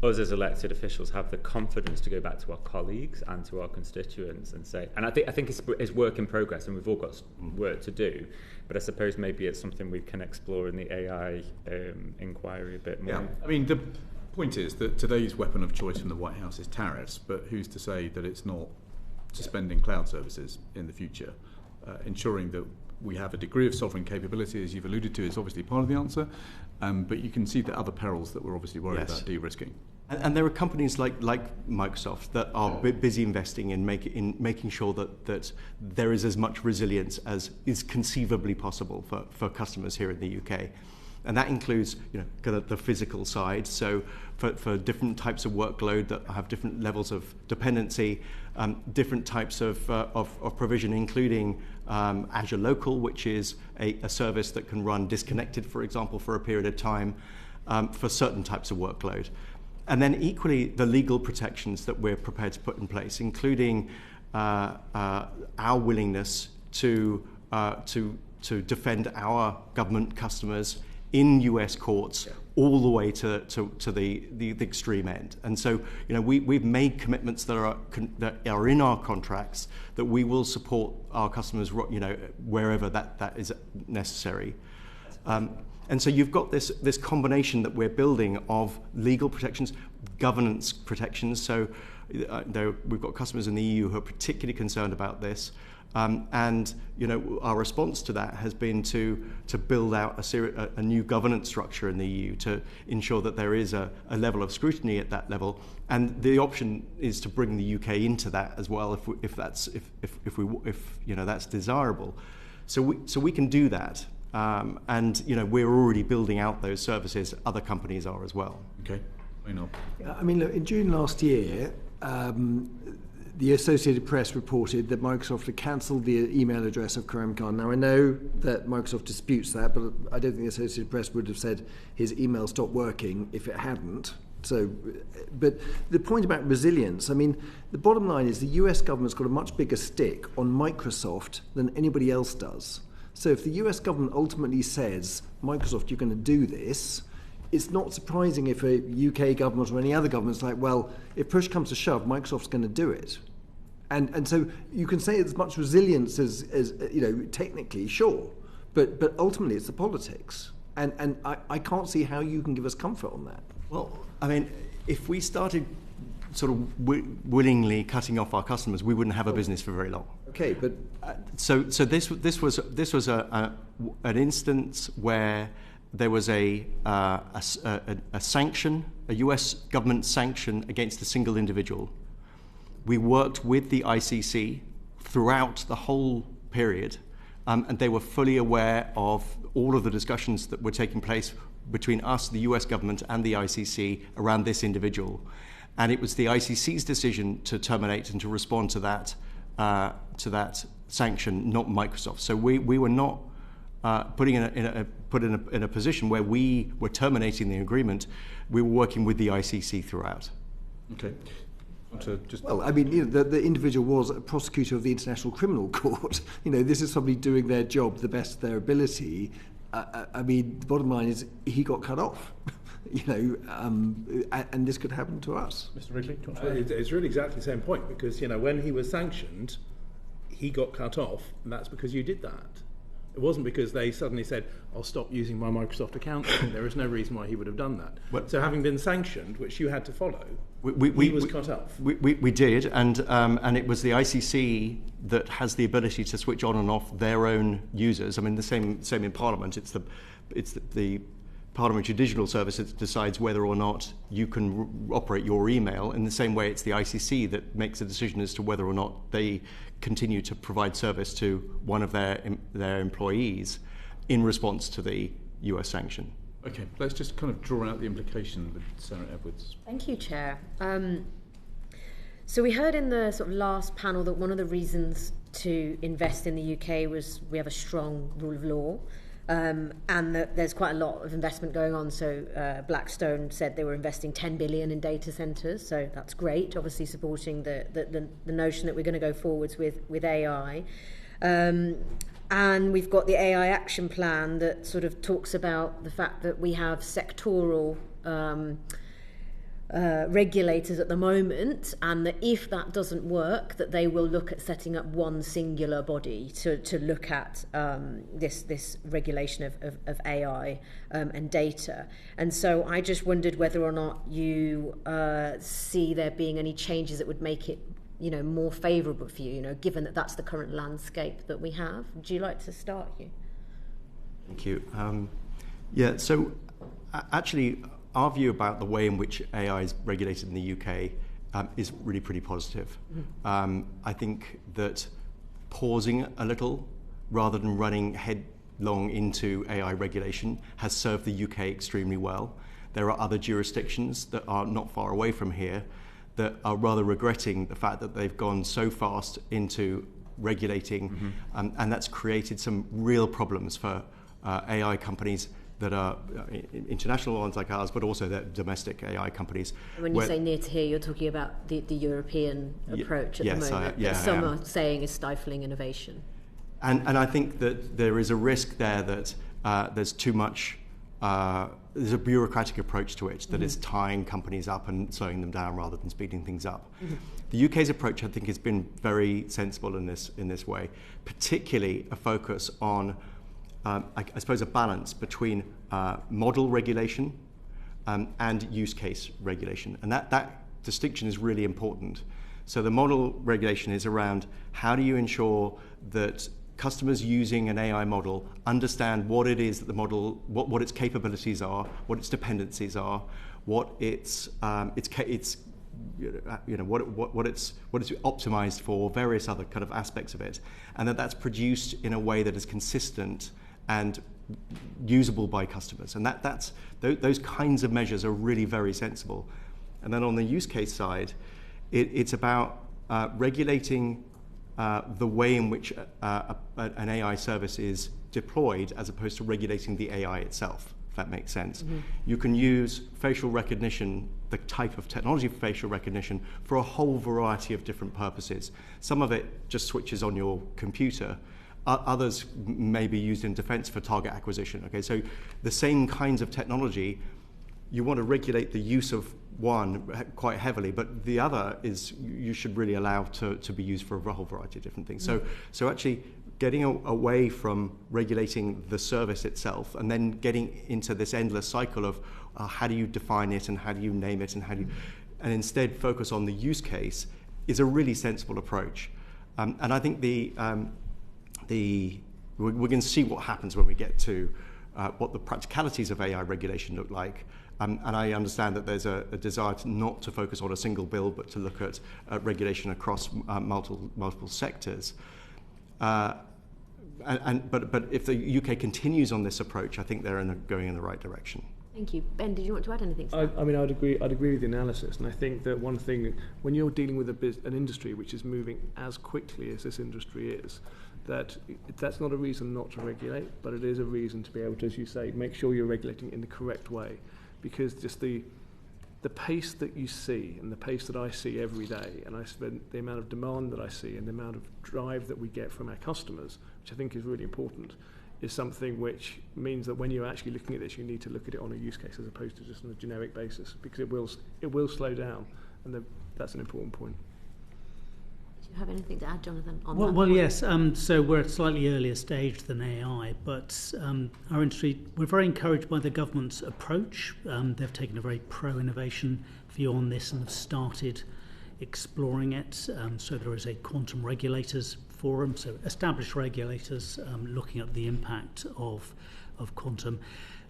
us as elected officials have the confidence to go back to our colleagues and to our constituents and say, and I think it's work in progress and we've all got work to do, but I suppose maybe it's something we can explore in the AI inquiry a bit more. Yeah, I mean the point is that today's weapon of choice from the White House is tariffs, but who's to say that it's not suspending cloud services in the future, ensuring that we have a degree of sovereign capability, as you've alluded to, is obviously part of the answer, but you can see the other perils that we're obviously worried about de-risking. And there are companies like Microsoft that are busy investing in making sure that there is as much resilience as is conceivably possible for customers here in the UK. And that includes, kind of the physical side. So for different types of workload that have different levels of dependency, different types of provision, including Azure Local, which is a service that can run disconnected, for example, for a period of time for certain types of workload. And then equally, the legal protections that we're prepared to put in place, including our willingness to defend our government customers in US courts all the way to the extreme end. And so, we've made commitments that are in our contracts that we will support our customers, wherever that is necessary. And so you've got this combination that we're building of legal protections, governance protections. So we've got customers in the EU who are particularly concerned about this. And our response to that has been to build out a new governance structure in the EU to ensure that there is a level of scrutiny at that level. And the option is to bring the UK into that as well, if that's desirable. So we can do that. And we're already building out those services. Other companies are as well. Okay. I mean, look, in June last year, the Associated Press reported that Microsoft had cancelled the email address of Karim Khan. Now, I know that Microsoft disputes that, but I don't think the Associated Press would have said his email stopped working if it hadn't. So, but the point about resilience, I mean, the bottom line is the US government's got a much bigger stick on Microsoft than anybody else does. So if the US government ultimately says, Microsoft, you're going to do this, it's not surprising if a UK government or any other government's like, well, if push comes to shove, Microsoft's going to do it. And so you can say as much resilience as technically, sure, but ultimately it's the politics. And I can't see how you can give us comfort on that. Well, I mean, if we started sort of willingly cutting off our customers, we wouldn't have a business for very long. Okay, but so this was an instance where there was a sanction, a US government sanction against a single individual. We worked with the ICC throughout the whole period, and they were fully aware of all of the discussions that were taking place between us, the US government, and the ICC around this individual. And it was the ICC's decision to terminate and to respond to that sanction, not Microsoft. So we were not put in a position where we were terminating the agreement. We were working with the ICC throughout. Okay. Well, I mean, the individual was a prosecutor of the International Criminal Court. This is somebody doing their job the best of their ability. I mean, the bottom line is he got cut off. And this could happen to us. Mr. Wrigley, it's really exactly the same point, because when he was sanctioned, he got cut off, and that's because you did that. It wasn't because they suddenly said, I'll stop using my Microsoft account. There is no reason why he would have done that. So having been sanctioned, which you had to follow, he was cut off. We did, and it was the ICC that has the ability to switch on and off their own users. I mean, the same in Parliament. It's the Parliamentary Digital Service that decides whether or not you can operate your email. In the same way, it's the ICC that makes a decision as to whether or not they continue to provide service to one of their employees in response to the US sanction. Okay, let's just kind of draw out the implication with Sarah Edwards. Thank you, Chair. So we heard in the sort of last panel that one of the reasons to invest in the UK was we have a strong rule of law. And that there's quite a lot of investment going on. So Blackstone said they were investing 10 billion in data centres, so that's great, obviously supporting the notion that we're going to go forwards with AI. And we've got the AI action plan that sort of talks about the fact that we have sectoral regulators at the moment, and that if that doesn't work, that they will look at setting up one singular body to look at this regulation of AI and data. And so I just wondered whether or not you see there being any changes that would make it more favourable for you, given that that's the current landscape that we have. Would you like to start, Hugh? Thank you. So actually, our view about the way in which AI is regulated in the UK is really pretty positive. I think that pausing a little rather than running head long into AI regulation has served the UK extremely well. There are other jurisdictions that are not far away from here that are rather regretting the fact that they've gone so fast into regulating, and that's created some real problems for AI companies that are international ones like ours, but also the domestic AI companies. When you say near to here, you're talking about the European approach at the moment, that some are saying is stifling innovation. And I think that there is a risk there that there's too much, there's a bureaucratic approach to it that is tying companies up and slowing them down rather than speeding things up. The UK's approach, I think, has been very sensible in this way, particularly a focus on, I suppose, a balance between model regulation and use case regulation. And that distinction is really important. So the model regulation is around how do you ensure that customers using an AI model understand what it is that the model, what its capabilities are, what its dependencies are, what it's optimized for, various other kind of aspects of it, and that's produced in a way that is consistent and usable by customers. And those kinds of measures are really very sensible. And then on the use case side, it's about regulating the way in which an AI service is deployed as opposed to regulating the AI itself, if that makes sense. You can use facial recognition, the type of technology for facial recognition, for a whole variety of different purposes. Some of it just switches on your computer. Others may be used in defense for target acquisition. Okay, so the same kinds of technology, you want to regulate the use of one quite heavily, but the other is you should really allow to be used for a whole variety of different things. So actually getting away from regulating the service itself and then getting into this endless cycle of how do you define it and how do you name it and and instead focus on the use case is a really sensible approach. And I think we're going to see what happens when we get to what the practicalities of AI regulation look like. And I understand that there's a desire not to focus on a single bill, but to look at regulation across multiple sectors. But if the UK continues on this approach, I think they're going in the right direction. Thank you. Ben, did you want to add anything to that? I mean, I'd agree with the analysis, and I think that one thing, when you're dealing with an industry which is moving as quickly as this industry is, that's not a reason not to regulate, but it is a reason to be able to, as you say, make sure you're regulating in the correct way. Because just the pace that you see and the pace that I see every day, and the amount of demand that I see and the amount of drive that we get from our customers, which I think is really important, is something which means that when you're actually looking at this, you need to look at it on a use case as opposed to just on a generic basis, because it will slow down, and that's an important point. Do you have anything to add, Jonathan, on that? Well, yes. So we're at a slightly earlier stage than AI, but our industry, we're very encouraged by the government's approach. They've taken a very pro-innovation view on this and have started exploring it. So there is a quantum regulators forum, so established regulators looking at the impact of quantum.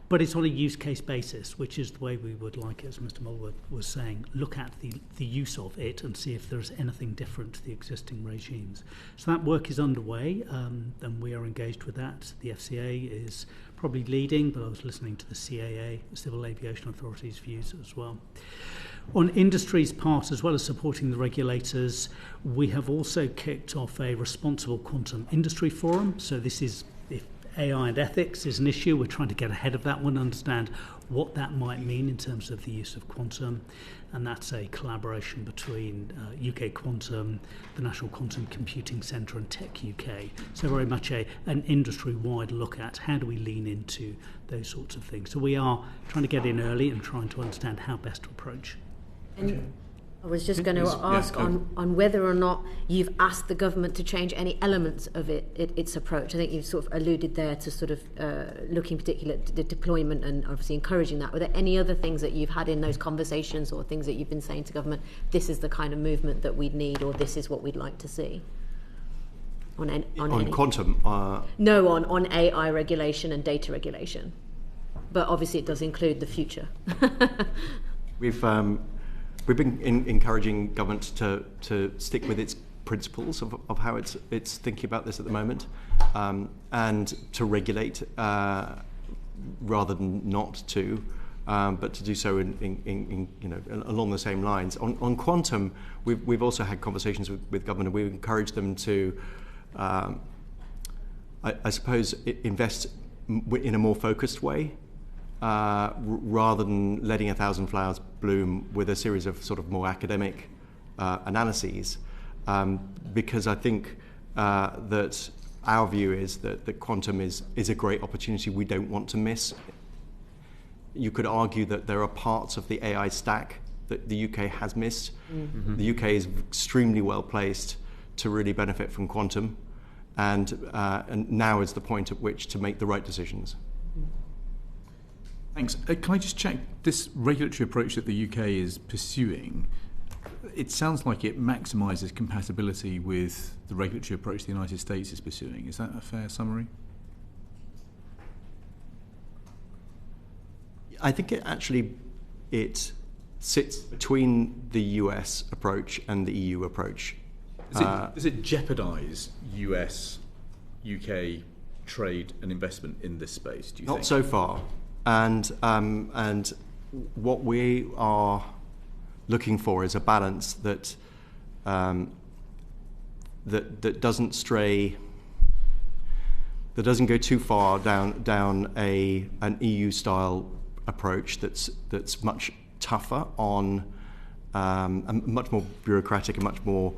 But it's on a use case basis, which is the way we would like it, as Mr. Milward was saying. Look at the use of it and see if there's anything different to the existing regimes. So that work is underway, and we are engaged with that. The FCA is probably leading, but I was listening to the CAA, the Civil Aviation Authority's views as well. On industry's part, as well as supporting the regulators, we have also kicked off a responsible quantum industry forum. So this is, if AI and ethics is an issue, we're trying to get ahead of that one, understand what that might mean in terms of the use of quantum. And that's a collaboration between UKQuantum, the National Quantum Computing Centre and Tech UK. So very much an industry-wide look at how do we lean into those sorts of things. So we are trying to get in early and trying to understand how best to approach. And I was just going to ask on whether or not you've asked the government to change any elements of its approach. I think you've sort of alluded there to sort of looking particularly at the deployment and obviously encouraging that. Were there any other things that you've had in those conversations or things that you've been saying to government, this is the kind of movement that we'd need or this is what we'd like to see? On quantum? No, on AI regulation and data regulation. But obviously it does include the future. We've been encouraging government to stick with its principles of how it's thinking about this at the moment. and to regulate rather than not to, but to do so in along the same lines. On quantum, we've also had conversations with government. We've encouraged them to, I suppose, invest in a more focused way, rather than letting 1,000 flowers bloom with a series of sort of more academic analyses, because I think that our view is that quantum is a great opportunity we don't want to miss. You could argue that there are parts of the AI stack that the UK has missed. Mm-hmm. The UK is extremely well placed to really benefit from quantum, and now is the point at which to make the right decisions. Thanks. Can I just check this regulatory approach that the UK is pursuing? It sounds like it maximises compatibility with the regulatory approach the United States is pursuing. Is that a fair summary? I think it sits between the US approach and the EU approach. Does it jeopardise US, UK trade and investment in this space, do you think? Not so far. And what we are looking for is a balance that that doesn't stray, that doesn't go too far down an EU style approach that's much tougher on and much more bureaucratic and much more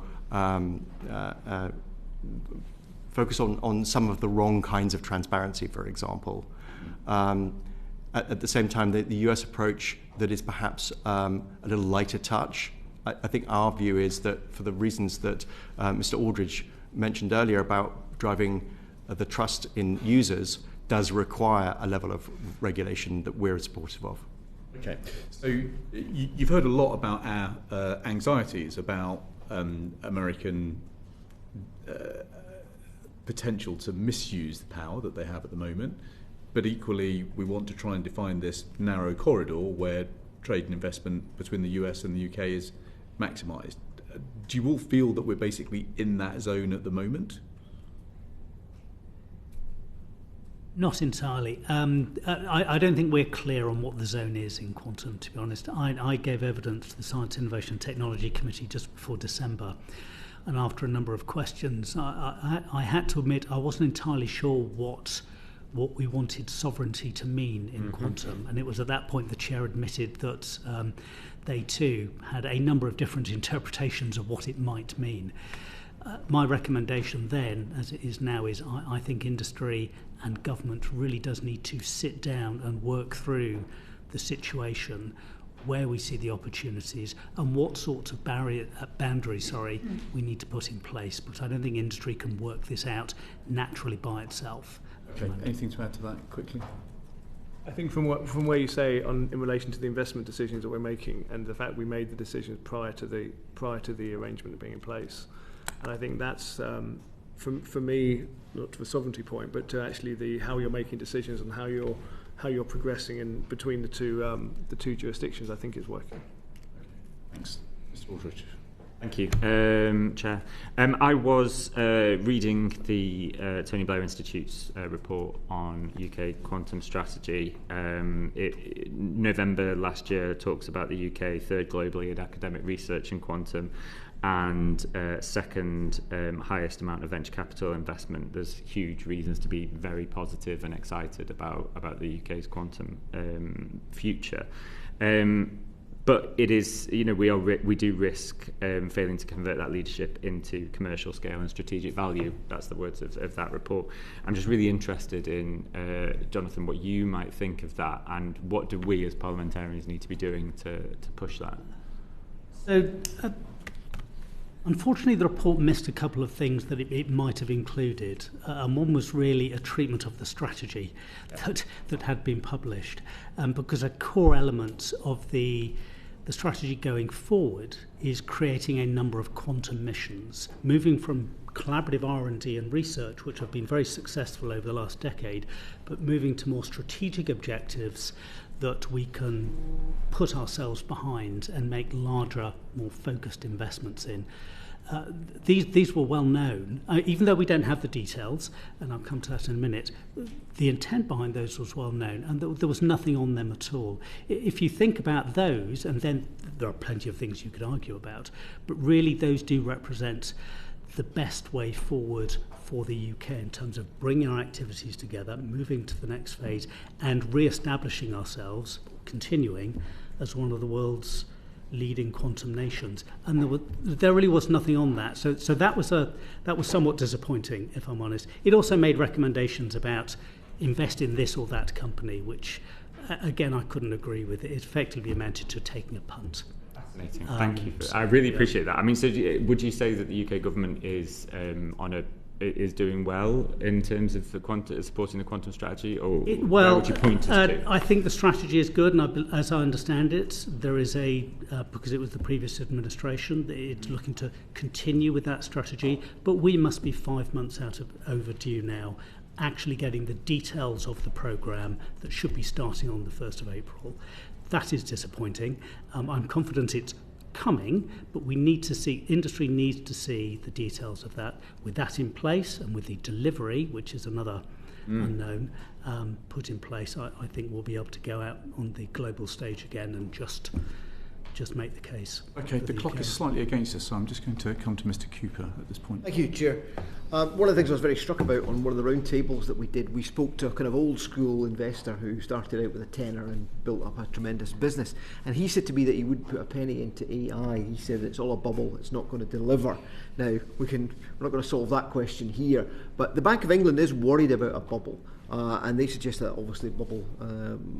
focus on some of the wrong kinds of transparency, for example. At the same time, the US approach that is perhaps a little lighter touch. I think our view is that for the reasons that Mr. Audrey mentioned earlier about driving the trust in users, does require a level of regulation that we're supportive of. Okay, so you've heard a lot about our anxieties about American potential to misuse the power that they have at the moment, but equally we want to try and define this narrow corridor where trade and investment between the US and the UK is maximised. Do you all feel that we're basically in that zone at the moment? Not entirely. I don't think we're clear on what the zone is in quantum, to be honest. I gave evidence to the Science, Innovation and Technology Committee just before December, and after a number of questions, I had to admit I wasn't entirely sure what we wanted sovereignty to mean in quantum, and it was at that point the chair admitted that they too had a number of different interpretations of what it might mean. My recommendation then, as it is now, is I think industry and government really does need to sit down and work through the situation, where we see the opportunities and what sorts of boundaries we need to put in place. But I don't think industry can work this out naturally by itself. Okay, anything to add to that quickly? I think from where you say in relation to the investment decisions that we're making and the fact we made the decisions prior to the arrangement being in place, and I think that's for me, not to the sovereignty point, but to actually how you're making decisions and how you're progressing in between the two jurisdictions, I think is working. Thanks, Mr. Aldridge. Thank you, Chair. I was reading the Tony Blair Institute's report on UK quantum strategy. November last year talks about the UK third globally in academic research in quantum and second highest amount of venture capital investment. There's huge reasons to be very positive and excited about the UK's quantum future. But it is, we do risk failing to convert that leadership into commercial scale and strategic value. That's the words of that report. I'm just really interested in, Jonathan, what you might think of that, and what do we as parliamentarians need to be doing to push that? So, unfortunately, the report missed a couple of things that it might have included, and one was really a treatment of the strategy that had been published, because a core element of the strategy going forward is creating a number of quantum missions, moving from collaborative R&D and research, which have been very successful over the last decade, but moving to more strategic objectives that we can put ourselves behind and make larger, more focused investments in. these were well known, even though we don't have the details, and I'll come to that in a minute. The intent behind those was well known, and there was nothing on them at all. If you think about those, and then there are plenty of things you could argue about, but really those do represent the best way forward for the UK in terms of bringing our activities together, moving to the next phase, and re-establishing ourselves, continuing as one of the world's leading quantum nations. And there really was nothing on that. So that was somewhat disappointing, if I'm honest. It also made recommendations about invest in this or that company, which again I couldn't agree with. It effectively amounted to taking a punt. Fascinating. Thank you. I really appreciate that. I mean, so would you say that the UK government is is doing well in terms of supporting the quantum strategy, or where would you point us to? I think the strategy is good, and as I understand it, there is because it was the previous administration, it's looking to continue with that strategy, but we must be 5 months overdue now, actually getting the details of the programme that should be starting on the 1st of April. That is disappointing. I'm confident it's coming, but industry needs to see the details of that. With that in place, and with the delivery, which is another unknown, put in place, I think we'll be able to go out on the global stage again and just make the case. Okay, the clock is slightly against us, so I'm just going to come to Mr. Cooper at this point. Thank you, Chair. One of the things I was very struck about on one of the round tables that we did, we spoke to a kind of old school investor who started out with a tenner and built up a tremendous business. And he said to me that he would put a penny into AI. He said it's all a bubble, it's not going to deliver. Now, we're not going to solve that question here, but the Bank of England is worried about a bubble. And they suggest that obviously a bubble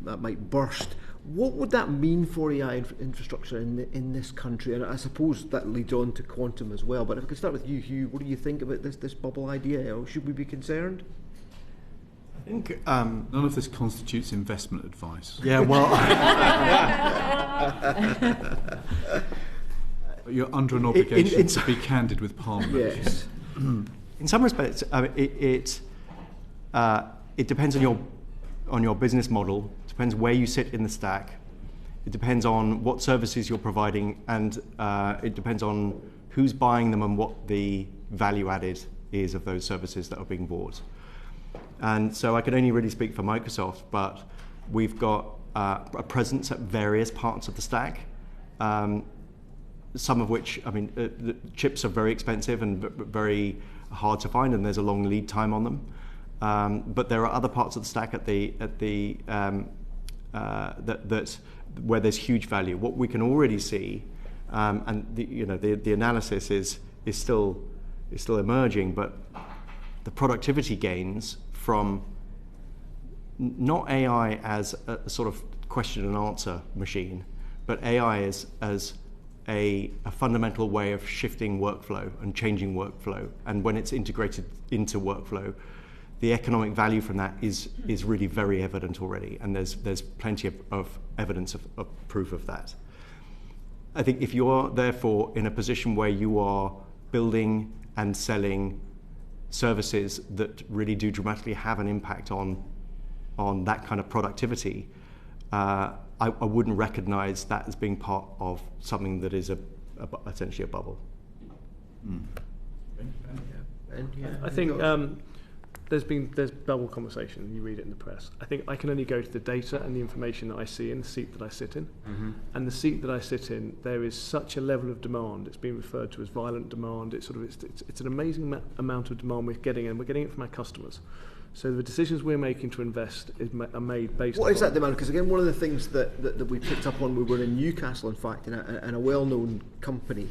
that might burst. What would that mean for AI infrastructure in this country? And I suppose that leads on to quantum as well. But if I could start with you, Hugh, what do you think about this bubble idea? Or should we be concerned? I think none of this constitutes investment advice. Yeah, well, you're under an obligation to be candid with Parliament. Yes. In some respects, it depends on your business model. It depends where you sit in the stack. It depends on what services you're providing, and it depends on who's buying them and what the value added is of those services that are being bought. And so I can only really speak for Microsoft, but we've got a presence at various parts of the stack. Some of which, the chips are very expensive and very hard to find, and there's a long lead time on them. But there are other parts of the stack where there's huge value. What we can already see, and the analysis is still emerging, but the productivity gains from not AI as a sort of question and answer machine, but AI as a fundamental way of shifting workflow and changing workflow. And when it's integrated into workflow, the economic value from that is really very evident already, and there's plenty of evidence of proof of that. I think if you're therefore in a position where you are building and selling services that really do dramatically have an impact on that kind of productivity, I wouldn't recognise that as being part of something that is essentially a bubble. I think there's bubble conversation. You read it in the press. I think I can only go to the data and the information that I see in the seat that I sit in. Mm-hmm. And the seat that I sit in, there is such a level of demand. It's been referred to as violent demand. It's an amazing amount of demand we're getting, and we're getting it from our customers. So the decisions we're making to invest are made based on... What is that demand? Because again, one of the things that we picked up on, we were in Newcastle, in fact, and a well-known company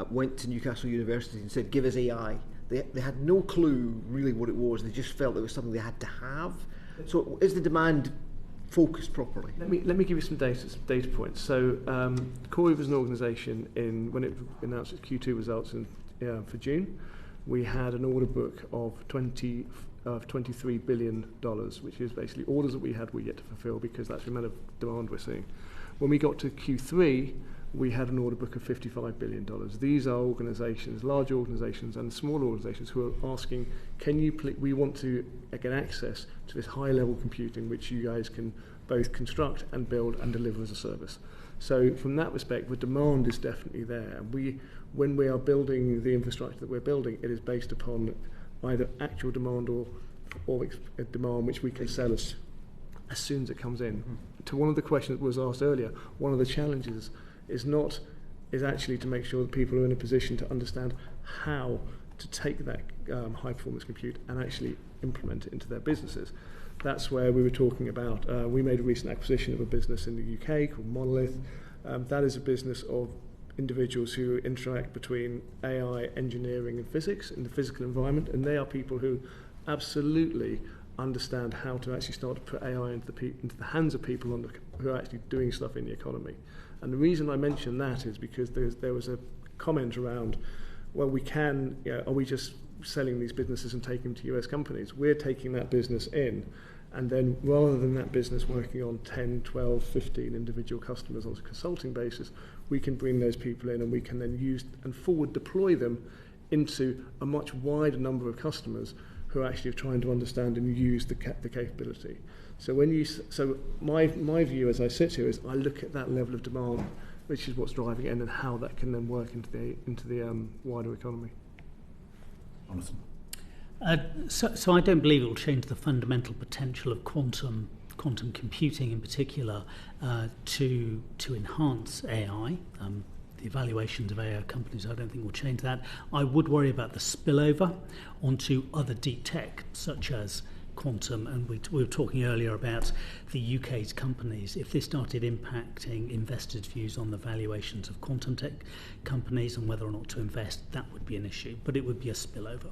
went to Newcastle University and said, give us AI. They had no clue really what it was. They just felt it was something they had to have. So is the demand focused properly? Let me give you some data points. So CoreWeave was an organisation when it announced its Q2 results for June. We had an order book of $23 billion, which is basically orders that we had yet to fulfil, because that's the amount of demand we're seeing. When we got to Q3, we had an order book of $55 billion. These are organisations, large organisations and small organisations, who are asking, we want to get access to this high-level computing, which you guys can both construct and build and deliver as a service. So from that respect, the demand is definitely there. When we are building the infrastructure that we're building, it is based upon either actual demand or demand which we can sell as soon as it comes in. To one of the questions that was asked earlier, one of the challenges is actually to make sure that people are in a position to understand how to take that high performance compute and actually implement it into their businesses. That's where we were talking about, we made a recent acquisition of a business in the UK called Monolith. That is a business of individuals who interact between AI, engineering and physics in the physical environment, and they are people who absolutely understand how to actually start to put AI into the hands of people who are actually doing stuff in the economy. And the reason I mention that is because there was a comment around, well, are we just selling these businesses and taking them to US companies? We're taking that business in, and then rather than that business working on 10, 12, 15 individual customers on a consulting basis, we can bring those people in and we can then use and forward deploy them into a much wider number of customers who are actually trying to understand and use the capability. So my view as I sit here is I look at that level of demand, which is what's driving it, and then how that can then work into the wider economy. Jonathan. So I don't believe it will change the fundamental potential of quantum computing in particular to enhance AI. The evaluations of AI companies, I don't think will change that. I would worry about the spillover onto other deep tech, such as quantum, and we were talking earlier about the UK's companies. If this started impacting investors' views on the valuations of quantum tech companies and whether or not to invest, that would be an issue, but it would be a spillover.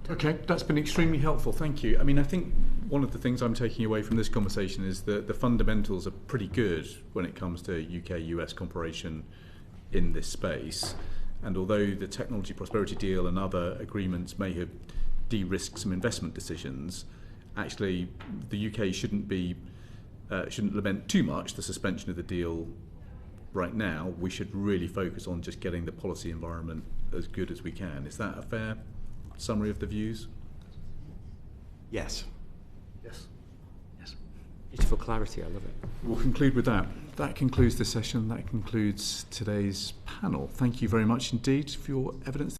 Okay, that's been extremely helpful, thank you. I mean, I think one of the things I'm taking away from this conversation is that the fundamentals are pretty good when it comes to UK-US cooperation in this space. And although the Technology Prosperity Deal and other agreements may have de-risked some investment decisions, actually the UK shouldn't lament too much the suspension of the deal right now. We should really focus on just getting the policy environment as good as we can. Is that a fair summary of the views? Yes. Yes. Yes. Beautiful clarity, I love it. We'll conclude with that. That concludes the session. That concludes today's panel. Thank you very much indeed for your evidence.